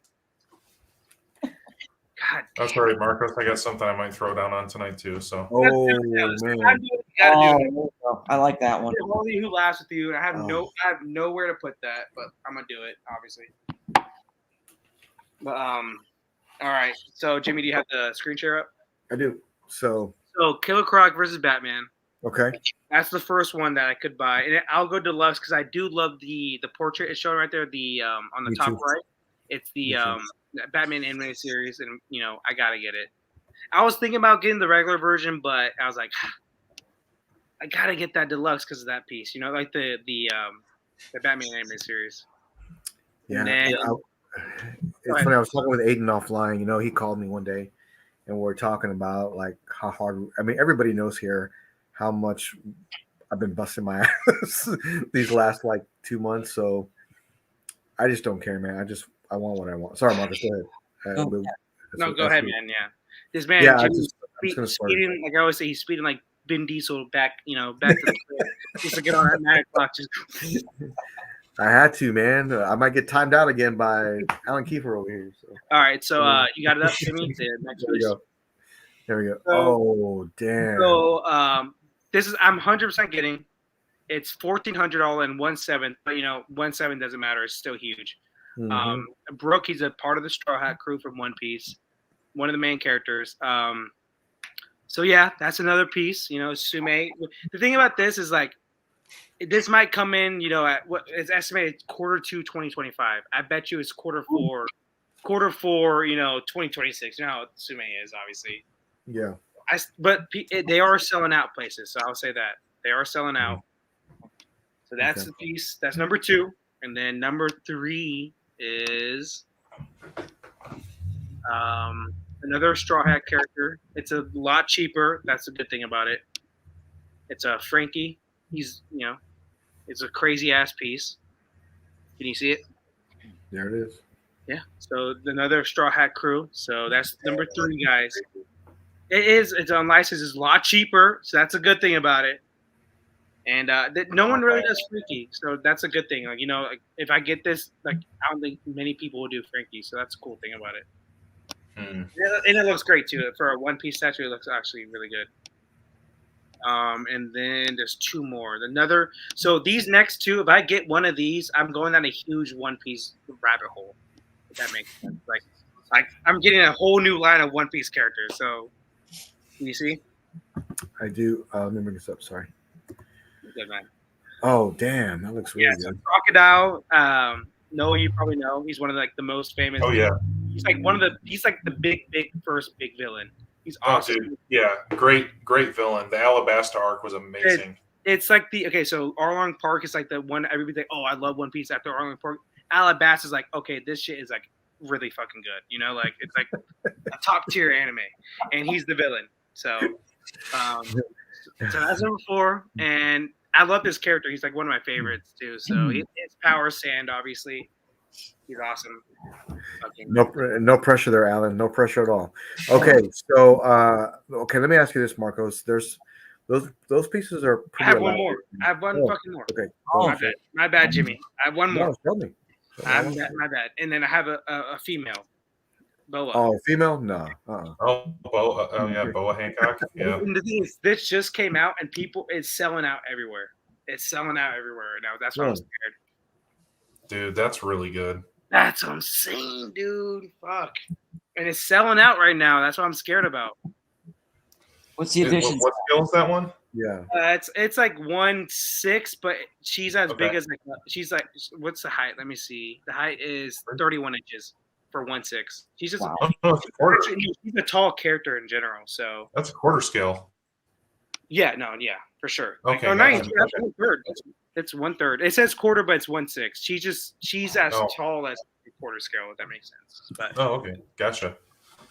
God. That's all right, Marcos. I got something I might throw down on tonight too. So Oh You man. gotta do it. there you go. I like that one. Only who laughs with you. I have Oh. I have nowhere to put that, but I'm gonna do it, obviously. But all right. So Jimmy, do you have the screen share up? I do. So Killer Croc versus Batman. okay. That's the first one that I could buy, and I'll go deluxe because I do love the portrait it's showing right there. The on the Me top too. right, it's the Me too. Batman animated series, and I gotta get it. I was thinking about getting the regular version, but I was like, I gotta get that deluxe because of that piece. Like the Batman animated series. Yeah. And then- It's funny. I was talking with Aiden offline. He called me one day, and we're talking about like how hard. I mean, everybody knows here how much I've been busting my ass these last like 2 months. So I just don't care, man. I want what I want. Sorry, Marcus. Go ahead. Oh, No, go ahead, man. Yeah, this man, Yeah, Jimmy's I'm just gonna start. speeding. Like I always say, he's speeding like Vin Diesel back to the crib, just to get on that 9 o'clock. Just I had to, man. I might get timed out again by Alan Kiefer over here. So all right. So you got it up, Jimmy. The next there we piece. go. There we go. So- Oh damn. So this is I'm 100% getting. It's $1,400 and 1/7, but 1/7 doesn't matter. It's still huge. Mhm. Brooke, he's a part of the Straw Hat crew from One Piece, one of the main characters. So yeah, that's another piece. Sume. The thing about this is like, this might come in. At what it's estimated Q2 2025. I bet you it's Q4. 2026. You know how Sume is, obviously. Yeah. But they are selling out places, so I'll say that they are selling out. So that's Okay. the piece. That's number 2, and then number 3 is another Straw Hat character. It's a lot cheaper. That's a good thing about it. It's a Frankie. He's it's a crazy ass piece. Can you see it? There it is. Yeah. So another Straw Hat crew. So that's number 3, guys. It's unlicensed. It's a lot cheaper, so that's a good thing about it. And no one really does Frankie, so that's a good thing. Like if I get this, like I don't think many people will do Frankie, so that's a cool thing about it. And it looks great too. For a One Piece statue, it looks actually really good. And then there's 2 more. So these next 2, if I get one of these, I'm going down a huge One Piece rabbit hole. If that makes sense. Like I'm getting a whole new line of One Piece characters. So you see? I do. Let me bring this up. Sorry. Good man. Oh damn, that looks really So good. Crocodile. Noah, you probably know. He's one of the most famous. Oh yeah. He's like he's like the big first big villain. He's Oh awesome. dude. Yeah. Great villain. The Alabasta arc was amazing. It's like so Arlong Park is like the one everybody's like, oh, I love One Piece after Arlong Park. Alabasta is like, okay, this shit is like really fucking good. Like it's like a top tier anime, and he's the villain. So, so that's number 4, and I love this character. He's like one of my favorites too. So his power sand, obviously, he's awesome. No pressure there, Alan. No pressure at all. Okay, so let me ask you this, Marcos. There's those pieces are I pretty have one elaborate. more. I have one fucking more. Okay. Oh, My bad, Jimmy. I have one more. No, tell me. My bad. And then I have a female, Boa. Oh, female? No. Oh, Boa Hancock. Yeah. And the thing is, this just came out, and it's selling out everywhere. It's selling out everywhere now. That's why I'm scared. Dude, that's really good. That's what I'm saying, dude. Fuck. And it's selling out right now. That's what I'm scared about. What's the edition? What skill is that one? Yeah. It's like 1'6", but she's as big Okay. as like she's like what's the height? Let me see. The height is 31 inches for 1'6". She's just Wow. Oh, no, it's a quarter. she's a tall character in general. So That's a quarter scale. yeah, for sure. Like, Okay, not gotcha, even, that's gotcha. 1/3. It's 1/3. It says quarter, but it's 1'6". She's as Oh. tall as a quarter scale, if that makes sense. But Oh, okay, gotcha.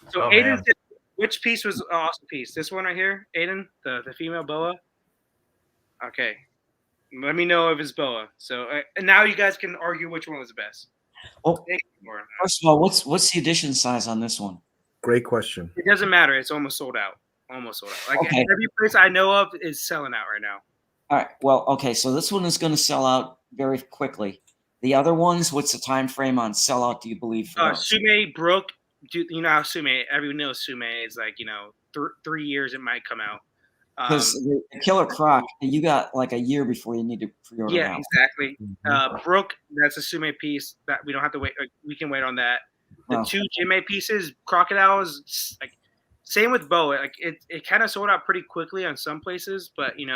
so Oh, Aiden, man. which piece was an awesome piece? This one right here, Aiden, the female boa. Okay, let me know if it's boa. So and now you guys can argue which one was the best. Well, first of all, what's the edition size on this one? Great question. It doesn't matter. It's almost sold out. Almost sold out. Like Okay. every place I know of is selling out right now. All right. Well, okay. So this one is going to sell out very quickly. The other ones, what's the time frame on sellout? Do you believe for those? Sume Brook, you know how Sume? Everyone knows Sume is like 3 years it might come out. Because the Killer Croc, you got like a year before you need to pre-order Yeah, that. exactly. Mhm. Brook, that's a Sume piece that we don't have to wait. We can wait on that. The two Jime pieces, Crocodile is like same with Boa. Like it kind of sold out pretty quickly on some places, but it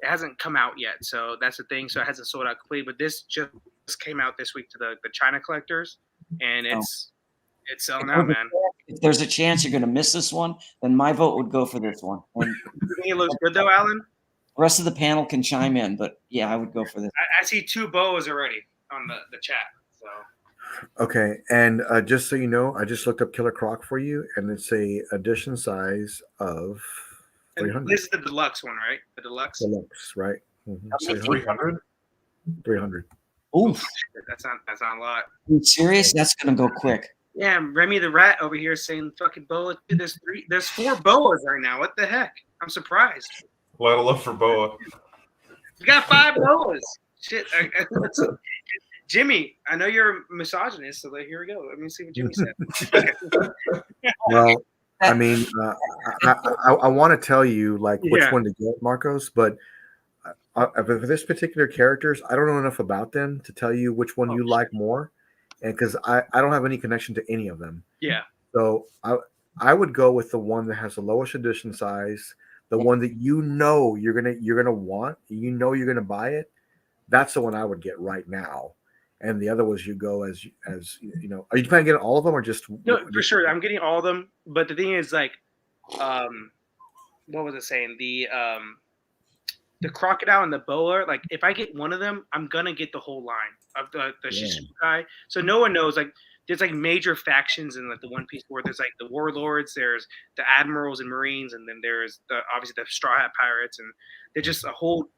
hasn't come out yet. So that's the thing. So it hasn't sold out completely. But this just came out this week to the China collectors, and it's selling out, man. If there's a chance you're going to miss this one, then my vote would go for this one. And You think it looks good though, Alan? the rest of the panel can chime in, but yeah, I would go for this. I see 2 boas already on the chat. So Okay, and just so you know, I just looked up Killer Croc for you, and it's a edition size of and 300. this is the deluxe one, right? The deluxe. Deluxe, right? Mhm. So 300. 300. Oof. That's not a lot. Are you serious? That's going to go quick. Yeah, Remy the Rat over here saying fucking boa. Dude, there's 4 boas right now. What the heck? I'm surprised. A lot of love for Boa. You got 5 boas. Shit. Jimmy, I know you're a misogynist, so here we go. Let me see what Jimmy said. Well, I mean, I want to tell you like which Yeah. one to get, Marcos, but for this particular characters, I don't know enough about them to tell you which one you like more, and because I don't have any connection to any of them. Yeah. So I would go with the one that has the lowest edition size, the one that you're gonna want, you're gonna buy it. That's the one I would get right now. And the other was you go as you know. Are you planning to get all of them or just No, for sure. I'm getting all of them, but the thing is, like, what was it saying? The crocodile and the boa. Like, if I get one of them, I'm gonna get the whole line of the Shichibukai. So no one knows. Like, there's like major factions in like the One Piece war. There's like the warlords, there's the admirals and marines, and then there's obviously the Straw Hat Pirates, and they're just a whole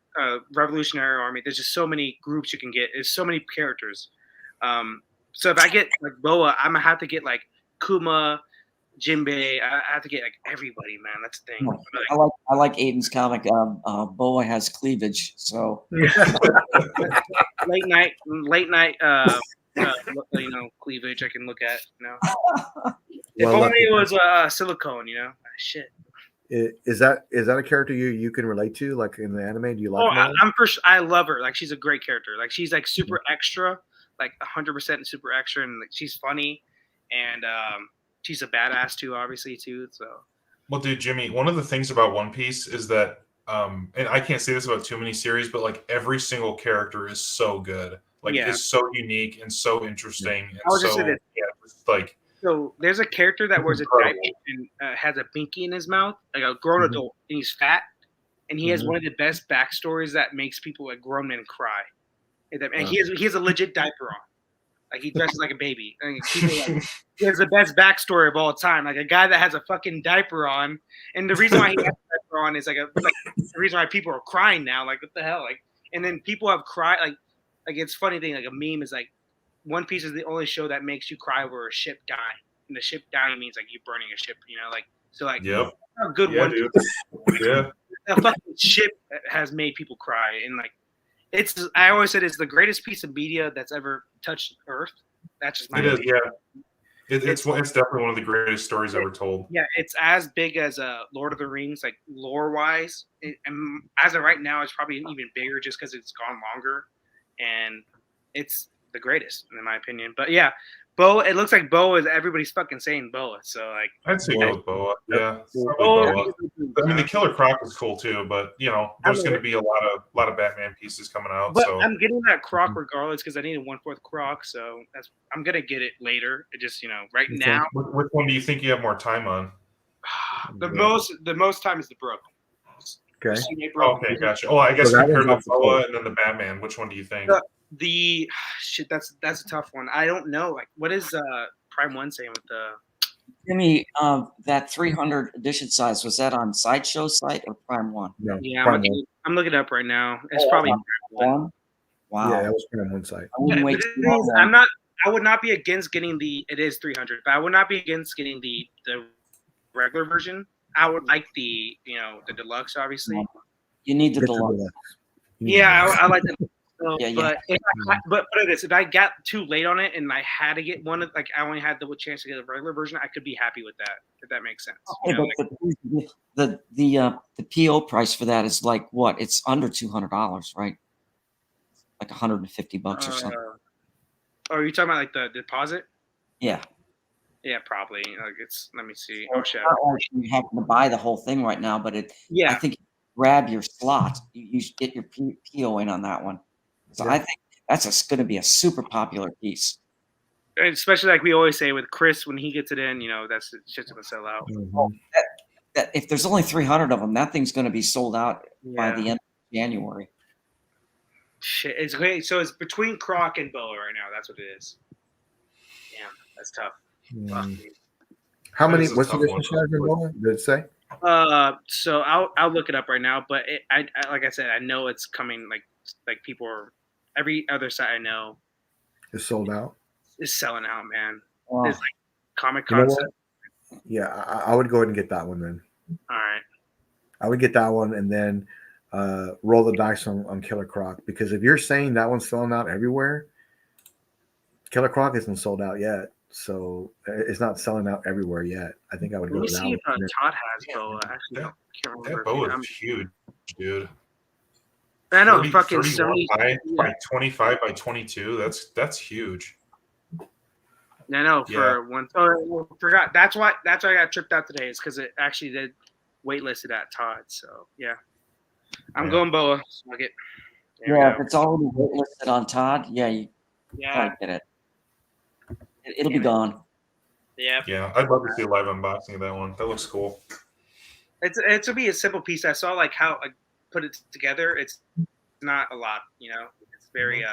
revolutionary army. There's just so many groups you can get. There's so many characters. So if I get like Boa, I'm gonna have to get like Kuma, Jinbei. I have to get like everybody, man. That's the thing. I like Aiden's comic. Boa has cleavage, so late night, cleavage. I can look at. If Well, only it was silicone. Shit. Is that a character you can relate to, like in the anime? Do you like? I love her. Like, she's a great character. Like, she's like super extra, like 100% super extra, and like, she's funny, and she's a badass too, obviously too. So. Well, dude, Jimmy, one of the things about One Piece is that, and I can't say this about too many series, but like every single character is so good. Like, it's so unique and so interesting. And So there's a character that wears a diaper and has a binky in his mouth, like a grown adult, and he's fat, and he has one of the best backstories that makes people like grown men cry. And he has a legit diaper on, like he dresses like a baby. He has the best backstory of all time, like a guy that has a fucking diaper on, and the reason why he has a diaper on is like the reason why people are crying now. Like, what the hell? Like, and then people have cried. Like it's funny thing. Like a meme is like, One Piece is the only show that makes you cry over a ship dying. And the ship dying means like you burning a ship, like so. Like, yep. How good One Piece. Yeah. A fucking ship has made people cry, and like I always said it's the greatest piece of media that's ever touched Earth. That's just my opinion. It's definitely one of the greatest stories ever told. Yeah, it's as big as Lord of the Rings, like lore wise. And as of right now, it's probably even bigger just because it's gone longer, and it's the greatest in my opinion. But yeah, Boa. It looks like Boa is everybody's fucking saying Boa. So like, I'd say go with Boa. Yeah, probably Boa. Boa. I mean, the Killer Croc is cool too, but there's going to be a lot of Batman pieces coming out. But So I'm getting that Croc regardless because I need a 1/4 Croc. So I'm gonna get it later. It just right now. Which one do you think you have more time on? The most time is the Brook. Okay. Okay, gotcha. Oh, I guess So that compared one's to also Boa cool. and then the Batman, which one do you think? The shit. That's a tough one. I don't know. Like, what is Prime One saying with the? Jimmy, that 300 edition size, was that on Sideshow site or Prime One? No, Yeah, Prime One. I'm looking it up right now. It's Oh, probably on Prime One. One? Wow. Yeah, that was Prime One site. I wouldn't wait But too the thing is, long. I would not be against getting the. It is 300, but I would not be against getting the regular version. I would like the the deluxe, obviously. You need the Get the deluxe. deluxe. Yeah, I like the. Yeah. But but put it this: if I got too late on it and I had to get one, like I only had the chance to get a regular version, I could be happy with that. If that makes sense. Okay, but the PO price for that is like what? It's under $200, right? Like $150 or something. Oh, are you talking about like the deposit? Yeah. Yeah, probably. Like let me see. So Oh shit. not like you have to buy the whole thing right now, but Yeah. I think you grab your slot. You should get your PO in on that one. So I think that's going to be a super popular piece. Especially like we always say with Chris, when he gets it in, that's shit's gonna sell out. Mm-hmm. That if there's only 300 of them, that thing's going to be sold out by the end of January. Shit, it's great. So it's between Croc and Boa right now. That's what it is. Damn, that's tough. How many? That is a What's the tough edition size in Boa? Did it say? So I'll look it up right now. But I like I said, I know it's coming. Like people are every other site I know It's sold out. is selling out, man. Wow. It's like Comic You know Con. what? Yeah, I would go ahead and get that one then. All right. I would get that one and then roll the dice on Killer Croc, because if you're saying that one's selling out everywhere, Killer Croc isn't sold out yet, so it's not selling out everywhere yet. I think I would go Let me with that see if one. Todd has Boa. Actually, I can't remember. That Boa is huge, dude. I know, 30, fucking 31 Sony. by 25 by 22. That's huge. I know for one. Oh, forgot. That's why I got tripped out today. Is because it actually did waitlisted at Todd. So yeah, I'm going Boa. So I'll get. Yeah, if it's already listed on Todd, you probably get it. It'll be gone. Yeah. Yeah, I'd love to see a live unboxing of that one. That looks cool. It's to be a simple piece. I saw like how I put it together. It's not a lot, It's very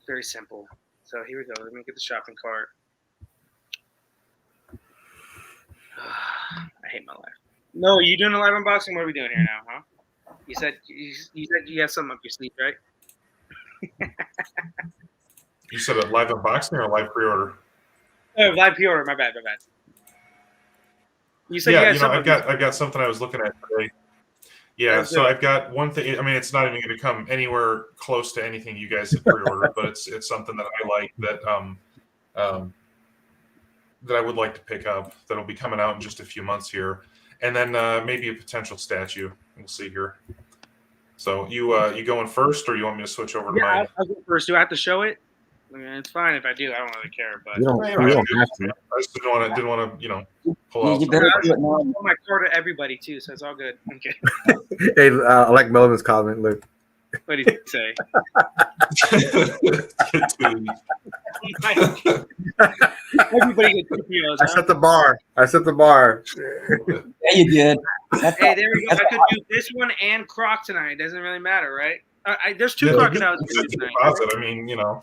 very simple. So here we go. Let me get the shopping cart. I hate my life. No, you doing a live unboxing? What are we doing here now, huh? You said you have something up your sleeve, right? You said a live unboxing or a live pre-order? Oh, live pre-order. My bad. You said you had something. I've got something I was looking at today. Yeah, so I've got one thing. I mean, it's not even going to come anywhere close to anything you guys have pre-ordered, but it's something that I like that I would like to pick up. That'll be coming out in just a few months here, and then maybe a potential statue. We'll see here. So you going first, or you want me to switch over to mine? I'll go first. Do I have to show it? I mean, it's fine if I do. I don't really care. But You don't have to. I just didn't want to pull out. You better do it I now. put my card to everybody too, so it's all good. Okay. Hey, I like Melvin's comment. Look, What do you say? Everybody gets POs. I set the bar. Yeah, you did. Hey, there we go. I could do this one and Croc tonight. It doesn't really matter, right? There's two crocodiles tonight. Deposit. I mean, All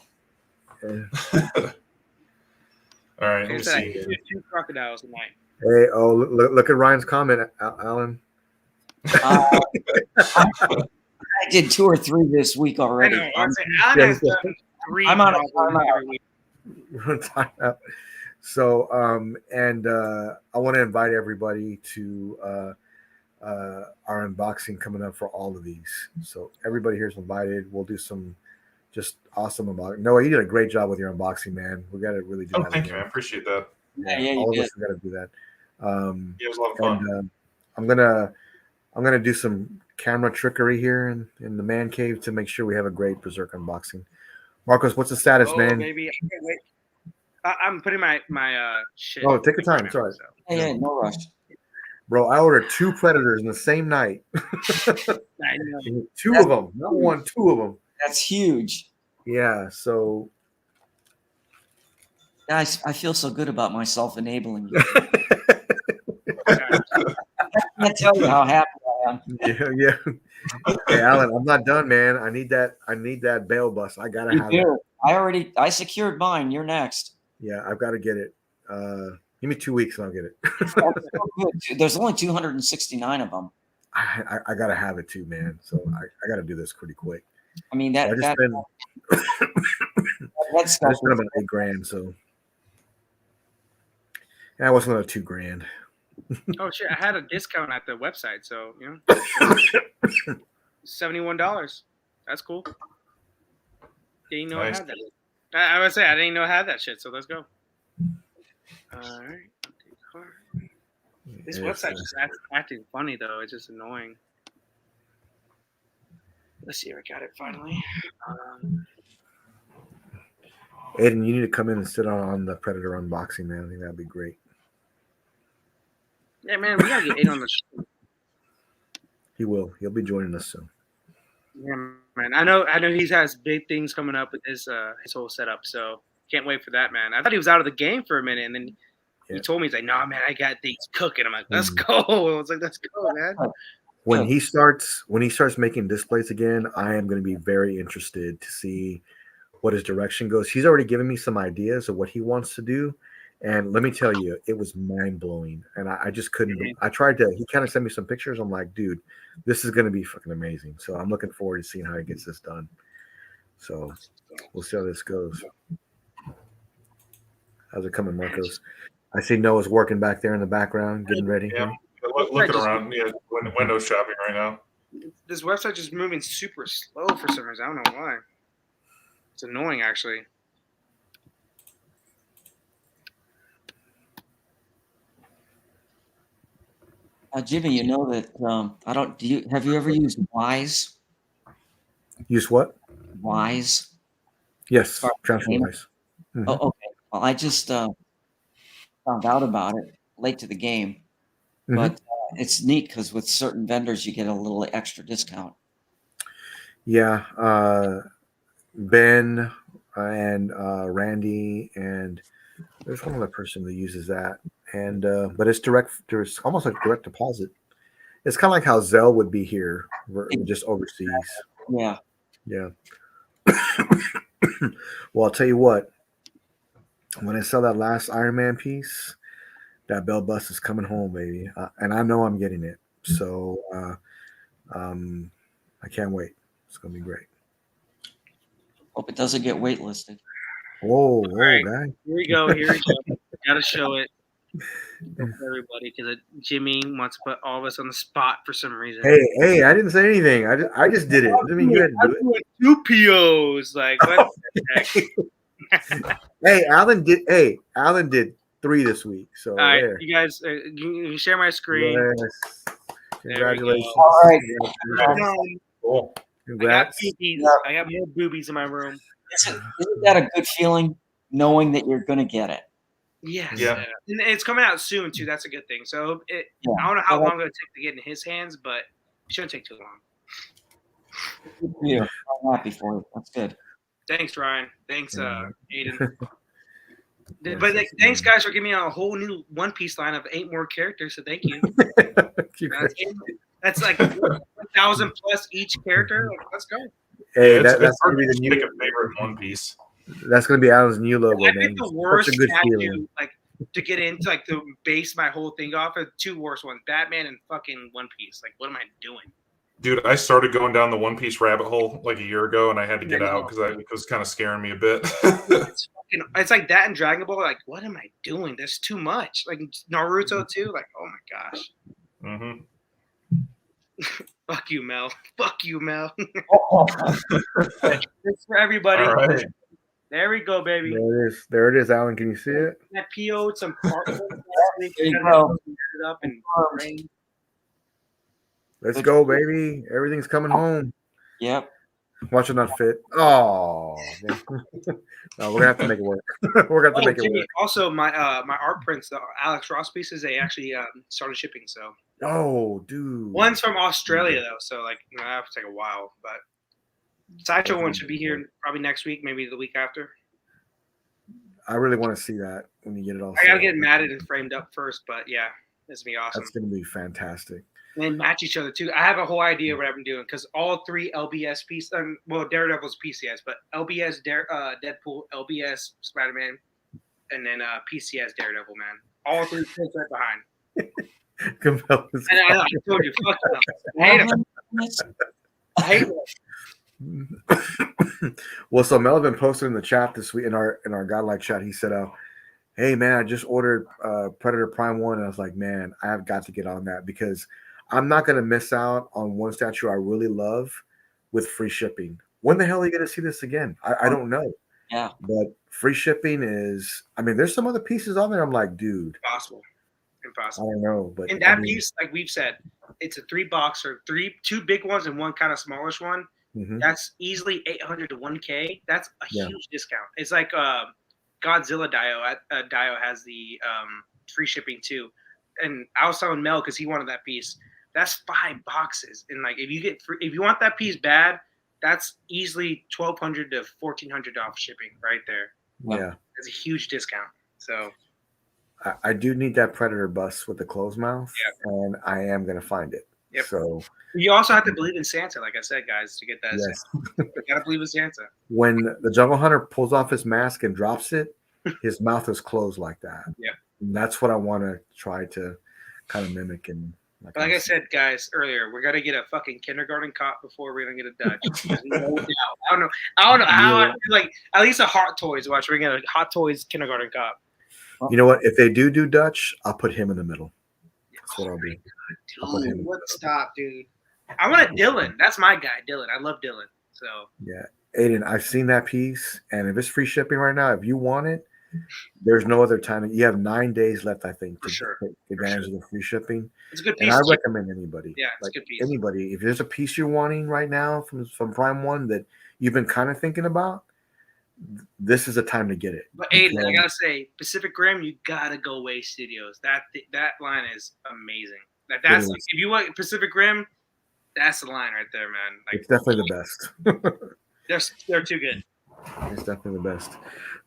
right, let me see. Two crocodiles tonight. Hey, look at Ryan's comment, Alan. I did 2 or 3 this week already. I know. Alan has done 3. I'm on a timeout. Timeout. So, I want to invite everybody to our unboxing coming up for all of these. So everybody here is invited. We'll do some just awesome unboxing. Noah, you did a great job with your unboxing, man. We got to really do that. Thank you, man. I appreciate that. Yeah, all you of us got to do that. It was a lot of fun. And I'm gonna do some camera trickery here in the man cave to make sure we have a great Berserk unboxing. Marcos, what's the status, Oh, man? baby. I can't wait. I'm putting my shit. Oh, take your time. right It's all right. now, Yeah, no rush. Bro, I ordered 2 Predators in the same night. so. I know. 2 of them. Not 1, 2 of them. That's huge. Yeah, so Guys, I feel so good about myself enabling you. God. I can't tell you how happy I am. yeah. Hey, Alan, I'm not done, man. I need that bail bus. I gotta You have it. do. I secured mine. You're next. Yeah, I've got to get it. Give me 2 weeks and I'll get it. That's so good. There's only 269 of them. I gotta have it too, man. So I gotta do this pretty quick. I mean So I just spent that stuff. about $8,000. So yeah, it wasn't another $2,000. Oh shit! I had a discount at the website, so you know, $71. That's cool. Didn't know I Nice. had that. I would say I didn't know I had that shit. So let's go. All right. This website just acting funny though. It's just annoying. Let's see if I got it finally. Aiden, you need to come in and sit on the Predator unboxing, man. I think that'd be great. Yeah, man, we gotta get Aiden on the show. He will. He'll be joining us soon. Yeah, man. I know he has big things coming up with his whole setup, so can't wait for that, man. I thought he was out of the game for a minute, and then he told me, he's like, "No, man, I got things cooking." I'm like, "Let's go!" I was like, "Let's go, man." When he starts making displays again, I am going to be very interested to see what his direction goes. He's already given me some ideas of what he wants to do, and let me tell you, it was mind blowing. And I just couldn't. I tried to. He kind of sent me some pictures. I'm like, dude, this is going to be fucking amazing. So I'm looking forward to seeing how he gets this done. So we'll see how this goes. How's it coming, Marcos? I see Noah's working back there in the background, getting ready. Yeah, looking around. Yeah, window shopping right now. This website just moving super slow for some reason. I don't know why. It's annoying, actually. Jimmy, you know that I don't. Have you ever used Wise? Use what? Wise. Yes, TransferWise. Mm-hmm. Oh, okay. Well, I just found out about it late to the game, but it's neat because with certain vendors you get a little extra discount. Yeah, Ben and Randy, and there's one other person that uses that, and but it's direct. There's almost like direct deposit. It's kind of like how Zelle would be here, just overseas. Yeah. Yeah. Well, I'll tell you what. When I sell that last Iron Man piece, that bell bus is coming home, baby, and I know I'm getting it. So I can't wait. It's gonna be great. Hope it doesn't get waitlisted. Whoa, right. guy. Here we go. Gotta show it for everybody because Jimmy wants to put all of us on the spot for some reason. Hey, I didn't say anything. I just did it. I mean, you had to do it. 2 POs. Like, what the heck? Hey, Alan did 3 this week. So all right, there. you guys, you share my screen. Yes. Congratulations. All right. Cool. Congrats. I got more boobies in my room. Isn't that a good feeling, knowing that you're going to get it? Yes. Yeah. And it's coming out soon too. That's a good thing. So I don't know how long it'll take to get in his hands, but it shouldn't take too long. Yeah, I'm happy for you. That's good. Thanks, Ryan. Thanks, Aiden. But thanks, guys, for giving me a whole new One Piece line of 8 more characters. So thank you. That's like 1,000 plus each character. Like, let's go. Hey, It's that's hard gonna be to the new. pick a favorite One Piece. That's gonna be Alan's new logo, I man. think the worst Such a good tattoo, feeling. like to get into, like to base my whole thing off of, 2 worst ones: Batman and fucking One Piece. Like, what am I doing? Dude, I started going down the One Piece rabbit hole like a year ago, and I had to get out because it was kind of scaring me a bit. It's like that in Dragon Ball. Like, what am I doing? There's too much. Like Naruto too. Like, oh my gosh. Mm-hmm. Fuck you, Mel. Fuck you, Mel. It's for everybody. All right. There we go, baby. There it is, Alan. Can you see it? That PO'd some part. There you go. Up and Let's go, baby. Everything's coming home. Yep. Watch it not fit. Oh, no, we're gonna have to make it work. We're gonna have to make it Jimmy, work. also my my art prints, the Alex Ross pieces, they actually started shipping. So Oh, dude. one's from Australia though, so like that have to take a while. But Sideshow one should be here probably next week, maybe the week after. I really want to see that when you get it all. I gotta get matted and framed up first, but yeah, it's gonna be awesome. That's gonna be fantastic. And then match each other too. I have a whole idea what I'm doing because all three LBS pieces, well, Daredevil's PCS, but LBS Deadpool, LBS Spider-Man, and then PCS Daredevil, man. All three prints right behind. And I told you, fuck them. I hate them. I hate them. Well, so Melvin posted in the chat this week in our Godlike chat. He said, "Hey man, I just ordered Predator Prime 1," and I was like, "Man, I have got to get on that because I'm not gonna miss out on one statue I really love with free shipping. When the hell are you gonna see this again? I don't know. Yeah, but free shipping is. I mean, there's some other pieces on there. I'm like, dude, Impossible. I don't know, but and that piece, like we've said, it's a 3-boxer, two big ones and one kind of smallish one. Mm-hmm. That's easily 800 to 1K. That's a huge discount. It's like Godzilla Dio has the free shipping too. And I was telling Mel because he wanted that piece. That's 5 boxes, and like if you want that piece bad, that's easily $1,200 to $1,400 off shipping right there. Yeah, that's a huge discount. So I do need that Predator bus with the closed mouth, and I am gonna find it. Yep. So you also have to believe in Santa, like I said, guys, to get that. Yes. You gotta believe in Santa. When the Jungle Hunter pulls off his mask and drops it, his mouth is closed like that. Yeah. And that's what I want to try to kind of mimic. And like I said, guys, earlier, we're gonna get a fucking kindergarten cop before we're gonna get a Dutch. There's no doubt. I don't know how. I feel like at least a Hot Toys watch. We're gonna Hot Toys kindergarten cop. You know what? If they do Dutch, I'll put him in the middle. That's what I'll do. Dude, stop, dude. I want a Dylan. That's my guy, Dylan. I love Dylan. So yeah, Aiden, I've seen that piece, and if it's free shipping right now, if you want it, there's no other time. You have 9 days left, I think, to take advantage of the free shipping. It's a good piece. And I recommend anybody. Yeah, it's a good piece. Anybody, if there's a piece you're wanting right now from Prime 1 that you've been kind of thinking about, this is the time to get it. But Aiden, I gotta say, Pacific Rim, you gotta go Way Studios. That line is amazing. That's like, if you want Pacific Rim, that's the line right there, man. Like, it's definitely the best. they're too good. It's definitely the best.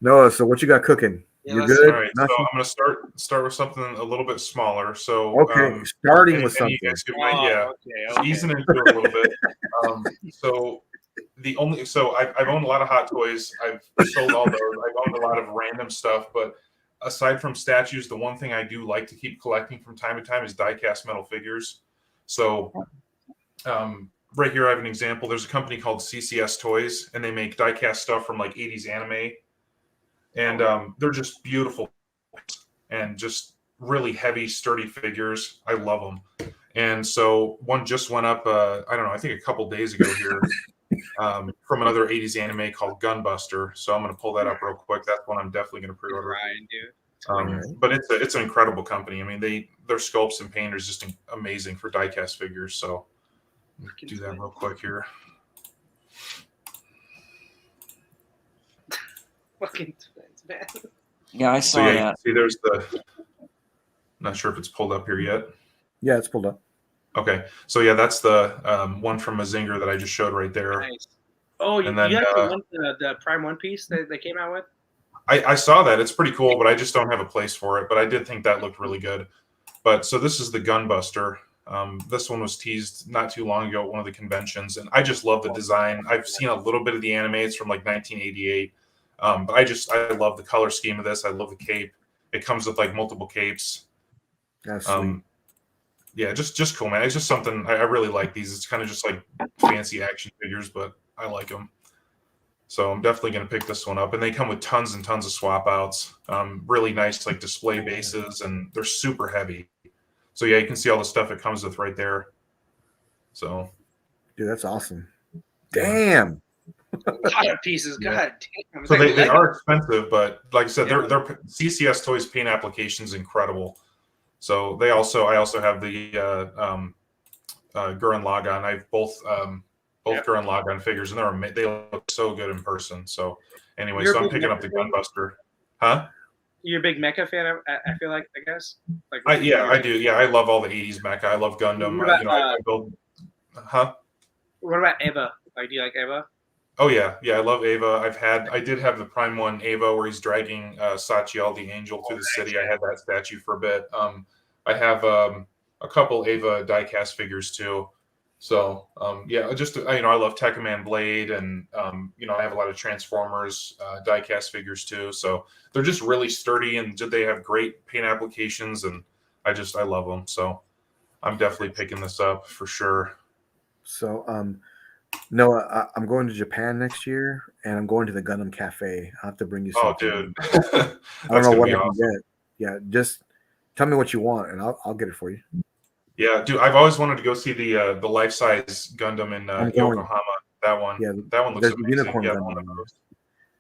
Noah, so what you got cooking? Yeah, you're good. All right, so I'm gonna start with something a little bit smaller. So starting with something. Easing into it a little bit. I've owned a lot of Hot Toys. I've sold all those. I've owned a lot of random stuff, but aside from statues, the one thing I do like to keep collecting from time to time is die-cast metal figures. So right here I have an example. There's a company called CCS Toys, and they make die-cast stuff from like 80s anime. And they're just beautiful and just really heavy, sturdy figures. I love them. And so one just went up, I don't know, I think a couple days ago here from another 80s anime called Gunbuster. So I'm going to pull that up real quick. That's one I'm definitely going to pre-order. But it's an incredible company. I mean, their sculpts and paint is just amazing for die-cast figures. So do that real quick here. Fucking twins, man. Yeah, I saw that. See, there's not sure if it's pulled up here yet. Yeah, it's pulled up. Okay, so yeah, that's the one from Mazinger that I just showed right there. Nice. Oh, you have the Prime 1 piece that they came out with? I saw that. It's pretty cool, but I just don't have a place for it. But I did think that looked really good. But so this is the Gunbuster. This one was teased not too long ago at one of the conventions, and I just love the design. I've seen a little bit of the anime. It's from like 1988. But I love the color scheme of this. I love the cape. It comes with like multiple capes. That's sweet. Yeah, just cool, man. It's just something I really like these. It's kind of just like fancy action figures, but I like them. So I'm definitely going to pick this one up. And they come with tons and tons of swap outs. Really nice like display bases, and they're super heavy. So yeah, you can see all the stuff it comes with right there. So, dude, that's awesome. Damn. A lot of pieces. God damn. So they are expensive, but like I said, their CCS Toys paint application is incredible. So I also have the Gurren Lagann. I've both Both Gurren Lagann figures, and they look so good in person. So anyway, You're a so I'm big picking up Mecha the fan? Gunbuster. Huh? You're a big Mecha fan, I feel like, I guess. Like, Yeah, I do. Yeah, I love all the 80s mecha. I love Gundam. What about, I build. Huh? what about Eva? Like, do you like Eva? Oh yeah, yeah. I love Eva. I did have the Prime One Eva where he's dragging Sachiel the Angel through the city. I had that statue for a bit. I have a couple Eva diecast figures too. So yeah, just I love Tekkaman Blade, and I have a lot of Transformers diecast figures too. So they're just really sturdy, and they have great paint applications, and I love them. So I'm definitely picking this up for sure. So Noah, I'm going to Japan next year, and I'm going to the Gundam Cafe. I'll have to bring you Oh, something. dude, I don't know what I can get. Yeah, just tell me what you want, and I'll get it for you. Yeah, dude, I've always wanted to go see the life size Gundam in Yokohama. That one, yeah, that one looks there's amazing. A unicorn Yeah, Gundam.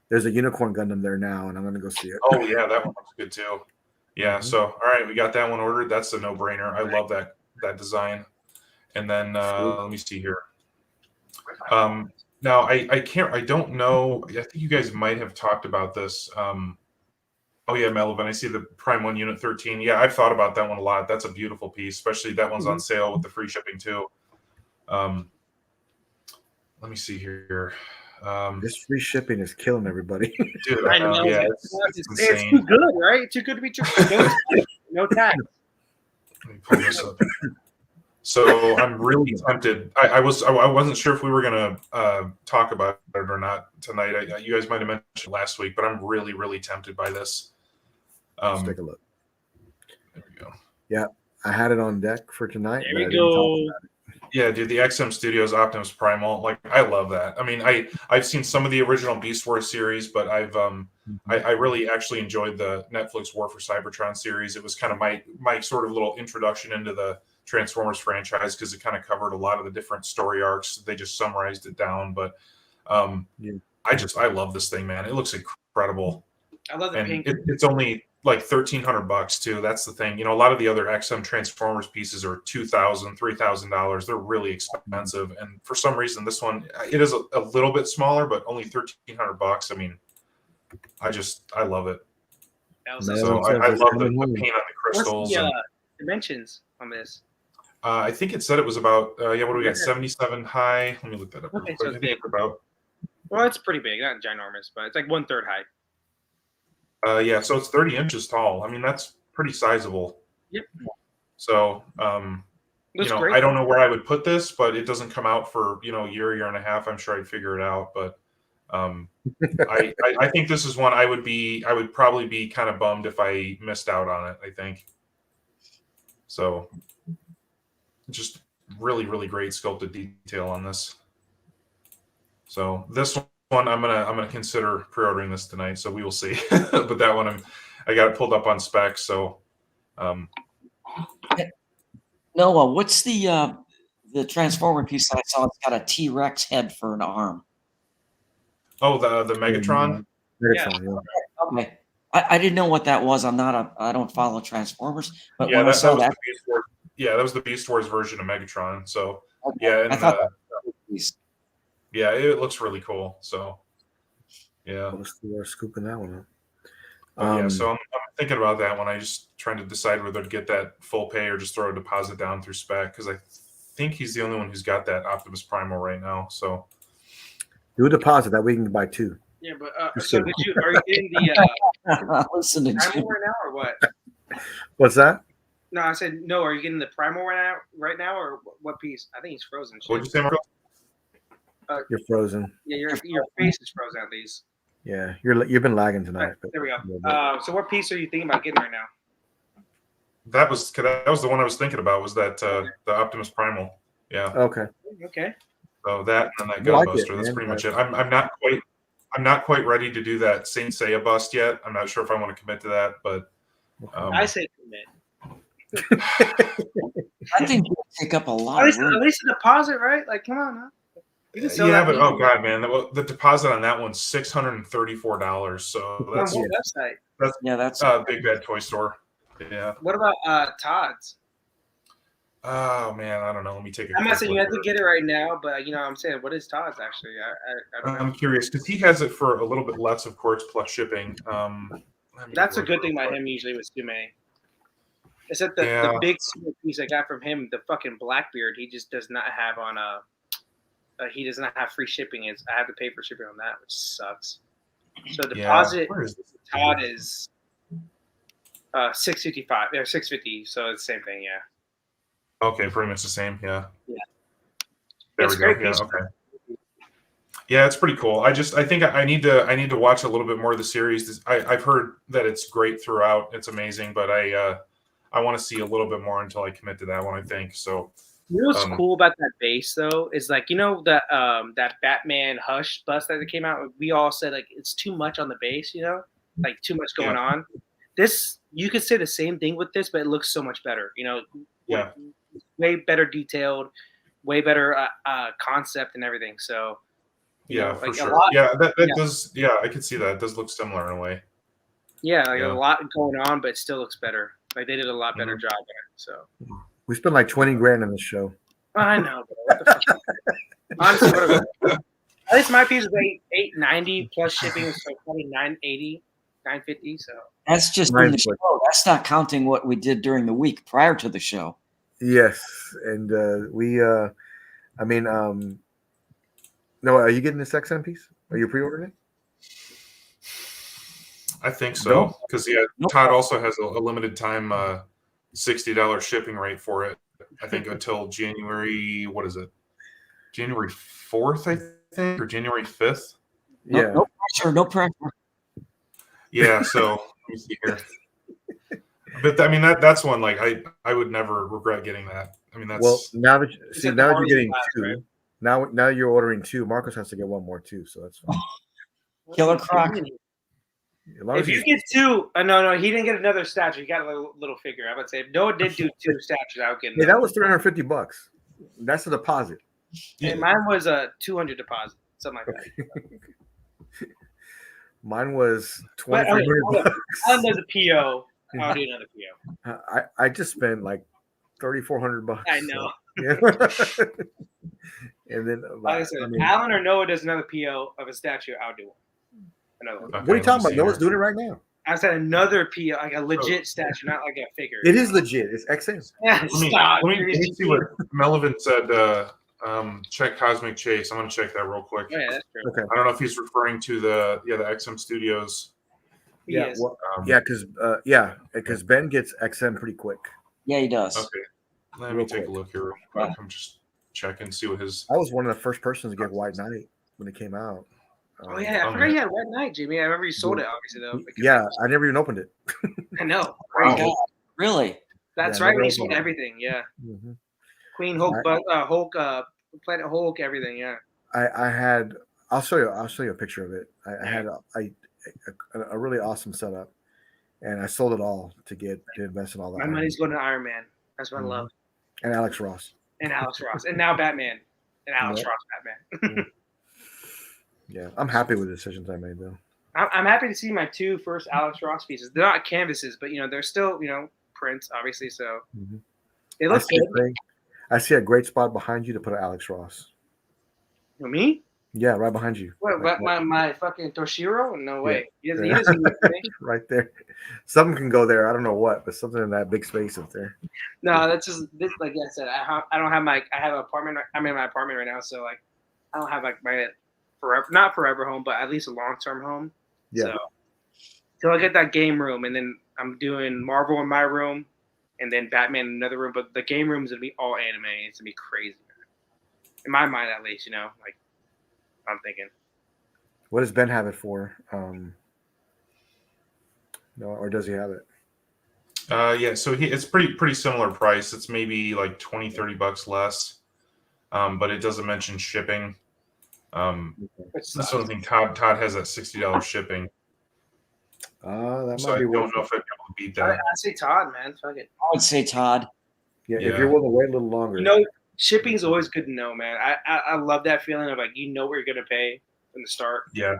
There's a unicorn Gundam there now, and I'm gonna go see it. Oh yeah, that one looks good too. Yeah, so all right, we got that one ordered. That's a no-brainer. I love that design. And then let me see here. Now I don't know. I think you guys might have talked about this. Oh yeah, Melvin, I see the Prime 1 Unit 13. Yeah, I've thought about that one a lot. That's a beautiful piece, especially that one's on sale with the free shipping too. Let me see here. This free shipping is killing everybody. Dude, I know. Yeah, it's insane. It's too good, right? Too good to be true. No tax. Let me pull this up. So I'm really tempted. I wasn't sure if we were gonna talk about it or not tonight. You guys might have mentioned it last week, but I'm really, really tempted by this. Let's take a look. There we go. Yeah, I had it on deck for tonight. There we go. Yeah, dude, the XM Studios Optimus Primal, like I love that. I mean, I've seen some of the original Beast Wars series, but I really actually enjoyed the Netflix War for Cybertron series. It was kind of my sort of little introduction into the Transformers franchise because it kind of covered a lot of the different story arcs. They just summarized it down, but I love this thing, man. It looks incredible. I love the pink. It's only like $1,300 too. That's the thing. A lot of the other XM Transformers pieces are $2,000, $3,000. They're really expensive, and for some reason, this one it is a little bit smaller, but only $1,300. I mean, I love it. So I love the paint on the crystals. What's the dimensions on this? I think it said it was about what do we got? 77 high. Let me look that up. Okay, so it's big. Well, it's pretty big, not ginormous, but it's like 1/3 height. Yeah, so it's 30 inches tall. I mean, that's pretty sizable. Yep. So, Great. I don't know where I would put this, but it doesn't come out for a year and a half. I'm sure I'd figure it out. But I think this is one I would probably be kind of bummed if I missed out on it. I think so. Just really, really great sculpted detail on this. So this one I'm gonna consider pre-ordering this tonight. So we will see. But that one I got it pulled up on specs. So Noah, what's the Transformer piece that I saw? It's got a T-Rex head for an arm. Oh, the Megatron. Megatron, yeah. Okay, I didn't know what that was. I don't follow Transformers, but Yeah, when I saw that, that was the Beast Wars version of Megatron. So okay. yeah, and I thought that was a piece. Yeah, it looks really cool. So yeah, We're scooping that one up. So I'm thinking about that one. I just trying to decide whether to get that full pay or just throw a deposit down through spec because I think he's the only one who's got that Optimus Primal right now. So do a deposit that we can buy two. Yeah, but so are you getting the listen to Primal right now or what? What's that? No, I said no. Are you getting the Primal right now or what piece? I think he's frozen. What'd you say, Marco? You're frozen. Yeah, your face is frozen at least. Yeah, you've been lagging tonight. Right, there we go. So what piece are you thinking about getting right now? That was the one I was thinking about. Was that the Optimus Primal? Yeah. Okay. Okay. So that and then that Gunbuster. That's pretty much it. I'm not quite ready to do that Saint Seiya bust yet. I'm not sure if I want to commit to that, but I say commit. I think you take up a lot. At least a deposit, right? Like, come on, huh? You can sell yeah, that but oh god, man, the deposit on that one's $634. So that's on what website? That's Big Bad Toy Store. Yeah. What about Todd's? Oh man, I don't know. Let me take a I'm not quick saying you look have to here. get it right now, but you know, I'm saying, what is Todd's actually? I don't know. I'm curious because he has it for a little bit less, of course, plus shipping. Let me That's a look good real thing about quick. him usually with Sume. Except the Yeah, big piece I got from him, the fucking Blackbeard, he just does not have on he does not have free shipping. I have to pay for shipping on that, which sucks. So yeah. deposit Where is this? Todd is 655 or 650, so it's the same thing, yeah. Okay, pretty much the same. Yeah. Yeah. There It's we a go. great Yeah. piece. Okay. Yeah, it's pretty cool. I think I need to watch a little bit more of the series. I've heard that it's great throughout. It's amazing, but I want to see a little bit more until I commit to that one. I think so. You know what's Um, cool about that base though is like, you know, that Batman Hush bus that came out. We all said like it's too much on the base, you know, like too much going Yeah. on. This you could say the same thing with this, but it looks so much better. You know, Yeah. way better detailed, way better concept and everything. So you Yeah, know, for like a sure. lot, Yeah, that yeah, does. Yeah, I can see that. It does look similar in a way. yeah, like a Yeah. lot going on, but it still looks better. Like they did a lot better Mhm. job there. So We spent like 20 grand on this show. I know, bro. What the fuck? Honestly, what at least my piece was 890 plus shipping, so probably 980, 950. So That's just in Mine's the like- show. That's not counting what we did during the week prior to the show. Yes, and I mean, no, are you getting this XM piece? Are you pre-ordering it? I think so No. because yeah, Nope. Todd also has a limited time $60 shipping rate for it. I think until January. What is it? January 4th, I think, or January 5th. No, Yeah. no pressure. No pressure. Yeah. So let me see here. But I mean that's one like I would never regret getting that. I mean that's Well, now that It's see at the now that you're hardest getting class, two, right? now you're ordering two. Marcos has to get one more too, so that's fine. Killer Croc. As long If as you he's- get two, no, he didn't get another statue. He got a little figure. I would say if Noah did do two statues, I would get hey, another. that was $350. That's a deposit. yeah, And mine was a 200 deposit, something like that. Mine was But okay, hold up. $2,300. Alan does a PO. I'll do another PO. I just spent like $3,400. I know. Yeah. And then Like I said, I if mean, Alan or Noah does another PO of a statue, I'll do one. Another one. Okay, what are you let talking me about? see Noah's here. doing it right now. I said another PO, like a legit statue, not like a figure. It is legit. It's XM. Yeah, stop. Let me see what Melvin said. Check Cosmic Chase. I'm gonna check that real quick. Oh, yeah, that's true. Okay. I don't know if he's referring to the XM Studios. He Yeah. is. Well, Um, because Ben gets XM pretty quick. Yeah, he does. Okay. Let me Real take quick. a look here real quick. I'm just checking, see what his. I was one of the first persons to get White Knight when it came out. Oh yeah, I forgot you had Red Knight, Jimmy. I remember you sold it, obviously though. because- Yeah, I never even opened it. I know. Wow. Crazy. Really? That's Yeah, right. never When you opened sold it. everything, yeah. Mhm. Queen Hulk, Right. Hulk, Planet Hulk, everything, yeah. I had. I'll show you a picture of it. I had a really awesome setup, and I sold it all to invest in all that. My money's going to Iron Man. That's what I love. And Alex Ross. And Alex Ross, and now Batman, and Alex Yeah. Ross Batman. Yeah, I'm happy with the decisions I made though. I'm happy to see my two first Alex Ross pieces. They're not canvases, but they're still prints, obviously. So Mhm. they look good. I see a great spot behind you to put an Alex Ross. Me? Yeah, right behind you. What? Like, My fucking Toshiro? No way. He Yeah. doesn't look good. right there. Something can go there. I don't know what, but something in that big space up there. No, that's just this. Like I said, I don't have I have an apartment. I'm in my apartment right now, so like I don't have like my not forever home, but at least a long term home. Yeah. So till I get that game room, and then I'm doing Marvel in my room, and then Batman in another room. But the game room is gonna be all anime. It's gonna be crazy, in my mind at least. Like I'm thinking. What does Ben have it for? No, or does he have it? Yeah, so it's pretty similar price. It's maybe like $20-$30 less, but it doesn't mention shipping. Which That's the only thing. Todd has that $60 shipping, That so might I be don't worth know it. if I'd be able to beat I that. say Todd, man. Fuck it. I would say Todd. Yeah, Yeah. if you're willing to wait a little longer. Shipping is always good to know, man. I love that feeling of like what you're gonna pay from the start. Yeah,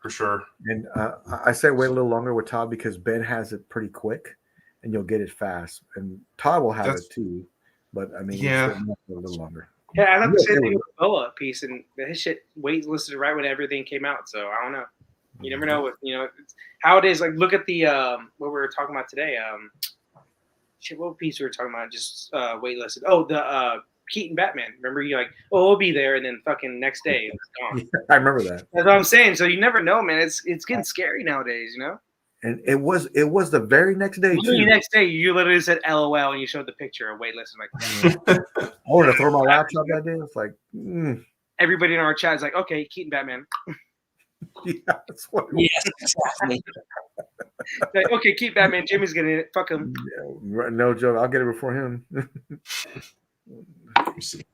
for sure. And I say wait a little longer with Todd because Ben has it pretty quick, and you'll get it fast. And Todd will have That's- it too. but I mean, Yeah. it's still a little longer. Yeah, I thought the Yeah, same it thing was- with Boa piece, and his shit waitlisted right when everything came out. So I don't know. You never know. With it's how it is. Like, look at the what we were talking about today. Shit, what piece we were talking about? Just waitlisted. Oh, the Keaton Batman. Remember, you like, oh, we'll be there, and then fucking next day it's gone. I remember that. That's what I'm saying. So you never know, man. It's getting scary nowadays. And it was the very next day Literally too. next day, you literally said LOL and you showed the picture of waitlist. I'm like, I wanted to throw my laptop that day. It's like, everybody in our chat is like, okay, Keaton Batman. yeah, that's what it was. Yes, exactly. Like, okay, Keaton Batman. Jimmy's getting it. Fuck him. No joke. I'll get it before him. Let me see.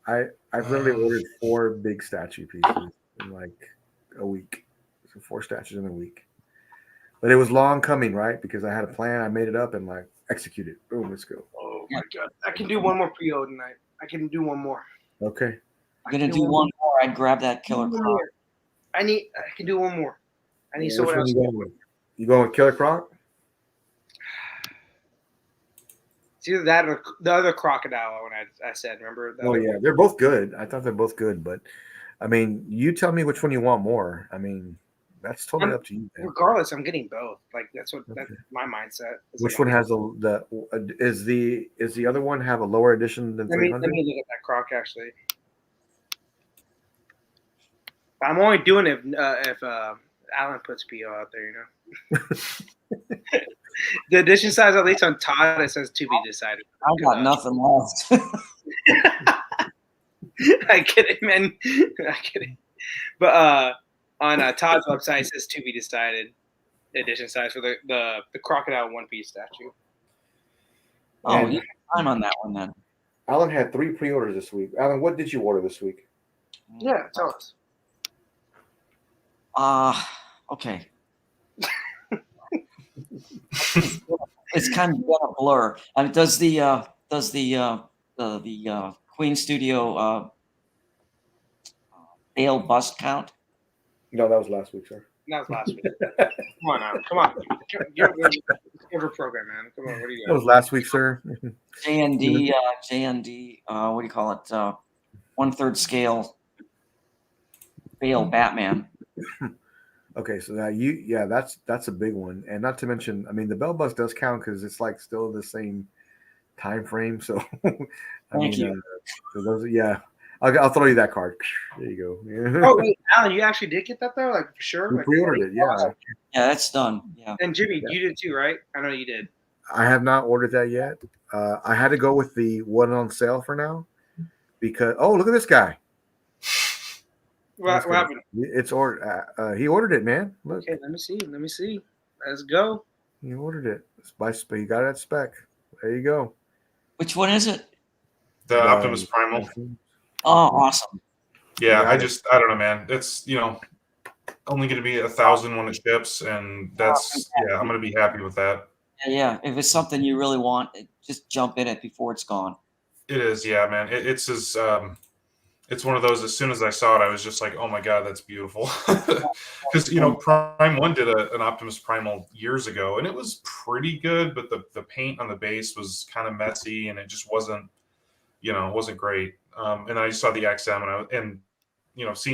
I've literally ordered 4 big statue pieces in like a week. So 4 statues in a week. But it was long coming, right? Because I had a plan, I made it up, and like executed. Boom, let's go. Oh my god! I can do one more pre-order tonight. I can do one more. Okay. I'm gonna do one more. I'd grab that Killer One Croc. more. I can do one more. I need Which someone one else. you going with? You going with Killer Croc? It's either that or the other crocodile one I said. Remember? The Oh other yeah, one? they're both good. I thought they're both good, but I mean, you tell me which one you want more. I mean, that's totally up to you. Man. Regardless, I'm getting both. Like that's Okay. my mindset. It's Which like, one has is the other one have a lower edition than Let 300? me look at that croc actually. I'm only doing it if Alan puts PO out there, The edition size, at least on Todd, it says to be decided. I got nothing left. I get it, man. I get it. But on Todd's website, it says to be decided edition size for the crocodile One Piece statue. Oh, And you have time on that one then. Alan had 3 pre-orders this week. Alan, what did you order this week? Yeah, tell us. Okay. It's kind of been a blur. Does the Queen Studio Bale bust count? No, that was last week, sir. That was last week. Come on now. Come on. Give her program, man. Come on. What do you That got? was last week, sir. JND, what do you call it? 1/3 scale Bale Batman. Okay, so now that's a big one, and not to mention, I mean, the Bell Bus does count because it's like still the same time frame. So, Thank you. So those, I'll throw you that card. There you go. Oh wait, Alan, you actually did get that though, like for sure. We Like, pre-ordered it, yeah. Yeah, that's done. Yeah. And Jimmy, you did too, right? I know you did. I have not ordered that yet. I had to go with the one on sale for now because look at this guy. What happened? It's ordered. He ordered it, man. Look, Okay, let me see. Let's go. he ordered it. It's by spec. You got it at spec. There you go. Which one is it? The Optimus Primal. Oh, awesome. Yeah, I don't know, man. It's only going to be 1,000 when it ships, and that's I'm going to be happy with that. Yeah. If it's something you really want, just jump in it before it's gone. It is, yeah, man. It's it's one of those. As soon as I saw it, I was just like, "Oh my god, that's beautiful." Because Prime 1 did an Optimus Primal years ago, and it was pretty good, but the paint on the base was kind of messy, and it just wasn't great. And I saw the XM, and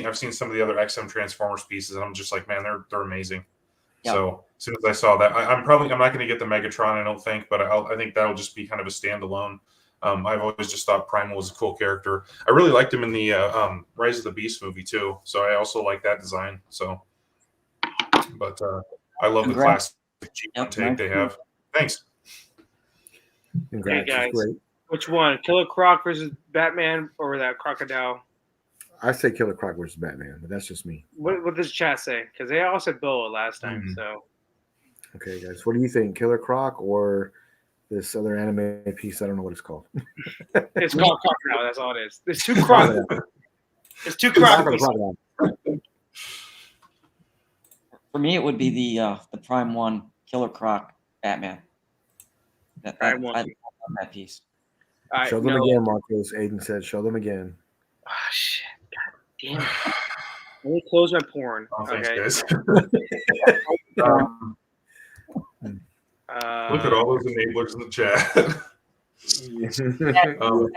I've seen some of the other XM Transformers pieces, and I'm just like, man, they're amazing. Yep. So as soon as I saw that, I'm not going to get the Megatron, I don't think, but I think that'll just be kind of a standalone. I've always just thought Primal was a cool character. I really liked him in the Rise of the Beast movie too, so I also like that design. So, but I love the classic G1 tape they have. Thanks. Congrats. Hey guys, great. Which one? Killer Croc versus Batman, or that crocodile? I say Killer Croc versus Batman, but that's just me. What does chat say? Because they all said Boa last time. Mm-hmm. So, okay, guys, what do you think? Killer Croc or this other anime piece? I don't know what it's called. It's called crocodile. That's all it is. There's 2 crocs. There's 2 crocs. For me, it would be the Prime 1 Killer Croc Batman. I love that piece. Show them again, Marcos. Aiden said, "Show them again." Oh shit! God damn it! Let me close my porn. Thanks, guys. Look at all those enablers in the chat. Um,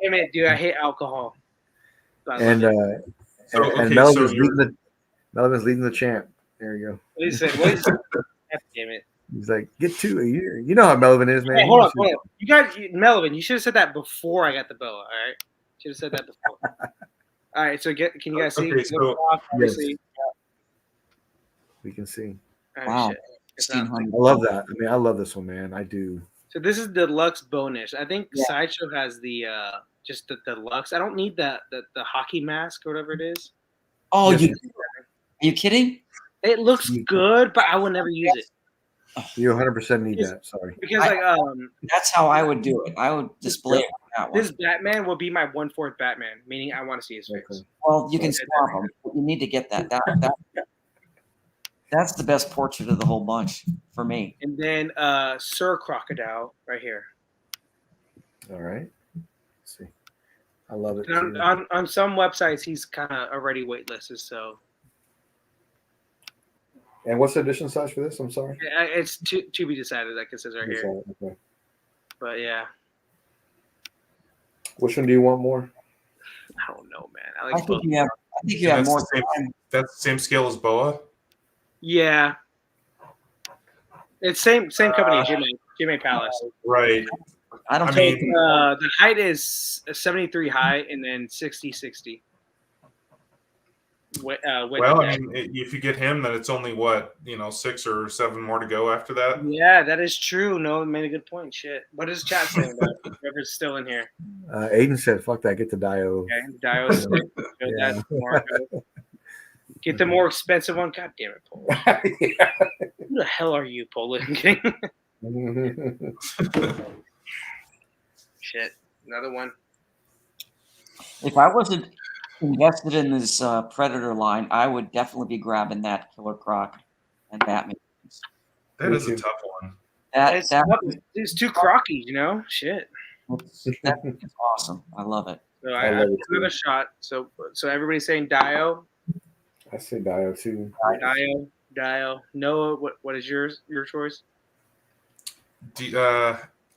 Damn it, dude! I hate alcohol. But I love and it. so, and okay, Melvin's so leading the champ. There you go. What do you say? What do you say? God damn it! He's like, get two a year. You know how Melvin is, man. Hey, hold on. You guys, Melvin, you should have said that before I got the boa. All right, should have said that before. All right, so can you guys see? Okay, so Obviously. We can see. Oh, Wow. shit. It's not- 1600. I love that. I mean, I love this one, man. I do. So this is deluxe bonus. I think Yeah. Sideshow has the just the deluxe. I don't need the hockey mask or whatever it is. Oh, Yes. are you kidding? It looks good, but I will never use it You 100% need that. Sorry. because That's how I would do it. I would display it on that one. this Batman will be my 1/4 Batman, meaning I want to see his face. Okay. Well, you can swap them, but you need to get that. That's the best portrait of the whole bunch for me. And then Sir Crocodile right here. All right. Let's see. I love it. And too. on some websites, he's kind of already waitlisted. So And what's the edition size for this? I'm sorry. it's to be decided, like it says right here. Okay. But yeah, Which one do you want more? I don't know, man. I I like both. think you have that's more the same, time. that's the same scale as Boa. Yeah, it's same company, Jimmy Palace. Right. I don't I think mean- The height is 73 high and then 60. Well, I mean, if you get him, then it's only 6 or 7 more to go after that. yeah, that is true. No, made a good point. Shit, what is chat saying about it? Whoever's still in here? Aiden said, "Fuck that. Get the Dio." Okay, Dio's Yeah. Get the more expensive one. God damn it, Polo. Who the hell are you, Polo? I'm kidding. Shit, another one. if I wasn't invested in this Predator line, I would definitely be grabbing that Killer Croc and Batman. That is a tough one. It's two Crockies, you know? Shit. That's awesome. I love it. So I I love it give another shot. So everybody's saying Dio. I say Dio too. Dio. Noah, what is your choice?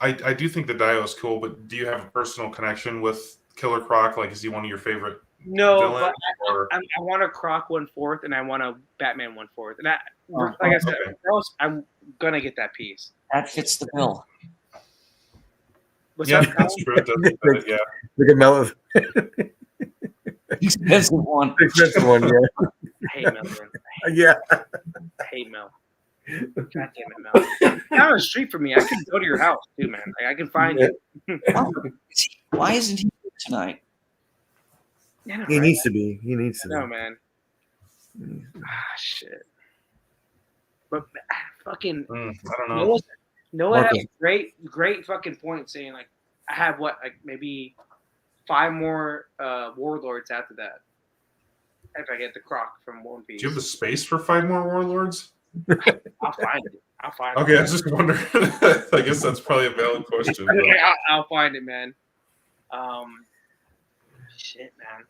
I do think the Dio is cool, but do you have a personal connection with Killer Croc? Like, is he one of your favorite No, villains? but I want a Croc 1/4 and I want a Batman 1/4. And like I said, okay. I'm gonna get that piece. That fits the bill. What's Yeah, up, that's true. It does fit it, yeah. Look at Melvin. Expensive one. Expensive one, yeah. I hate Mel, man. Yeah. I hate Mel. God damn it, Mel. Down the street from me. I can go to your house too, man. Like, I can find you. Why isn't he here tonight? Yeah, no, He right? needs to be. He needs to No, be. man. Shit. But fucking I don't know. Noah has Marcus. great fucking point saying like I have maybe 5 more warlords after that. If I get the Croc from One Piece. Do you have the space for 5 more warlords? I'll find it. Okay, I was just wondering. I guess that's probably a valid question. but- I'll find it, man. Shit, man.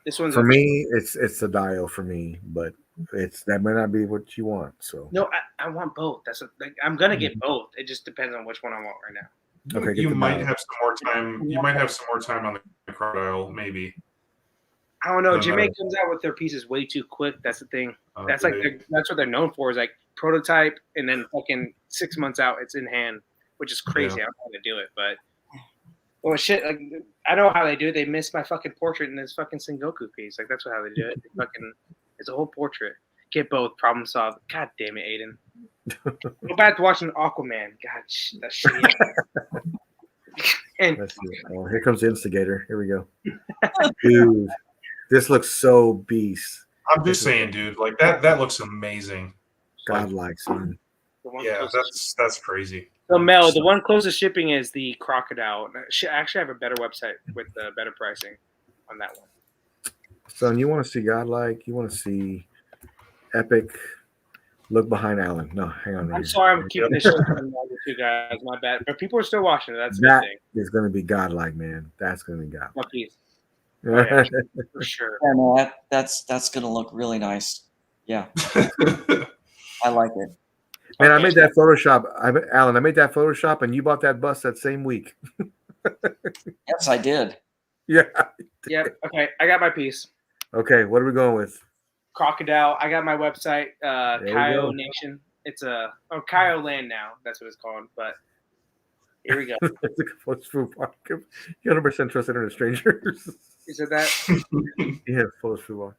This one's For me, it's the Dio for me, but that may not be what you want. So No, I want both. I'm gonna get both. It just depends on which one I want right now. Okay, get you the might Dio. have some more time. You might have some more time on the crocodile, maybe. I don't know. No, Jimmy no. comes out with their pieces way too quick. That's the thing. That's Okay. that's what they're known for is like prototype, and then fucking 6 months out, it's in hand, which is crazy. Yeah. I don't know how to do it, but well, shit. Like I know how they do it. They missed my fucking portrait in this fucking Sengoku piece. Like that's how they do it. It's a whole portrait. Get both. Problem solved. God damn it, Aiden. Go back to watching Aquaman. God, that shit. And Let's see. Oh, here comes the instigator. Here we go. Dude, this looks so beast. I'm just saying, dude. Like that looks amazing. Godlike, son. the one Yeah, closest- that's crazy. So Mel, the one closest shipping is the Crocodile. I actually have a better website with better pricing on that one. Son, you want to see Godlike? You want to see Epic? Look behind Alan. No, hang on. I'm sorry, I'm keeping this shit with you guys. My bad, but people are still watching it. That's a good That thing. is going to be Godlike, man. That's going to be Godlike. One Piece yeah. for sure. Yeah, no, that's going to look really nice. Yeah, I like it. Man, I Okay. made that Photoshop. Alan, I made that Photoshop, and you bought that bus that same week. Yes, I did. Yeah. Yep. Okay. I got my piece. Okay, what are we going with? Crocodile. I got my website, There you Kyo go. Nation. It's Kyo Land now. That's what it's called. But here we go. It's like a Forest Food Park. You 100% trust internet strangers. You said that? Yeah, Forest Food Park.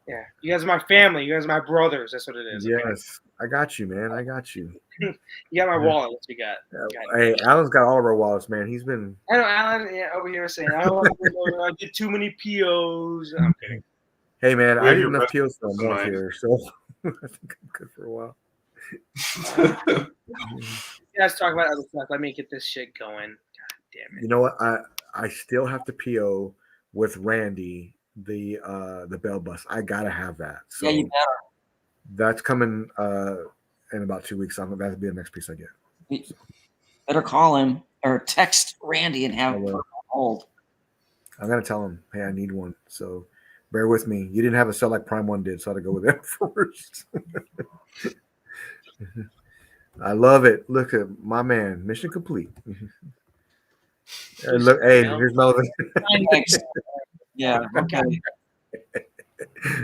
Yeah. You guys are my family. You guys are my brothers. That's what it is. Okay? Yes, I got you, man. I got you. You got my wallet. What you got? Hey, Alan's got all of our wallets, man. He's been. I know Alan over here saying, I did too many POs. I'm kidding. Hey, man, We I have did your enough best POs for a in month mind. here, so I think I'm good for a while. You guys talk about other stuff. Let me get this shit going. God damn it. You know what? I still have to PO with Randy the Bell Bus. I gotta have that. So Yeah, you better. that's coming in about 2 weeks. That'll be the next piece I get. Better call him or text Randy and have I him will. on hold. I'm gonna tell him, hey, I need one. So bear with me. You didn't have a cell like Prime One did, so I had to go with that first. I love it. Look at my man. Mission complete. Look, hey, here's Melvin. Thanks. Yeah. Okay.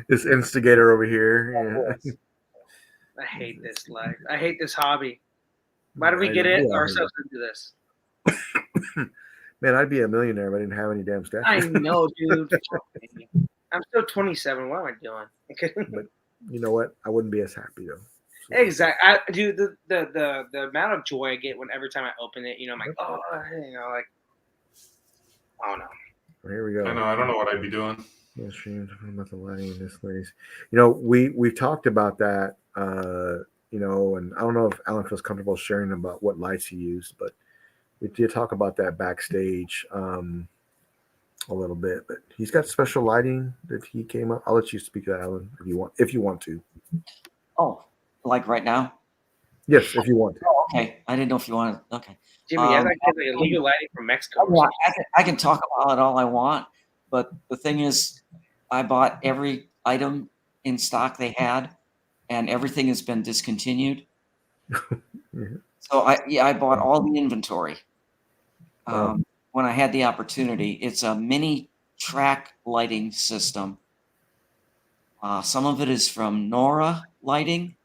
This instigator over here. Yeah. I hate this life. I hate this hobby. Why did we get ourselves into this? Man, I'd be a millionaire if I didn't have any damn staff. I know, dude. I'm still 27. What am I doing? But you know what? I wouldn't be as happy though. So, Exactly. Dude, the amount of joy I get every time I open it, I'm like, oh, like, I don't know. well, here we go. I know. I don't know what I'd be doing. Yeah, stream. I'm not the lighting in this place. We've talked about that. And I don't know if Alan feels comfortable sharing about what lights he used, but we did talk about that backstage a little bit. But he's got special lighting that he came up. I'll let you speak to that, Alan, if you want to. Oh, like right now? Yes, if you want to. Oh, okay. I didn't know if you wanted. Okay. Jimmy, I like illegal lighting from Mexico. I can talk about it all I want, but the thing is, I bought every item in stock they had, and everything has been discontinued. So I bought all the inventory when I had the opportunity. It's a mini track lighting system. Some of it is from Nora Lighting,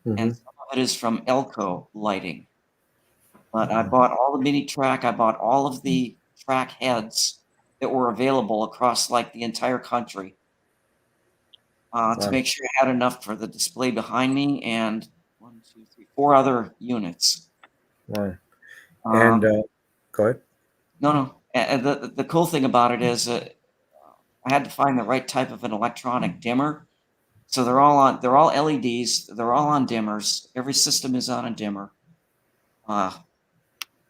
and some of it is from Elco Lighting. But I bought all the mini track. I bought all of the track heads that were available across like the entire country to make sure I had enough for the display behind me and 1, 2, 3, 4 other units. Wow. And go ahead. No. And the cool thing about it is I had to find the right type of an electronic dimmer. So they're all LEDs. They're all on dimmers. Every system is on a dimmer.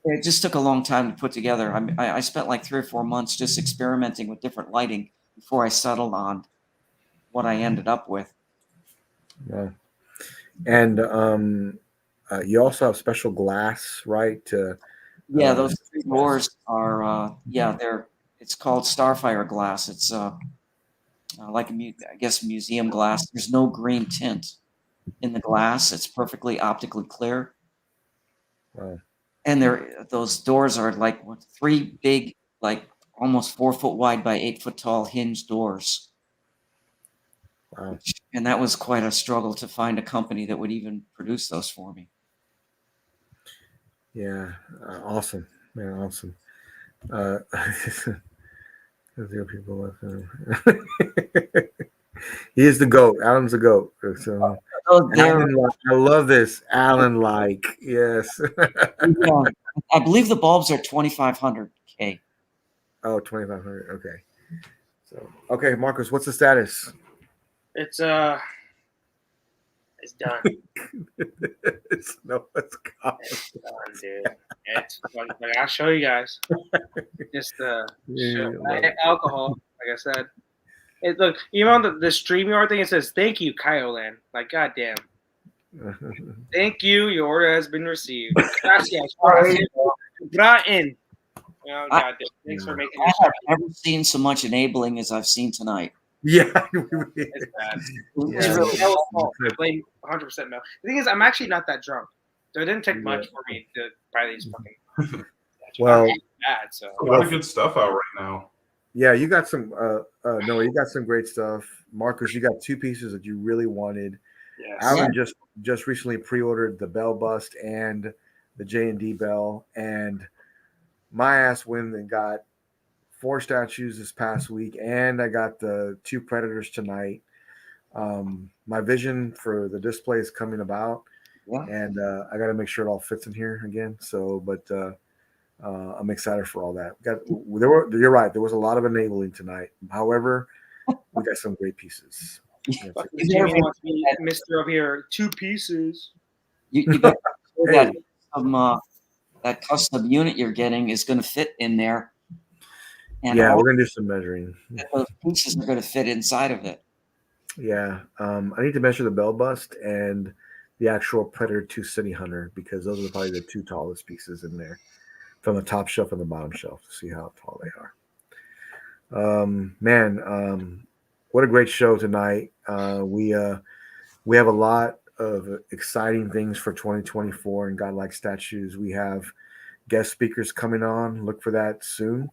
It just took a long time to put together. I spent like 3 or 4 months just experimenting with different lighting before I settled on what I ended up with. Wow. And you also have special glass, right? Yeah, those 3 doors are it's called Starfire glass. It's like I guess museum glass. There's no green tint in the glass. It's perfectly optically clear. Wow. And those doors are like 3 big, like almost 4 foot wide by 8 foot tall hinge doors. Wow. And that was quite a struggle to find a company that would even produce those for me. Yeah. Awesome. Man, awesome. Zero people left. He is the GOAT. Alan's the GOAT. So I love this. Alan yes. Yeah, I believe the bulbs are 2,500K. Oh, 2,500. Okay. So okay, Marcus, what's the status? It's done. It's gone. It's done, dude. It's like I'll show you guys. Just alcohol, like I said. Look, even on the StreamYard thing, it says "Thank you, Kyoland." Like, goddamn. Thank you. Your order has been received. Gracias. Goddamn. Thanks for making. I have never seen so much enabling as I've seen tonight. Yeah, It's bad. Yeah. Mel is fault. I blame 100% Mel. The thing is, I'm actually not that drunk, so it didn't take much for me to buy these fucking. Well, I'm bad, so. A lot of good stuff out right now. yeah, you got some. Noah, you got some great stuff. Marcus, you got two pieces that you really wanted. Yes. Alan just recently pre-ordered the Bell Bust and the J&D Bell, and my ass went and got 4 statues this past week, and I got the 2 Predators tonight. My vision for the display is coming about, and I got to make sure it all fits in here again. So, but I'm excited for all that. You're right. There was a lot of enabling tonight. However, we got some great pieces. Jimmy wants me, Mr. over here, 2 pieces. You better make sure that custom unit you're getting is going to fit in there. And yeah, we're gonna do some measuring. Those pieces are going to fit inside of it. Yeah, I need to measure the Bell Bust and the actual Predator 2 City Hunter because those are probably the 2 tallest pieces in there, from the top shelf and the bottom shelf, to see how tall they are. Man, what a great show tonight. We have a lot of exciting things for 2024 in Godlike Statues. We have guest speakers coming on. Look for that soon.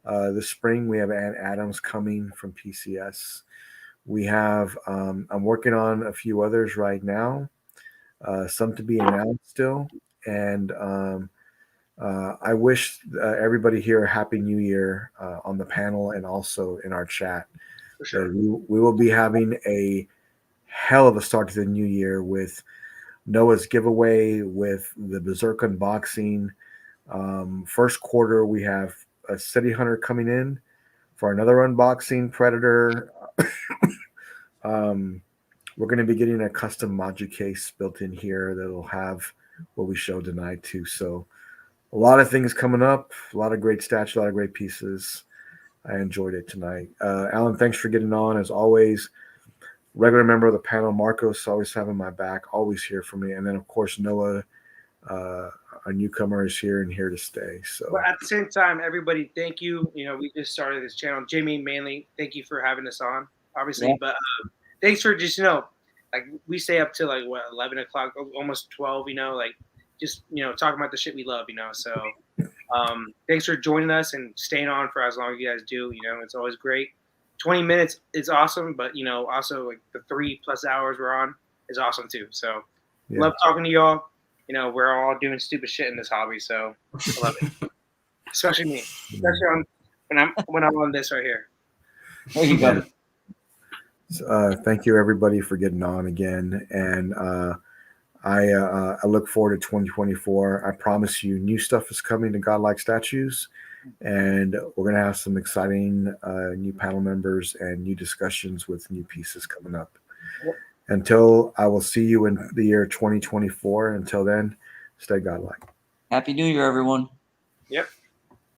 This spring, we have Ann Adams coming from PCS. We have, I'm working on a few others right now, some to be announced still. And I wish everybody here a Happy New Year on the panel and also in our chat. For sure. We will be having a hell of a start to the new year with Noah's giveaway, with the Berserk unboxing. First quarter, we have a City Hunter coming in for another unboxing, Predator. We're going to be getting a custom module case built in here that'll have what we showed tonight too. So a lot of things coming up, a lot of great stats, a lot of great pieces. I enjoyed it tonight. Alan, thanks for getting on as always. Regular member of the panel, Marcos, always having my back, always here for me. And then of course, Noah, our newcomer, is here and here to stay. So but at the same time, everybody, thank you. You know, we just started this channel. Jimmy, mainly, thank you for having us on, obviously. Yeah. But thanks for just, like we stay up till like 11 o'clock, almost 12, like just, talking about the shit we love, So thanks for joining us and staying on for as long as you guys do. It's always great. 20 minutes is awesome, but also like the 3+ hours we're on is awesome too. So love talking to y'all. We're all doing stupid shit in this hobby, so I love it. Especially me. Especially when I'm on this right here. There you go. Thank you everybody for getting on again, and I look forward to 2024. I promise you, new stuff is coming to Godlike Statues, and we're gonna have some exciting new panel members and new discussions with new pieces coming up. Until I will see you in the year 2024. Until then, stay Godlike. Happy New Year, everyone. Yep.